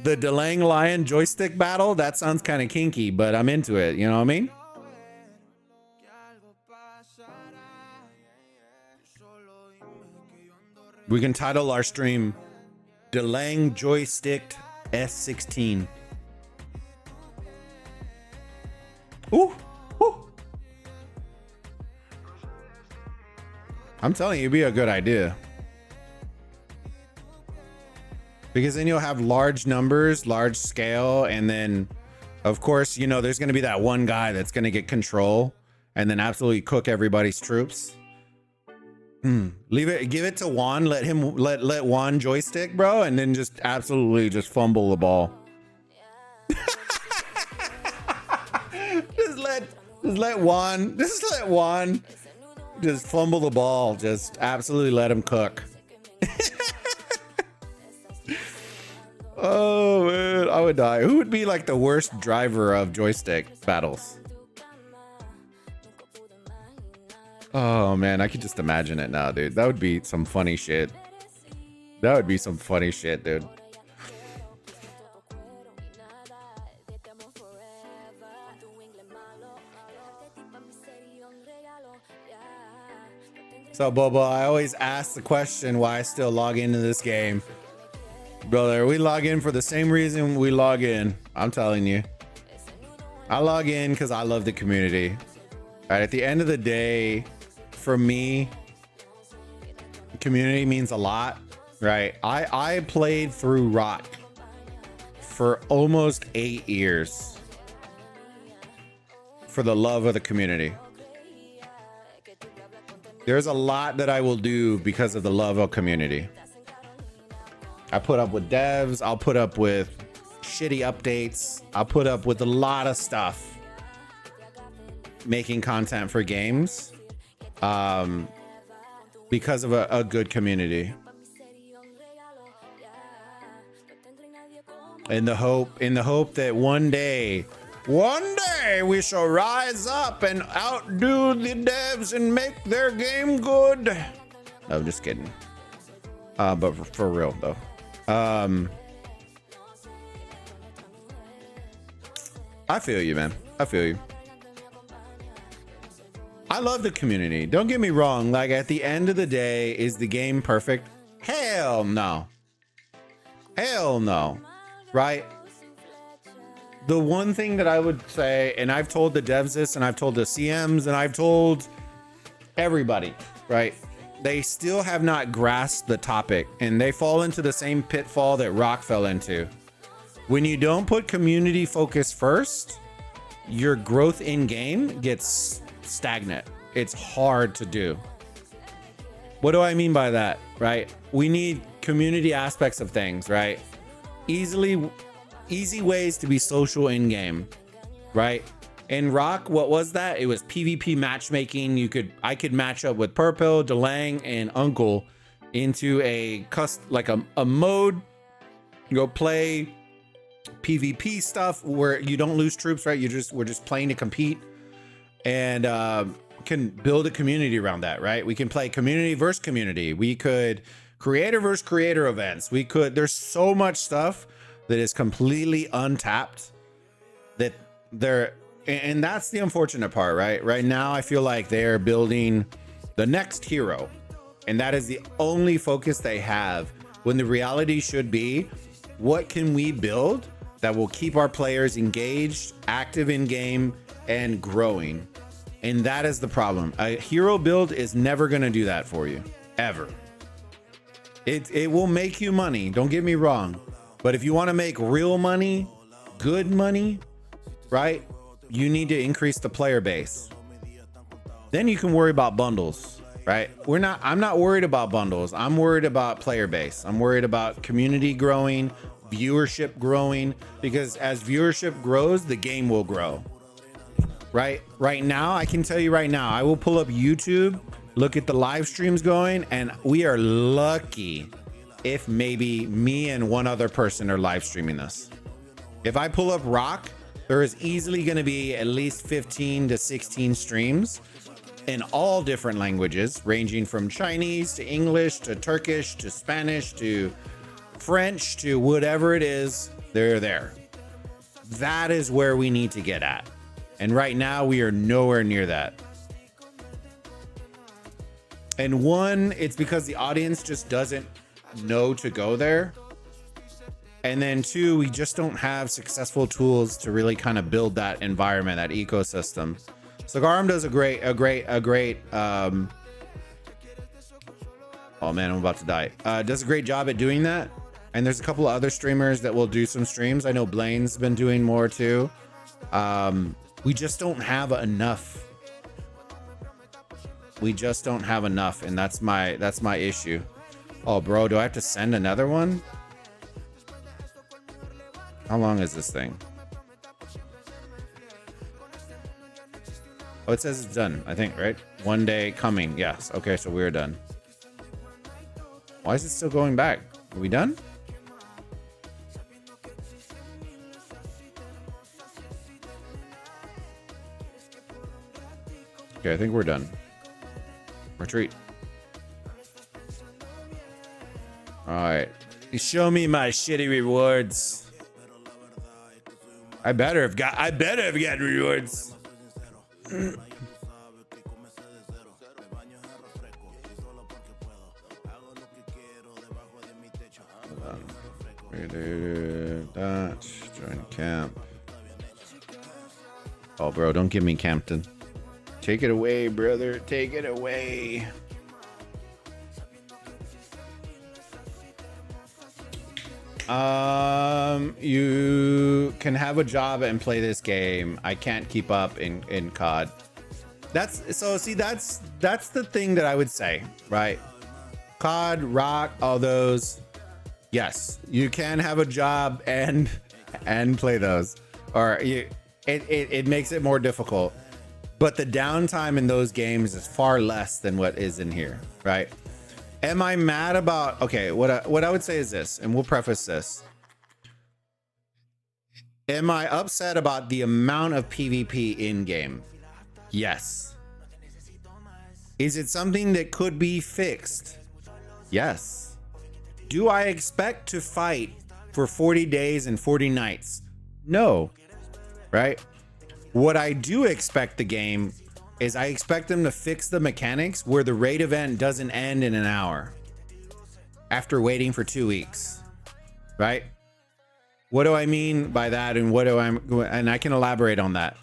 The Delang Lion joystick battle, that sounds kind of kinky, but I'm into it, you know what I mean? We can title our stream Delang Joysticked S16. Ooh, ooh. I'm telling you, it'd be a good idea. Because then you'll have large numbers, large scale, and then, of course, you know, there's going to be that one guy that's going to get control and then absolutely cook everybody's troops. Leave it, give it to Juan, let him let Juan joystick, bro, and then just absolutely just fumble the ball. Just Just let Juan just fumble the ball. Just absolutely let him cook. Oh man, I would die. Who would be like the worst driver of joystick battles? Oh man, I could just imagine it now, dude. That would be some funny shit. That would be some funny shit, dude. So, Bobo, I always ask the question why I still log into this game. Brother, we log in for the same reason we log in. I'm telling you. I log in because I love the community. Right, at the end of the day, for me, community means a lot, right? I played through Rock for almost 8 years for the love of the community. There's a lot that I will do because of the love of community. I put up with devs. I'll put up with shitty updates. I'll put up with a lot of stuff making content for games because of a good community. In the hope that one day we shall rise up and outdo the devs and make their game good. No, just kidding. But for real though. I feel you, man. I feel you. I love the community. Don't get me wrong. Like at the end of the day, is the game perfect? Hell no. Hell no. Right? The one thing that I would say, and I've told the devs this, and I've told the CMs, and I've told everybody, right? They still have not grasped the topic, and they fall into the same pitfall that Rock fell into. When you don't put community focus first, your growth in game gets stagnant. It's hard to do. What do I mean by that, right? We need community aspects of things, right? Easy ways to be social in game, right? In Rock, what was that? It was PvP matchmaking. I could match up with Purple, Delang, and Uncle into a mode. Go play PvP stuff where you don't lose troops, right? We're just playing to compete, and can build a community around that, right? We can play community versus community. We could creator versus creator events. There's so much stuff that is completely untapped and that's the unfortunate part, right? Right now, I feel like they're building the next hero, and that is the only focus they have, when the reality should be, what can we build that will keep our players engaged, active in game, and growing? And that is the problem. A hero build is never going to do that for you, ever. It will make you money, don't get me wrong, but if you want to make real money, good money, right? You need to increase the player base. Then you can worry about bundles, right? I'm not worried about bundles. I'm worried about player base. I'm worried about community growing, viewership growing, because as viewership grows, the game will grow. Right now, I can tell you right now, I will pull up YouTube, look at the live streams going, and we are lucky if maybe me and one other person are live streaming this. If I pull up Rock, there is easily going to be at least 15 to 16 streams in all different languages, ranging from Chinese to English to Turkish to Spanish to French to whatever it is, they're there. That is where we need to get at. And right now we are nowhere near that. And one, it's because the audience just doesn't know to go there. And then two, we just don't have successful tools to really kind of build that environment, that ecosystem. So Garum does a great, oh man, I'm about to die. Does a great job at doing that. And there's a couple of other streamers that will do some streams. I know Blaine's been doing more too. We just don't have enough. We just don't have enough, and that's my issue. Oh, bro, do I have to send another one? How long is this thing? Oh, it says it's done, I think, right? 1 day coming. Yes. Okay, so we're done. Why is it still going back? Are we done? Okay, I think we're done. Retreat. All right. Show me my shitty rewards. I better have gotten rewards. Join camp. Oh, bro, don't give me Campton. Take it away, brother. Take it away. You can have a job and play this game. I can't keep up in COD. That's the thing that I would say, right? COD, Rock, all those. Yes, you can have a job and play those, or it makes it more difficult. But the downtime in those games is far less than what is in here, right? Am I mad about? Okay, what I would say is this, and we'll preface this. Am I upset about the amount of PvP in game? Yes. Is it something that could be fixed? Yes. Do I expect to fight for 40 days and 40 nights? No. Right? What I do expect the game is I expect them to fix the mechanics where the raid event doesn't end in an hour after waiting for 2 weeks. Right? What do I mean by that, and I can elaborate on that.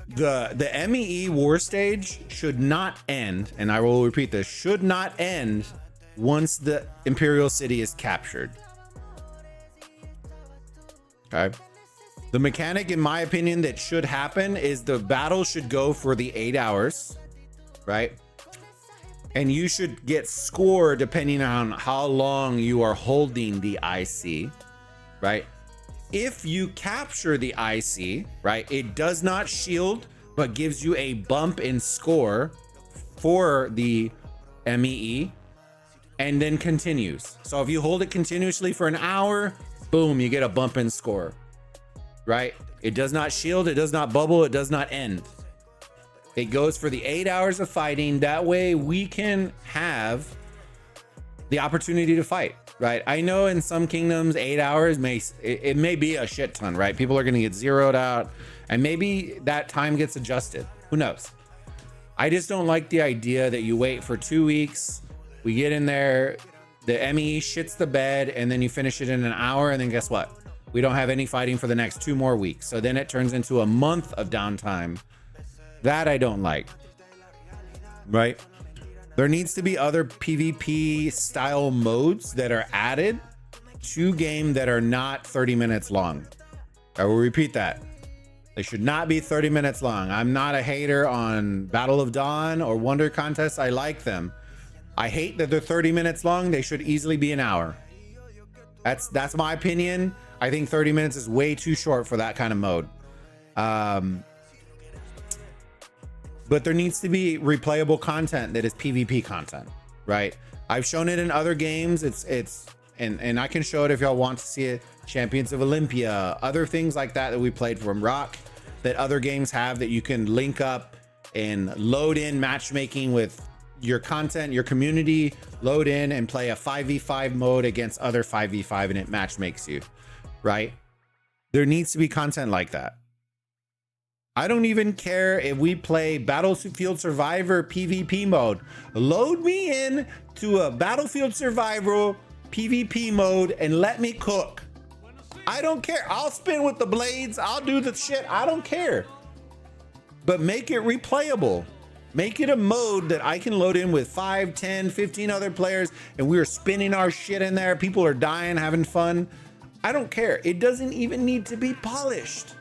The MEE war stage should not end, and I will repeat this, should not end once the Imperial City is captured. Okay. The mechanic, in my opinion, that should happen is the battle should go for the 8 hours, right? And you should get score depending on how long you are holding the IC, right? If you capture the IC, right, it does not shield, but gives you a bump in score for the MEE, and then continues. So if you hold it continuously for an hour, boom, you get a bump in score, right? It does not shield, it does not bubble, it does not end. It goes for the 8 hours of fighting. That way we can have the opportunity to fight, right? I know in some kingdoms, 8 hours it may be a shit ton, right? People are going to get zeroed out, and maybe that time gets adjusted. Who knows? I just don't like the idea that you wait for 2 weeks. We get in there, the ME shits the bed, and then you finish it in an hour, and then guess what? We don't have any fighting for the next 2 more weeks. So then it turns into a month of downtime. That I don't like, right? There needs to be other PvP style modes that are added to game that are not 30 minutes long. I will repeat that. They should not be 30 minutes long. I'm not a hater on Battle of Dawn or Wonder Contests. I like them. I hate that they're 30 minutes long. They should easily be an hour. That's my opinion. I think 30 minutes is way too short for that kind of mode. But there needs to be replayable content that is PvP content, right? I've shown it in other games. And I can show it if y'all want to see it. Champions of Olympia, other things like that we played from Rock that other games have that you can link up and load in matchmaking with your content, your community, load in and play a 5v5 mode against other 5v5 and it matchmakes you, right? There needs to be content like that. I don't even care if we play Battlefield Survivor PvP mode. Load me in to a Battlefield Survivor PvP mode and let me cook. I don't care. I'll spin with the blades. I'll do the shit. I don't care. But make it replayable. Make it a mode that I can load in with 5, 10, 15 other players and we're spinning our shit in there. People are dying, having fun. I don't care. It doesn't even need to be polished,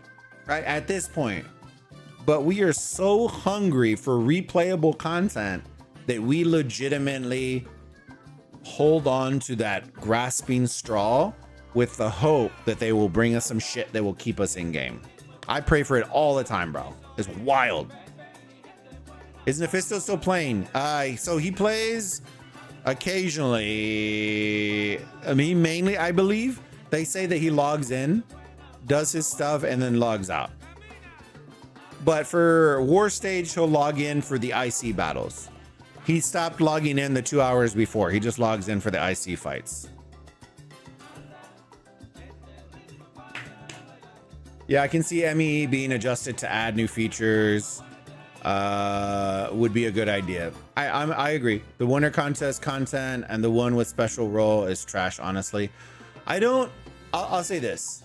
right? At this point. But we are so hungry for replayable content that we legitimately hold on to that grasping straw with the hope that they will bring us some shit that will keep us in game. I pray for it all the time, bro. is wild. Is Nephisto still playing? So he plays occasionally. I mean, mainly, I believe they say that he logs in, does his stuff, and then logs out. But for War Stage, he'll log in for the IC battles. He stopped logging in the 2 hours before. He just logs in for the IC fights. Yeah, I can see ME being adjusted to add new features. Would be a good idea. I agree. The winter contest content and the one with special role is trash, honestly. I'll say this.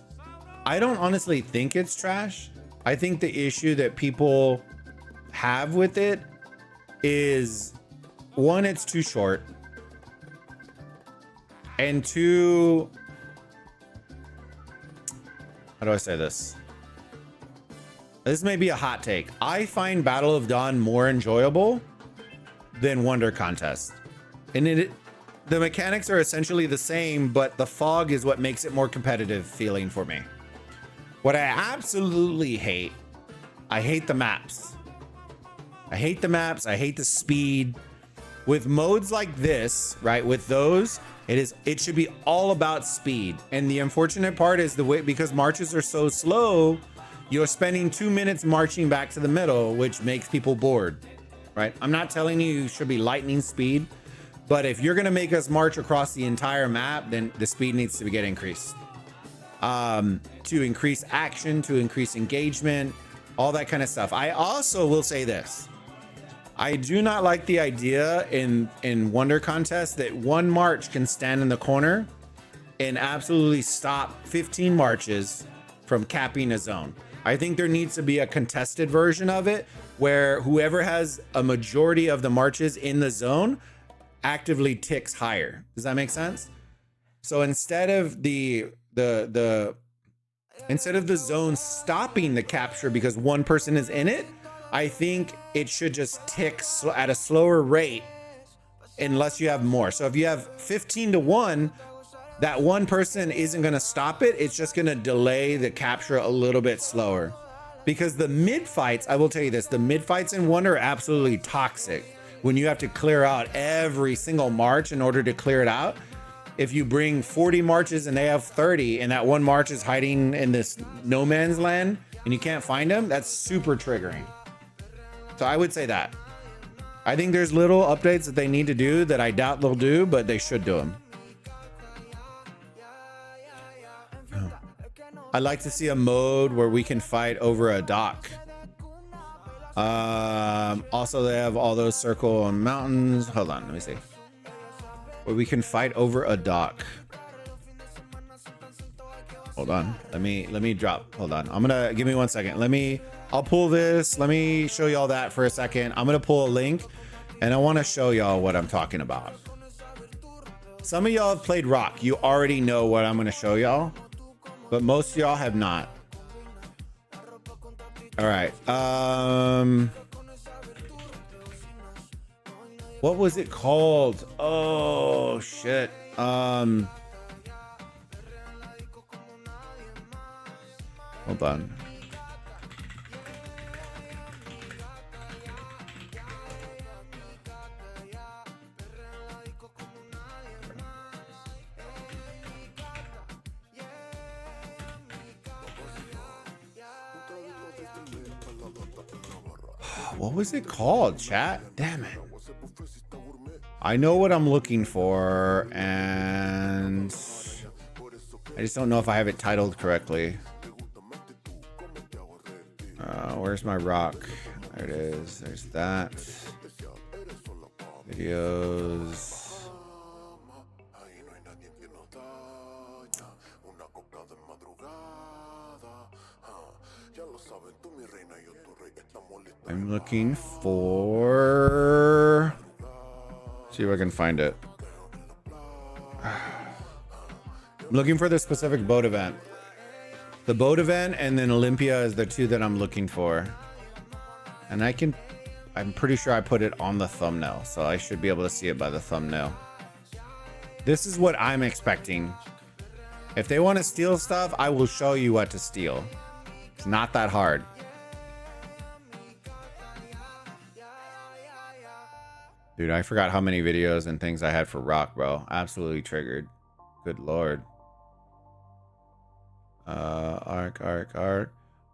I don't honestly think it's trash. I think the issue that people have with it is, one, it's too short. And two, how do I say this? This may be a hot take. I find Battle of Dawn more enjoyable than Wonder Contest. And the mechanics are essentially the same, but the fog is what makes it more competitive feeling for me. What I absolutely hate, I hate the maps. I hate the maps. I hate the speed. With modes like this, right? With those, it should be all about speed. And the unfortunate part is the way, because marches are so slow, you're spending 2 minutes marching back to the middle, which makes people bored, right? I'm not telling you should be lightning speed, but if you're gonna make us march across the entire map, then the speed needs to get increased. To increase action, to increase engagement, all that kind of stuff. I also will say this. I do not like the idea in Wonder Contest that one march can stand in the corner and absolutely stop 15 marches from capping a zone. I think there needs to be a contested version of it where whoever has a majority of the marches in the zone actively ticks higher. Does that make sense? So instead of the zone stopping the capture because one person is in it, I think it should just tick at a slower rate unless you have more. So if you have 15-1, that one person isn't going to stop it. It's just going to delay the capture a little bit slower. Because the mid fights, I will tell you this, the mid fights in Wonder are absolutely toxic. When you have to clear out every single march in order to clear it out. If you bring 40 marches and they have 30 and that one march is hiding in this no man's land and you can't find them, that's super triggering. So I would say that. I think there's little updates that they need to do that I doubt they'll do, but they should do them. I'd like to see a mode where we can fight over a dock. Also, they have all those circle and mountains. Hold on, let me see. Where we can fight over a dock. Hold on. Let me drop. Hold on. Give me 1 second. I'll pull this. Let me show y'all that for a second. I'm gonna pull a link and I want to show y'all what I'm talking about. Some of y'all have played Rock. You already know what I'm gonna show y'all, but most of y'all have not. All right. What was it called? Oh shit. Hold on. What was it called, chat? Damn it. I know what I'm looking for, and I just don't know if I have it titled correctly. Where's my rock? There it is. There's that. Videos. I'm looking for... See if I can find it. I'm looking for the specific boat event. The boat event and then Olympia is the two that I'm looking for. And I'm pretty sure I put it on the thumbnail, so I should be able to see it by the thumbnail. This is what I'm expecting. If they want to steal stuff, I will show you what to steal. It's not that hard. Dude, I forgot how many videos and things I had for Rock, bro. Absolutely triggered. Good lord. Arc.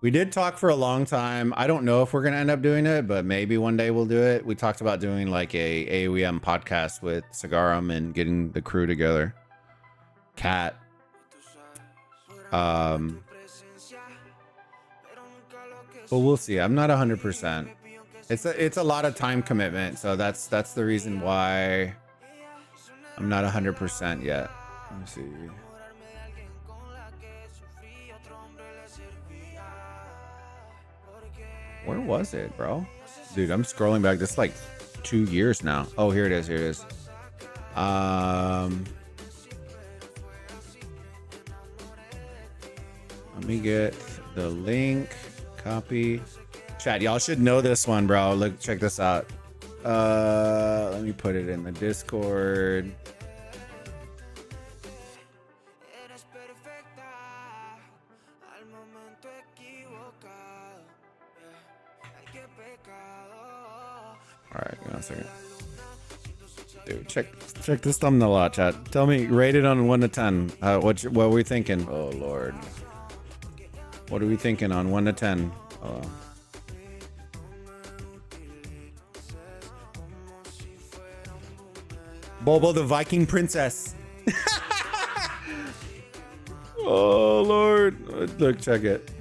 We did talk for a long time. I don't know if we're gonna end up doing it, but maybe one day we'll do it. We talked about doing like a AOEM podcast with Cigarum and getting the crew together. Cat. But we'll see. I'm not 100%. It's a lot of time commitment, so that's the reason why I'm not 100% yet. Let me see. Where was it, bro? Dude, I'm scrolling back. This is like 2 years now. Oh, here it is. Here it is. Let me get the link. Copy. Chat, y'all should know this one, bro. Look, check this out. Let me put it in the Discord. All right, give me a second. Dude, check this thumbnail out, chat. Tell me, rate it on 1 to 10. What are we thinking? Oh Lord, what are we thinking on 1 to 10? Bobo the Viking princess. Oh Lord, look, check it.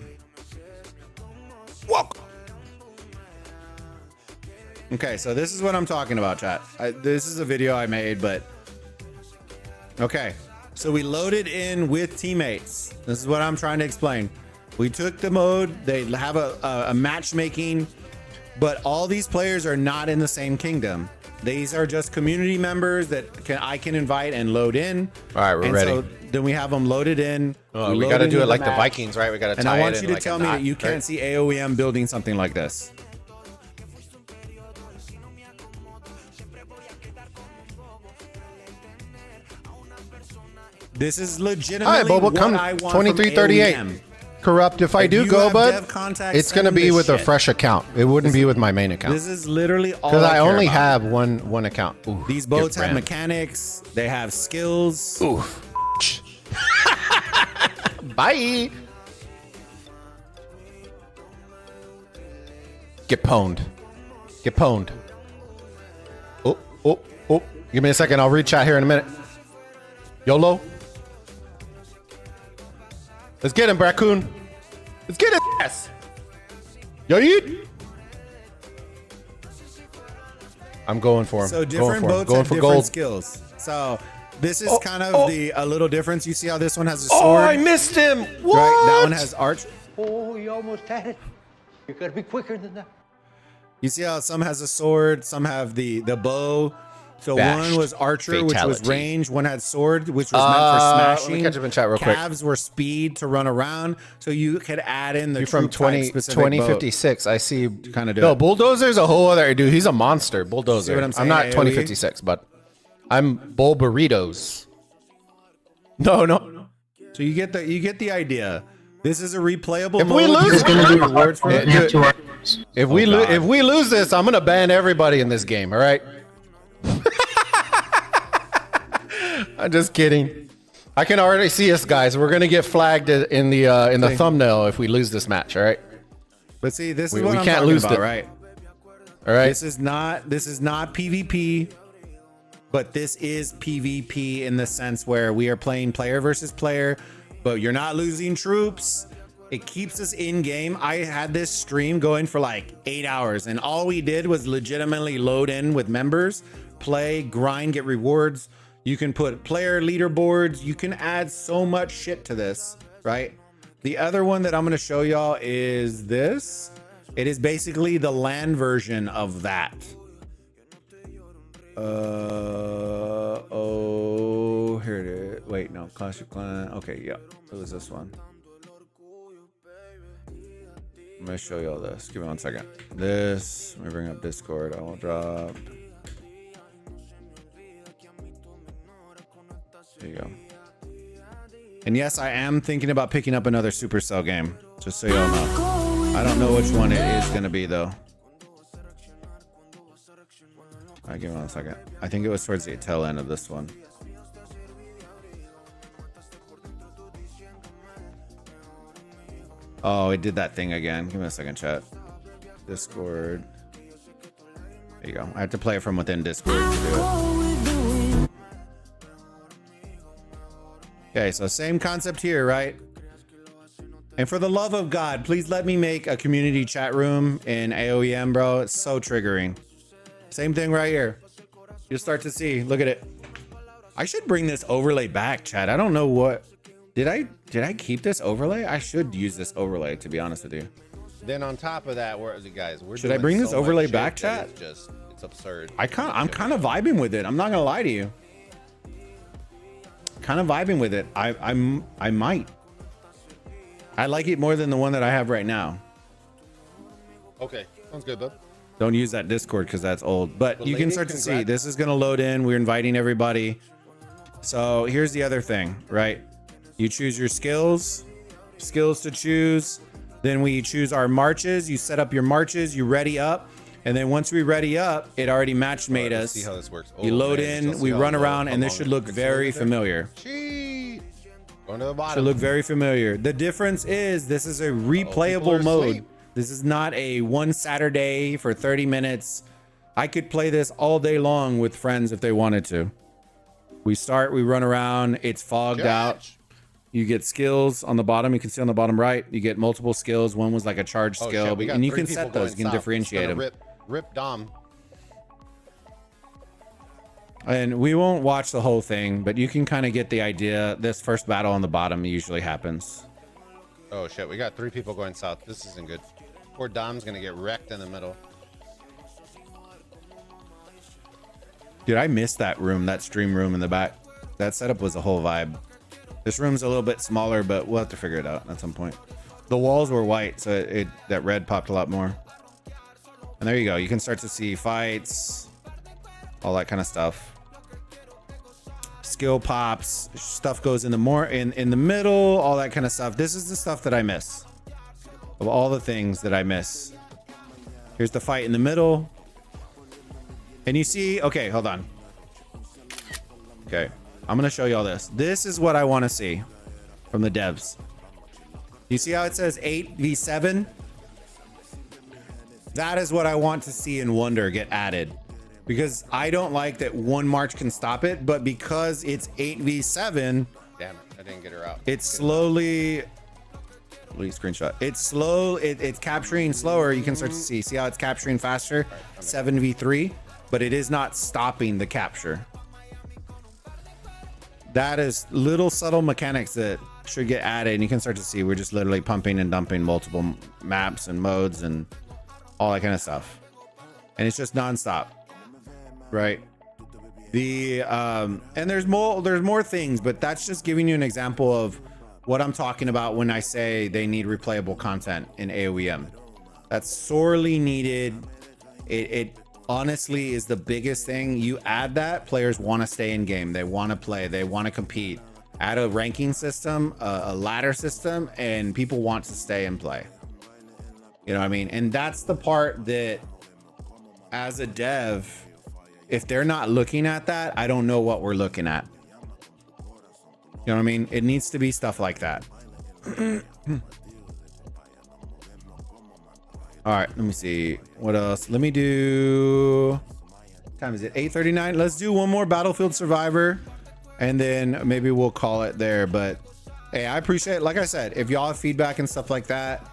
Welcome. Okay, so this is what I'm talking about, chat. This is a video I made, but okay. So we loaded in with teammates. This is what I'm trying to explain. We took the mode. They have a matchmaking, but all these players are not in the same kingdom. These are just community members that I can invite and load in. All right, we're ready. So then we have them loaded in. We got to do it like the Vikings, right? We got to tie it in. And I want you to like tell me that you can't see AOEM building something like this. This is legitimately all right, Bobo, what come I want 2338. from AOEM. Corrupt. If I do go, bud, it's going to be with a shit. fresh account. It wouldn't be with my main account. This is literally all Because I care only about. have one account. Ooh, These boats gift have brand. mechanics. They have skills. Ooh. Bye. Get pwned. Get pwned. Oh. Give me a second. I'll read chat here in a minute. YOLO. Let's get him, Raccoon. Let's get his ass. Yo, yeet. I'm going for him. So different boats going have for different gold. skills. So this is kind of a little difference. You see how this one has a sword? Oh, I missed him. What? Right, that one has arch. Oh, you almost had it. You gotta be quicker than that. You see how some has a sword, some have the bow. So Bashed. one was archer, which was Fatality. range. One had sword, which was meant for smashing. Let me catch up in chat real quick. Calves were speed to run around. So you could add in the You're from 2056. I see. Kinda do No, it. Bulldozer's a whole other dude. He's a monster. Bulldozer. See what I'm saying, not AOE? 2056, but I'm Bulbaritos. No. So you get the idea. This is a replayable If mode. we lose, You're gonna do rewards for it. If we lose this, I'm gonna ban everybody in this game. All right. I'm just kidding. I can already see us, guys. We're gonna get flagged in the thumbnail if we lose this match. All right. But see, this is We what I'm can't talking lose about, it. right? All right. This is not PvP, but this is PvP in the sense where we are playing player versus player, but you're not losing troops. It keeps us in game. I had this stream going for like 8 hours, and all we did was legitimately load in with members, play, grind, get rewards. You can put player leaderboards. You can add so much shit to this, right? The other one that I'm going to show y'all is this. It is basically the LAN version of that. Oh, here it is. Wait, no, Clash of Clans. Okay, yeah. So it's this one. I'm going to show y'all this. Give me 1 second. This, let me bring up Discord. I will drop. There you go. And yes, I am thinking about picking up another Supercell game, just so y'all know. I don't know which one it is going to be, though. All right, give me 1 second. I think it was towards the tail end of this one. Oh, it did that thing again. Give me a second, chat. Discord. There you go. I have to play it from within Discord to do it. Okay, so same concept here, right? And for the love of God, please let me make a community chat room in AOEM, bro. It's so triggering. Same thing right here. You'll start to see. Look at it. I should bring this overlay back, chat. I don't know what. Did I keep this overlay? I should use this overlay, to be honest with you. Then on top of that, Should I bring this overlay back, chat? It's absurd. I'm kind of vibing with it. I'm not gonna lie to you. Kind of vibing with it. I might. I like it more than the one that I have right now. Okay, sounds good, bud. Don't use that Discord because that's old. But you can start to see this is gonna load in. We're inviting everybody. So here's the other thing, right? You choose your skills to choose. Then we choose our marches. You set up your marches. You ready up. And then once we ready up, it already match made us. See how this works. You load in, we run around, and this should look very familiar. Cheat. Going to the bottom. Should look very familiar. The difference is this is a replayable mode. This is not a one Saturday for 30 minutes. I could play this all day long with friends if they wanted to. We start, we run around, it's fogged out. You get skills on the bottom. You can see on the bottom right, you get multiple skills. One was like a charge skill, and you can set those. You can differentiate them. Rip Dom. And we won't watch the whole thing, but you can kind of get the idea. This first battle on the bottom usually happens. Oh shit, we got 3 people going south. This isn't good. Poor Dom's gonna get wrecked in the middle. Dude, I missed that room, that stream room in the back. That setup was a whole vibe. This room's a little bit smaller, but we'll have to figure it out at some point. The walls were white, so that red popped a lot more. And there you go. You can start to see fights, all that kind of stuff. Skill pops, stuff goes in the middle, all that kind of stuff. This is the stuff that I miss. Of all the things that I miss. Here's the fight in the middle. And you see, okay, hold on. Okay, I'm gonna show you all this. This is what I want to see from the devs. You see how it says 8v7? That is what I want to see in Wonder get added. Because I don't like that one march can stop it, but because it's 8v7, damn it, I didn't get her out. It's slowly. Please screenshot. It's slow. It's capturing slower. You can start to see how it's capturing faster. 7v3, but it is not stopping the capture. That is little subtle mechanics that should get added, and you can start to see we're just literally pumping and dumping multiple maps and modes and all that kind of stuff, and it's just nonstop, right? And there's more things, but that's just giving you an example of what I'm talking about when I say they need replayable content in AOEM. That's sorely needed. It honestly is the biggest thing. You add that, players want to stay in game. They want to play. They want to compete. Add a ranking system, a ladder system, and people want to stay and play. You know what I mean? And that's the part that, as a dev, if they're not looking at that, I don't know what we're looking at. You know what I mean? It needs to be stuff like that. All right, let me see. What else? Let me do... What time is it? 8:39. Let's do one more Battlefield Survivor, and then maybe we'll call it there. But hey, I appreciate it. Like I said, if y'all have feedback and stuff like that,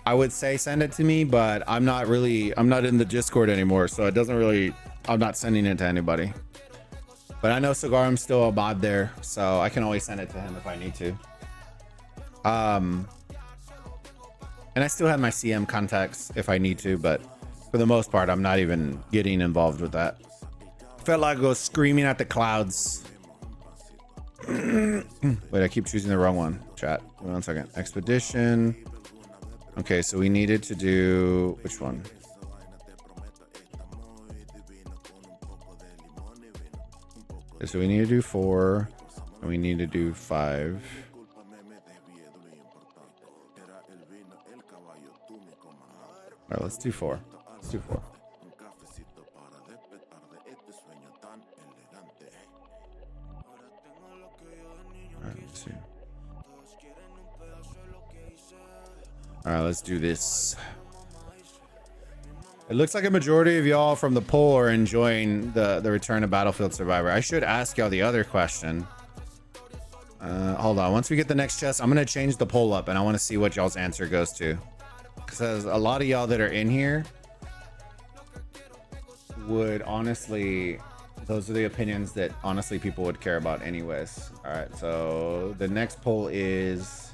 I would say send it to me, but I'm not in the Discord anymore, so it doesn't really... I'm not sending it to anybody. But I know Cigarum's still a mod there, so I can always send it to him if I need to. And I still have my CM contacts if I need to, but for the most part, I'm not even getting involved with that. Felt like I go screaming at the clouds. Wait, I keep choosing the wrong one. Chat, give me 1 second. Expedition. Okay, so we needed to do which one? Okay, so we need to do 4, and we need to do 5. All right, let's do 4. Let's do 4. All right, let's do this. It looks like a majority of y'all from the poll are enjoying the return of Battlefield Survivor. I should ask y'all the other question. Hold on. Once we get the next chest, I'm going to change the poll up and I want to see what y'all's answer goes to. Because a lot of y'all that are in here would honestly, those are the opinions that honestly people would care about anyways. All right. So the next poll is...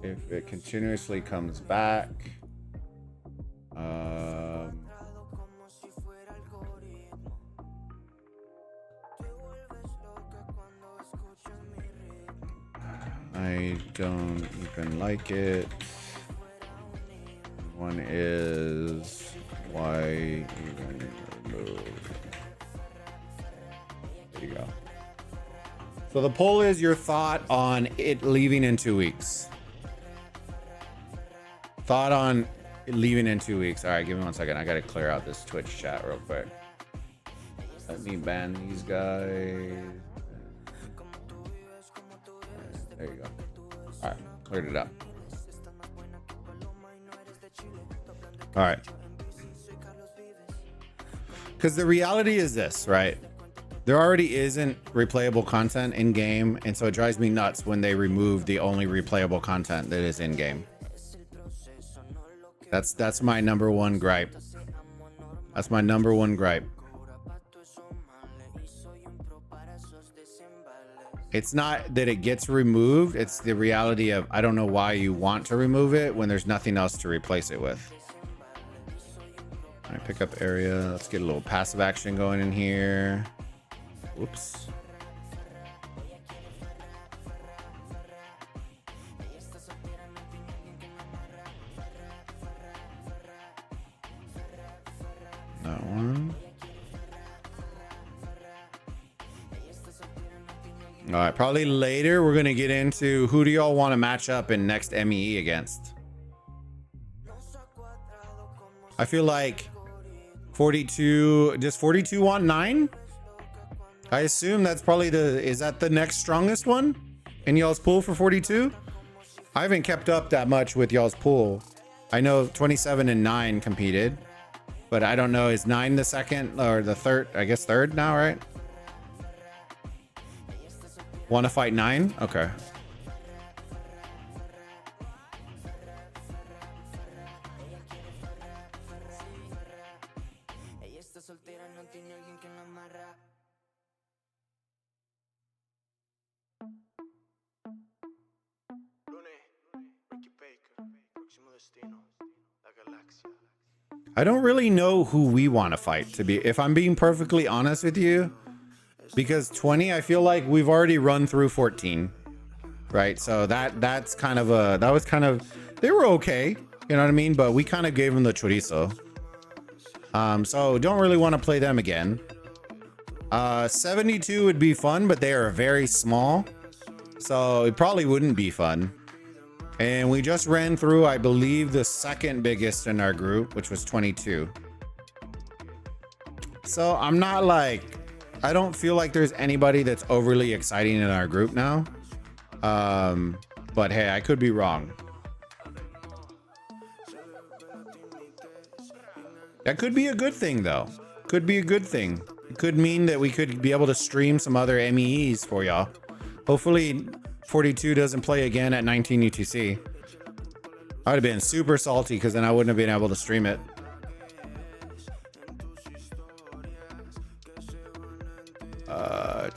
if it continuously comes back. I don't even like it. One is why even remove. There you go. So the poll is your thought on it leaving in 2 weeks. Thought on it leaving in 2 weeks. All right, give me 1 second. I got to clear out this Twitch chat real quick. Let me ban these guys. There you go. All right, cleared it up. All right. Because the reality is this, right? There already isn't replayable content in game, and so it drives me nuts when they remove the only replayable content that is in game. That's my number one gripe. That's my number one gripe. It's not that it gets removed, it's the reality of I don't know why you want to remove it when there's nothing else to replace it with. All right, pick up area. Let's get a little passive action going in here. Whoops. That one. All right, probably later we're gonna get into who do y'all want to match up in next MEE against. I feel like 42, does 42 want 9? I assume that's probably is that the next strongest one in y'all's pool for 42? I haven't kept up that much with y'all's pool. I know 27 and 9 competed, but I don't know, is 9 the second or the third? I guess third now, right? Want to fight 9? Okay. I don't really know who we want to fight, to be, if I'm being perfectly honest with you, because 20, I feel like we've already run through 14, right? So that's kind of that was kind of, they were okay, you know what I mean? But we kind of gave them the chorizo. So don't really want to play them again. 72 would be fun, but they are very small, so it probably wouldn't be fun. And we just ran through, I believe, the second biggest in our group, which was 22. So I'm not like, I don't feel like there's anybody that's overly exciting in our group now. But hey, I could be wrong. That could be a good thing though. Could be a good thing. It could mean that we could be able to stream some other MEEs for y'all. Hopefully 42 doesn't play again at 19 UTC. I would have been super salty because then I wouldn't have been able to stream it.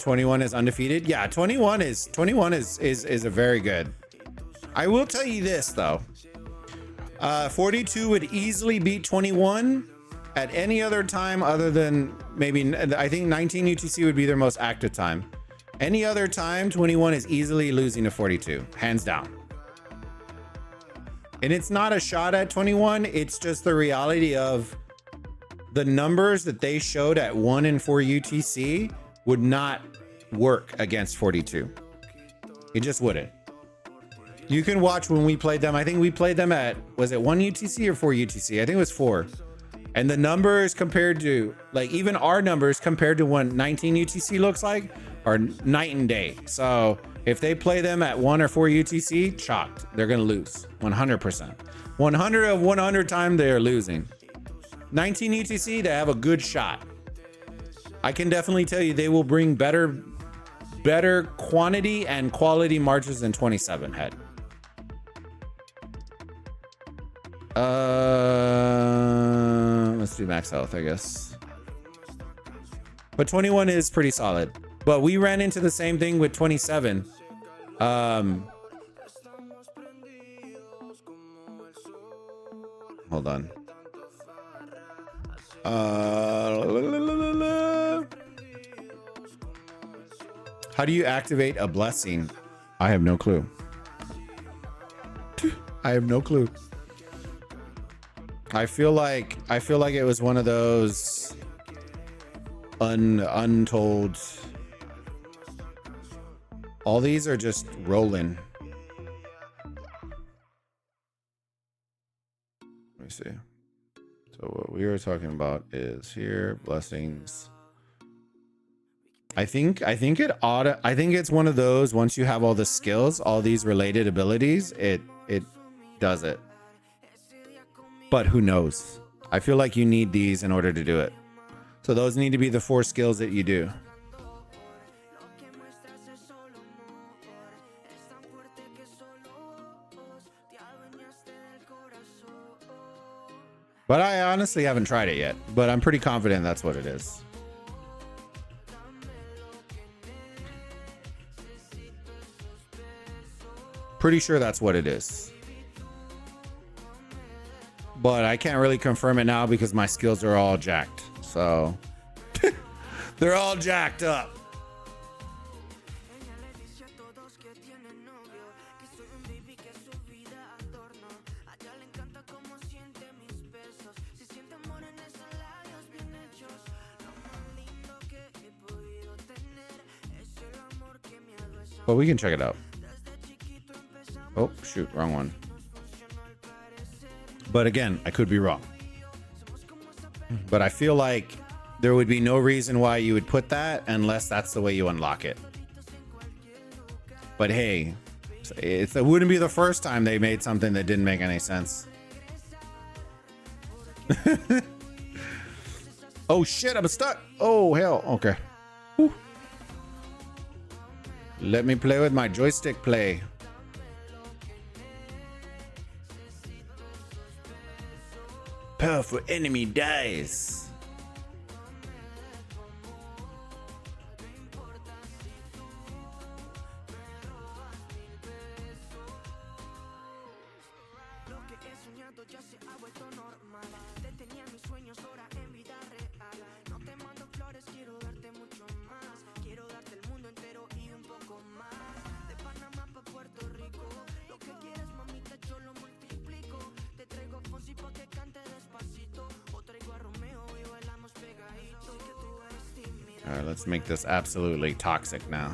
21 is undefeated. Yeah, 21 is a very good. I will tell you this though. 42 would easily beat 21 at any other time other than maybe, I think 19 UTC would be their most active time. Any other time, 21 is easily losing to 42, hands down. And it's not a shot at 21, it's just the reality of the numbers that they showed at 1 and 4 UTC would not work against 42. It just wouldn't. You can watch when we played them. I think we played them at, was it 1 UTC or 4 UTC? I think it was 4. And the numbers compared to, like, even our numbers compared to what 19 UTC looks like are night and day. So if they play them at 1 or 4 UTC, shocked. They're going to lose 100%. 100 of 100 times they are losing. 19 UTC, they have a good shot. I can definitely tell you they will bring better quantity and quality marches than 27 had. Let's do max health, I guess. But 21 is pretty solid. But we ran into the same thing with 27. Hold on. How do you activate a blessing? I have no clue. I have no clue. I feel like it was one of those untold. All these are just rolling. Let me see. So what we were talking about is here, blessings. I think it's one of those, once you have all the skills, all these related abilities, it does it. But who knows? I feel like you need these in order to do it. So those need to be the 4 skills that you do. But I honestly haven't tried it yet, but I'm pretty confident that's what it is. Pretty sure that's what it is. But I can't really confirm it now because my skills are all jacked. So they're all jacked up. But we can check it out. Oh, shoot, wrong one. But again, I could be wrong. But I feel like there would be no reason why you would put that unless that's the way you unlock it. But hey, it wouldn't be the first time they made something that didn't make any sense. Oh shit, I'm stuck. Oh hell, okay. Whew. Let me play with my joystick play. Powerful enemy dies. All right, let's make this absolutely toxic now.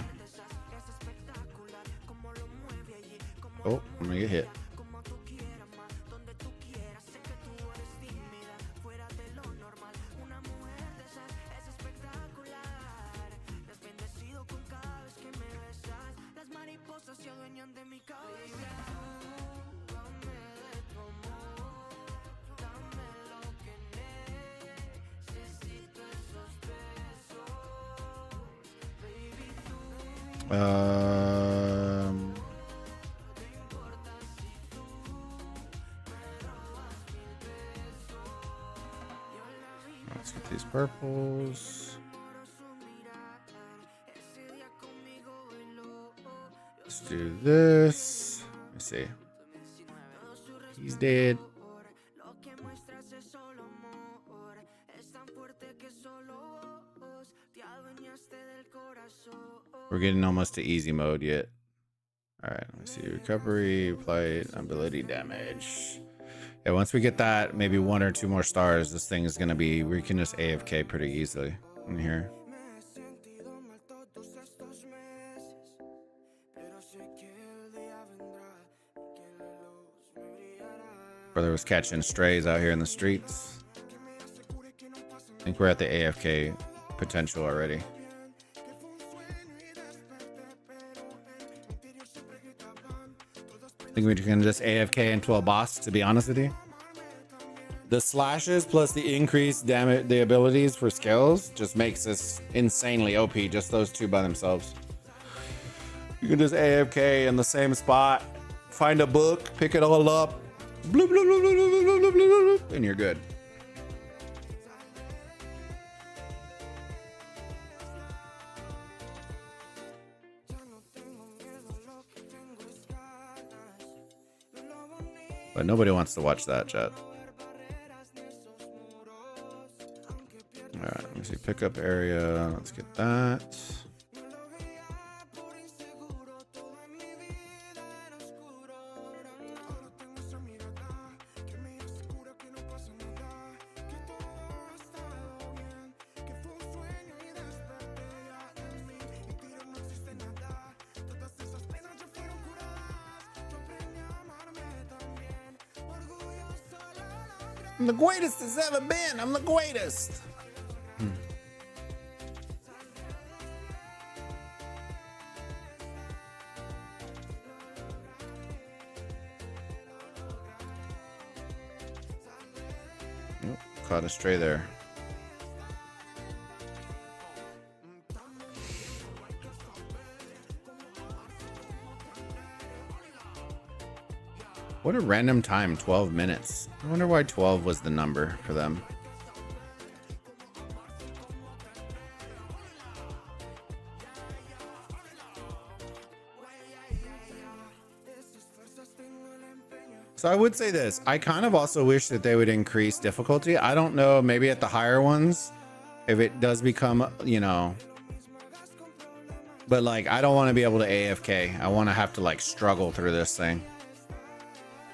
Oh, I'm gonna get hit. Let's get these purples. do this. Let's see. He's dead. We're getting almost to easy mode yet. All right, let me see. Recovery, applied ability damage. Yeah, once we get that, maybe 1 or 2 more stars, this thing is gonna be, we can just AFK pretty easily in here. Brother was catching strays out here in the streets. I think we're at the AFK potential already. I think we can just AFK into a boss, to be honest with you. The slashes plus the increased damage, the abilities for skills just makes this insanely OP, just those two by themselves. You can just AFK in the same spot, find a book, pick it all up, bloop, bloop, bloop, bloop, bloop, bloop, bloop, bloop, bloop, and you're good. But nobody wants to watch that, chat. All right, let me see. Pickup area. Let's get that. I'm the greatest it's ever been. I'm the greatest. Nope, caught a stray there. What a random time, 12 minutes. I wonder why 12 was the number for them. So I would say this. I kind of also wish that they would increase difficulty. I don't know, maybe at the higher ones, if it does become, you know. But like, I don't want to be able to AFK. I want to have to like struggle through this thing.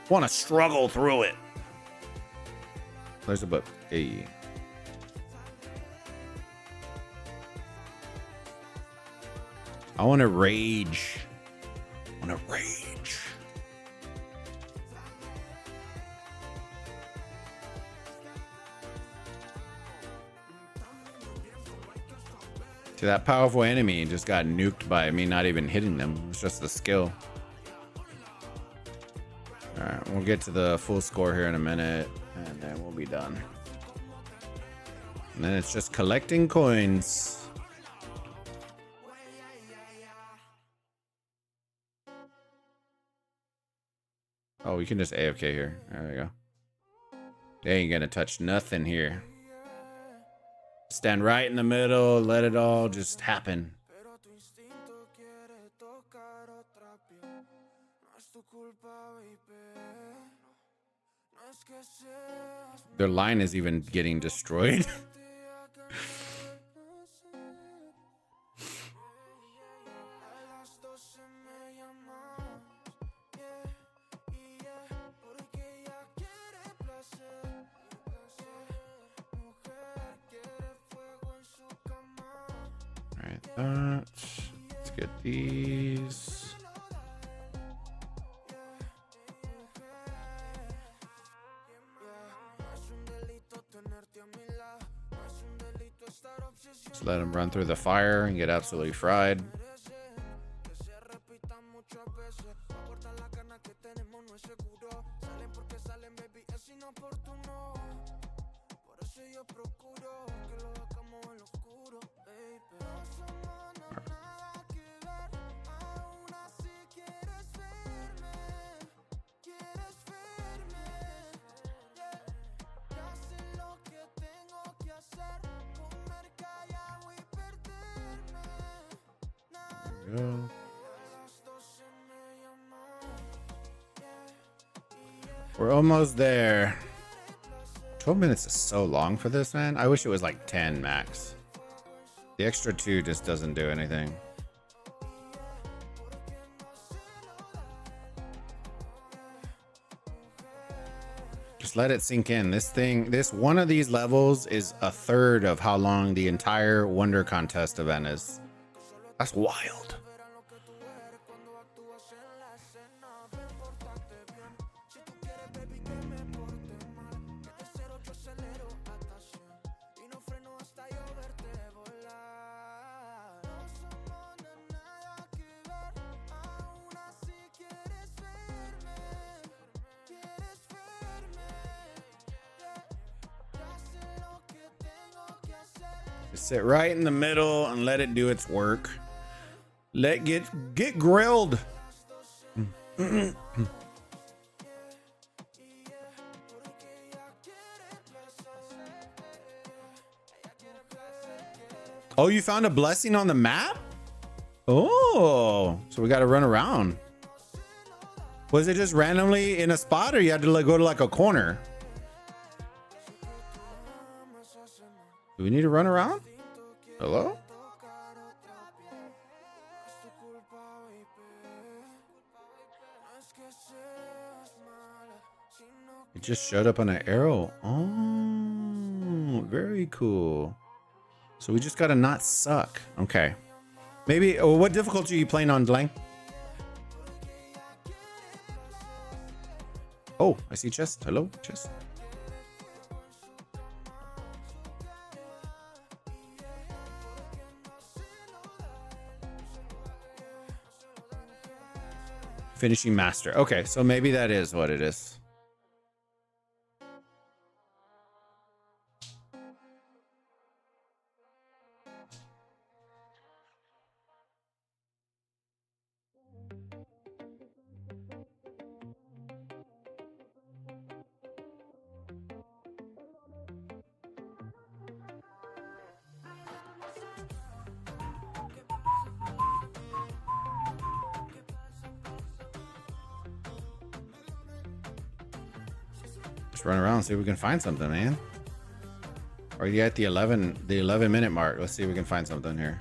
Want to struggle through it. There's a book. Hey. I want to rage. I want to rage. See, that powerful enemy just got nuked by me not even hitting them. It's just the skill. All right, we'll get to the full score here in a minute, and then we'll be done. And then it's just collecting coins. Oh, we can just AFK here. There we go. They ain't gonna touch nothing here. Stand right in the middle, let it all just happen. Their line is even getting destroyed. Alright, let's get these. Just let them run through the fire and get absolutely fried. Go. We're almost there. 12 minutes is so long for this, man. I wish it was like 10 max. The extra 2 just doesn't do anything. Just let it sink in. This one of these levels is a third of how long the entire Wonder Contest event is. That's wild. Just sit right in the middle and let it do its work. Get grilled. Oh, you found a blessing on the map? Oh, so we got to run around. Was it just randomly in a spot, or you had to go to like a corner? Do we need to run around? Hello? It just showed up on an arrow. Oh, very cool. So we just gotta not suck. Okay. Maybe, what difficulty are you playing on, Delang? Oh, I see chest. Hello, chest. Finishing master. Okay, so maybe that is what it is. Run around, see if we can find something, man. Or you at the 11 minute mark. Let's see if we can find something here.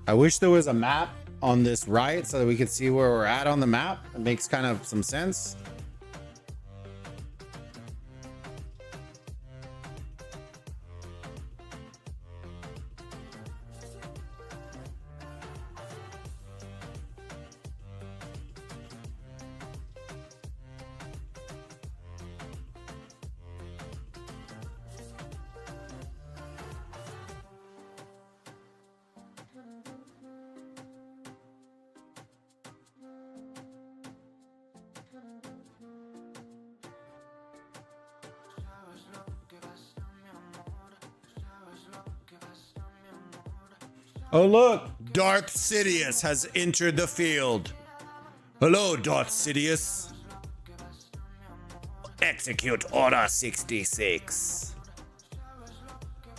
I wish there was a map on this right so that we could see where we're at on the map. It makes kind of some sense. Oh, look! Darth Sidious has entered the field. Hello, Darth Sidious. Execute Order 66.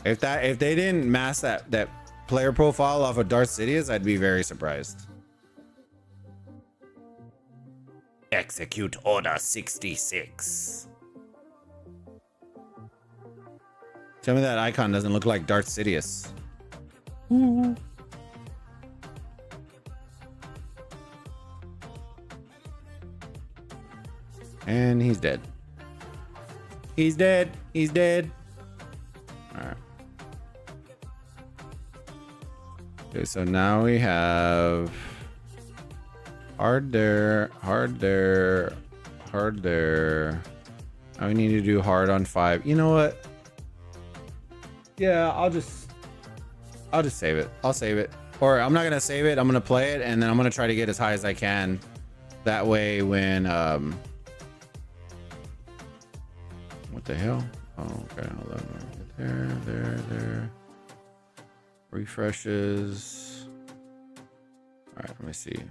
If they didn't mask that player profile off of Darth Sidious, I'd be very surprised. Execute Order 66. Tell me that icon doesn't look like Darth Sidious. Ooh. And he's dead. He's dead. He's dead. All right. Okay, so now we have hard there, hard there, hard there. Now we need to do hard on 5. You know what? Yeah, I'll just save it. I'll save it. Or I'm not gonna save it. I'm gonna play it, and then I'm gonna try to get as high as I can. That way, when what the hell? Oh, okay. Hold on. There. Refreshes. All right. Let me see. I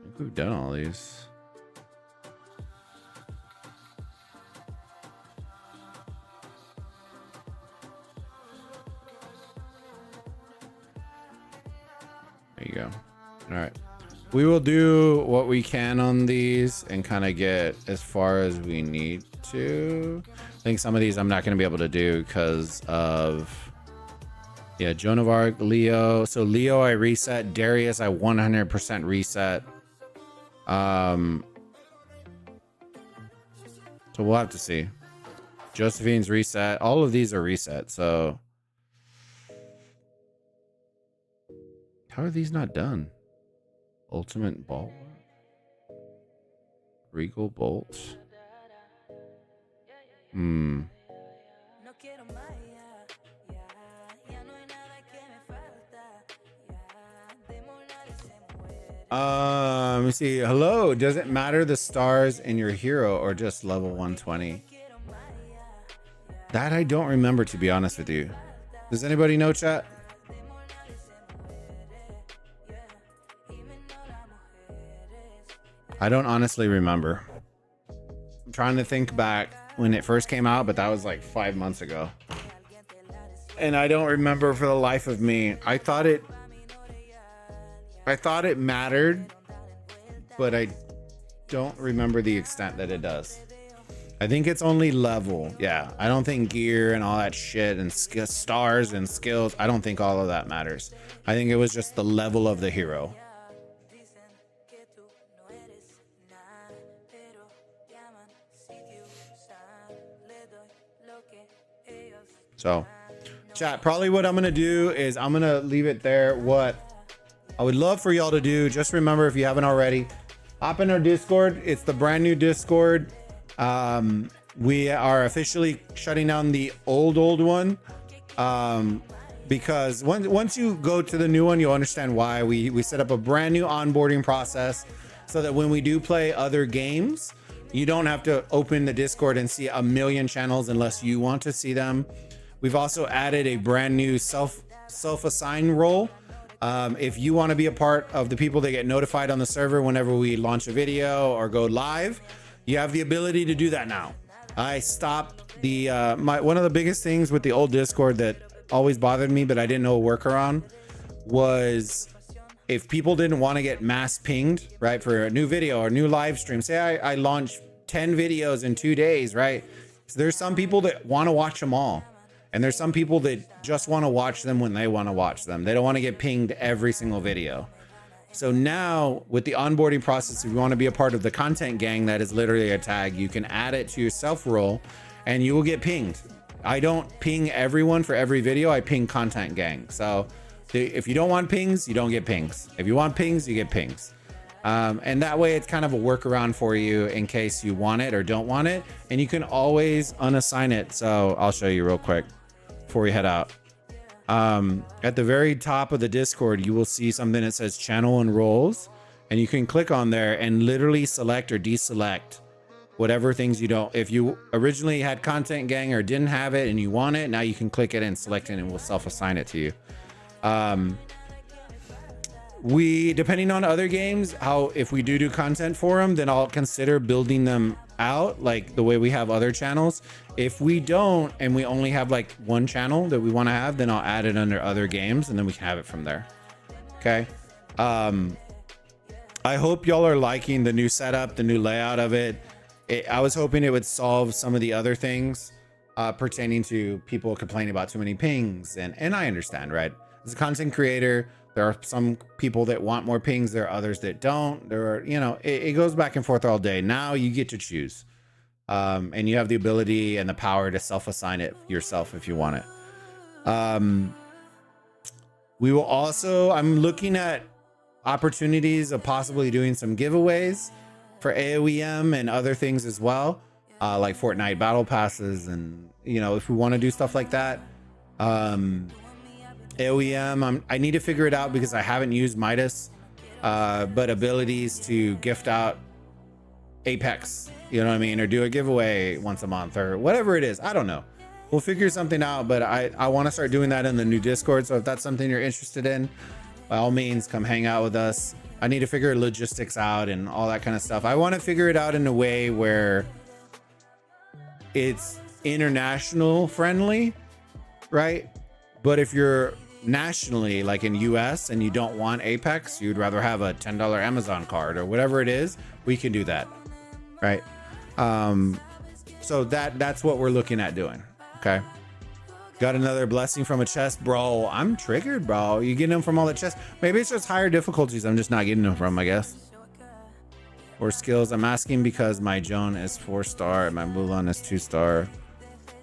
think we've done all these. There you go. All right. We will do what we can on these and kind of get as far as we need to. I think some of these I'm not going to be able to do because of, yeah, Joan of Arc, Leo. So Leo, I reset. Darius, I 100% reset. So we'll have to see. Josephine's reset. All of these are reset. So how are these not done? Ultimate Ball, Regal Bolt. Let me see. Hello. Does it matter the stars in your hero or just level 120? That I don't remember, to be honest with you. Does anybody know, chat? I don't honestly remember. I'm trying to think back when it first came out, but that was like 5 months ago. And I don't remember for the life of me. I thought it mattered, but I don't remember the extent that it does. I think it's only level. Yeah, I don't think gear and all that shit and stars and skills, I don't think all of that matters. I think it was just the level of the hero. So, chat, probably what I'm going to do is I'm going to leave it there. What I would love for y'all to do, just remember, if you haven't already, hop in our Discord. It's the brand new Discord. We are officially shutting down the old one. Because once you go to the new one, you'll understand why. We set up a brand new onboarding process so that when we do play other games, you don't have to open the Discord and see a million channels unless you want to see them. We've also added a brand new self-assign role. If you want to be a part of the people that get notified on the server whenever we launch a video or go live, you have the ability to do that now. I stopped the one of the biggest things with the old Discord that always bothered me, but I didn't know a workaround, was if people didn't want to get mass pinged, right, for a new video or new live stream. Say I launch 10 videos in 2 days, right? So there's some people that want to watch them all. And there's some people that just want to watch them when they want to watch them. They don't want to get pinged every single video. So now with the onboarding process, if you want to be a part of the content gang, that is literally a tag, you can add it to your self role and you will get pinged. I don't ping everyone for every video. I ping content gang. So if you don't want pings, you don't get pings. If you want pings, you get pings. And that way it's kind of a workaround for you in case you want it or don't want it. And you can always unassign it. So I'll show you real quick before we head out. At the very top of the Discord, you will see something that says channel and roles, and you can click on there and literally select or deselect whatever things you don't. If you originally had content gang or didn't have it and you want it, now you can click it and select it and we'll self-assign it to you. We, depending on other games, if we do content for them, then I'll consider building them out like the way we have other channels. If we don't, and we only have like one channel that we want to have, then I'll add it under other games and then we can have it from there. Okay. I hope y'all are liking the new setup, the new layout of it. I was hoping it would solve some of the other things pertaining to people complaining about too many pings, and I understand, right? As a content creator, there are some people that want more pings. There are others that don't. There are, it goes back and forth all day. Now you get to choose. And you have the ability and the power to self-assign it yourself if you want it. We will also, I'm looking at opportunities of possibly doing some giveaways for AOEM and other things as well. Like Fortnite battle passes and, if we want to do stuff like that. AOEM, I need to figure it out because I haven't used Midas, but abilities to gift out Apex, you know what I mean? Or do a giveaway once a month or whatever it is. I don't know. We'll figure something out, but I want to start doing that in the new Discord. So if that's something you're interested in, by all means, come hang out with us. I need to figure logistics out and all that kind of stuff. I want to figure it out in a way where it's international friendly, right? But if you're nationally, like in US, and you don't want Apex, you'd rather have a $10 Amazon card or whatever it is, we can do that, right? So that's what we're looking at doing. Okay. Got another blessing from a chest, bro. I'm triggered, bro. You getting them from all the chests? Maybe it's just higher difficulties I'm just not getting them from, I guess. Or skills. I'm asking because my Joan is 4-star and my Mulan is 2-star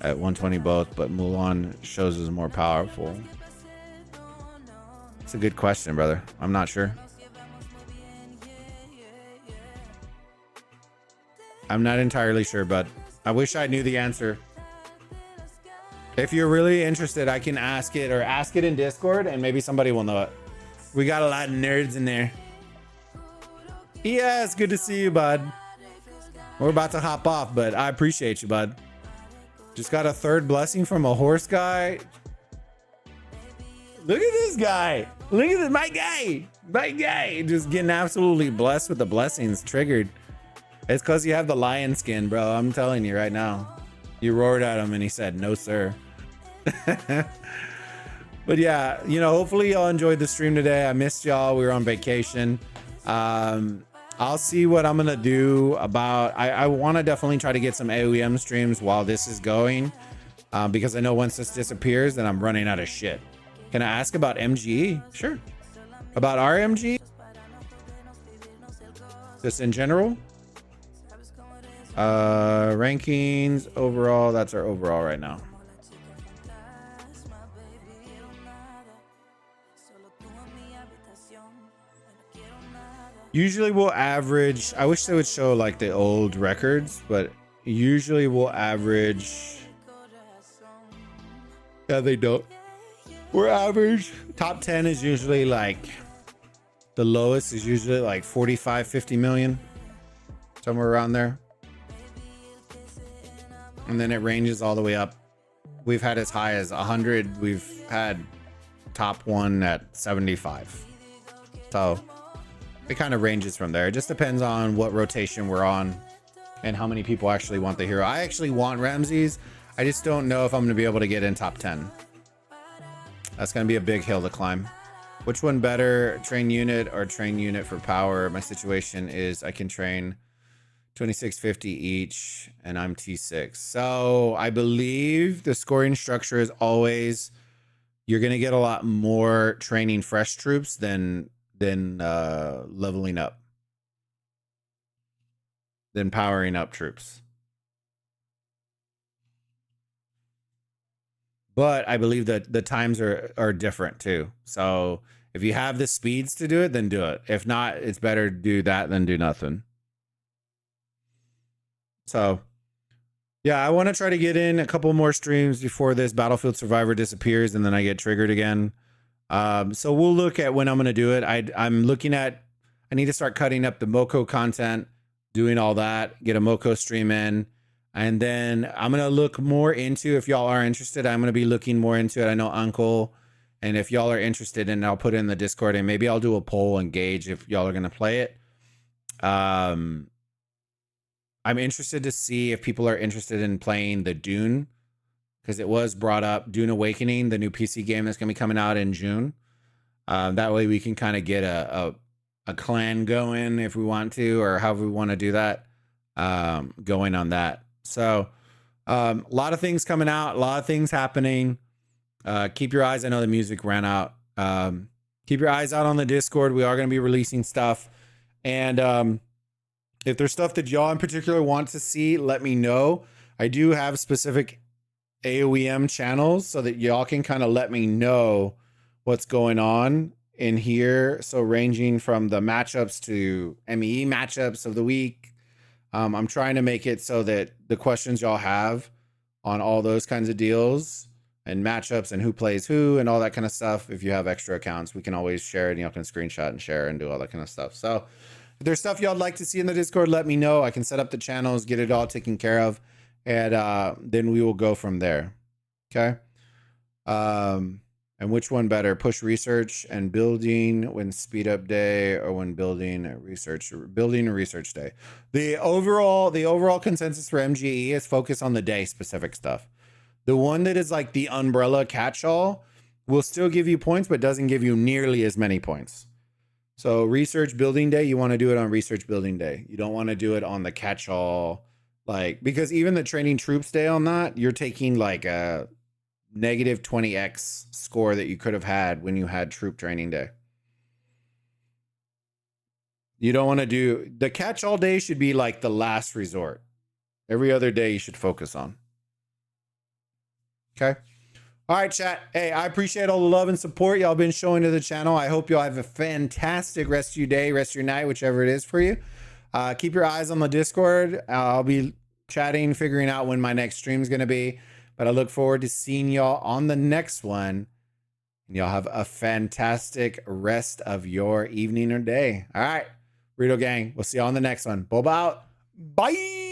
at 120 both, but Mulan shows is more powerful. It's a good question, brother. I'm not sure. I'm not entirely sure, but I wish I knew the answer. If you're really interested, I can ask it, or ask it in Discord, and maybe somebody will know it. We got a lot of nerds in there. Yeah, it's good to see you, bud. We're about to hop off, but I appreciate you, bud. Just got a third blessing from a horse guy. Look at this guy. Look at this, my guy. My guy. Just getting absolutely blessed with the blessings. Triggered. It's because you have the lion skin, bro. I'm telling you right now. You roared at him and he said, no, sir. But yeah, you know, hopefully y'all enjoyed the stream today. I missed y'all. We were on vacation. I'll see what I'm gonna do about. I want to definitely try to get some AOEM streams while this is going, because I know once this disappears, then I'm running out of shit. Can I ask about MGE? Sure. About our MGE? Just in general? Rankings overall. That's our overall right now. Usually we'll average, I wish they would show like the old records, but usually we'll average, yeah, they don't. We're average. Top 10 is usually like, the lowest is usually like 45, 50 million, somewhere around there. And then it ranges all the way up. We've had as high as 100. We've had top one at 75. So it kind of ranges from there. It just depends on what rotation we're on and how many people actually want the hero. I actually want Ramses. I just don't know if I'm going to be able to get in top 10. That's going to be a big hill to climb. Which one better, train unit or train unit for power? My situation is I can train 2650 each and I'm T6. So I believe the scoring structure is always, you're going to get a lot more training fresh troops than leveling up, than powering up troops. But I believe that the times are different too. So if you have the speeds to do it, then do it. If not, it's better to do that than do nothing. So yeah, I want to try to get in a couple more streams before this Battlefield Survivor disappears and then I get triggered again. So we'll look at when I'm going to do it. I'm looking at, I need to start cutting up the Moko content, doing all that, get a Moko stream in. And then I'm going to look more into, if y'all are interested, I'm going to be looking more into it. I know Uncle, and if y'all are interested, and I'll put it in the Discord, and maybe I'll do a poll and gauge if y'all are going to play it. I'm interested to see if people are interested in playing the Dune, because it was brought up, Dune Awakening, the new PC game that's going to be coming out in June. That way we can kind of get a clan going if we want to, or however we want to do that, going on that. So a lot of things coming out, a lot of things happening. Keep your eyes. I know the music ran out. Keep your eyes out on the Discord. We are going to be releasing stuff. And if there's stuff that y'all in particular want to see, let me know. I do have specific AOEM channels so that y'all can kind of let me know what's going on in here. So ranging from the matchups to MEE matchups of the week. I'm trying to make it so that the questions y'all have on all those kinds of deals and matchups and who plays who and all that kind of stuff. If you have extra accounts, we can always share it and y'all can screenshot and share and do all that kind of stuff. So if there's stuff y'all like to see in the Discord, let me know. I can set up the channels, get it all taken care of. And then we will go from there. Okay. And which one better, push research and building when speed up day, or when building a research day? The overall consensus for MGE is focus on the day specific stuff. The one that is like the umbrella catch-all will still give you points, but doesn't give you nearly as many points. So research building day, you want to do it on research building day. You don't want to do it on the catch-all, like, because even the training troops day on that, you're taking like a negative 20x score that you could have had when you had troop training day. You don't want to do the catch-all day should be like the last resort. Every other day you should focus on. Okay. All right, chat. Hey, I appreciate all the love and support y'all been showing to the channel. I hope y'all have a fantastic rest of your day, rest of your night, whichever it is for you. Keep your eyes on the Discord. I'll be chatting, figuring out when my next stream is going to be. But I look forward to seeing y'all on the next one. And y'all have a fantastic rest of your evening or day. All right, Burrito Gang. We'll see y'all on the next one. Boba out. Bye.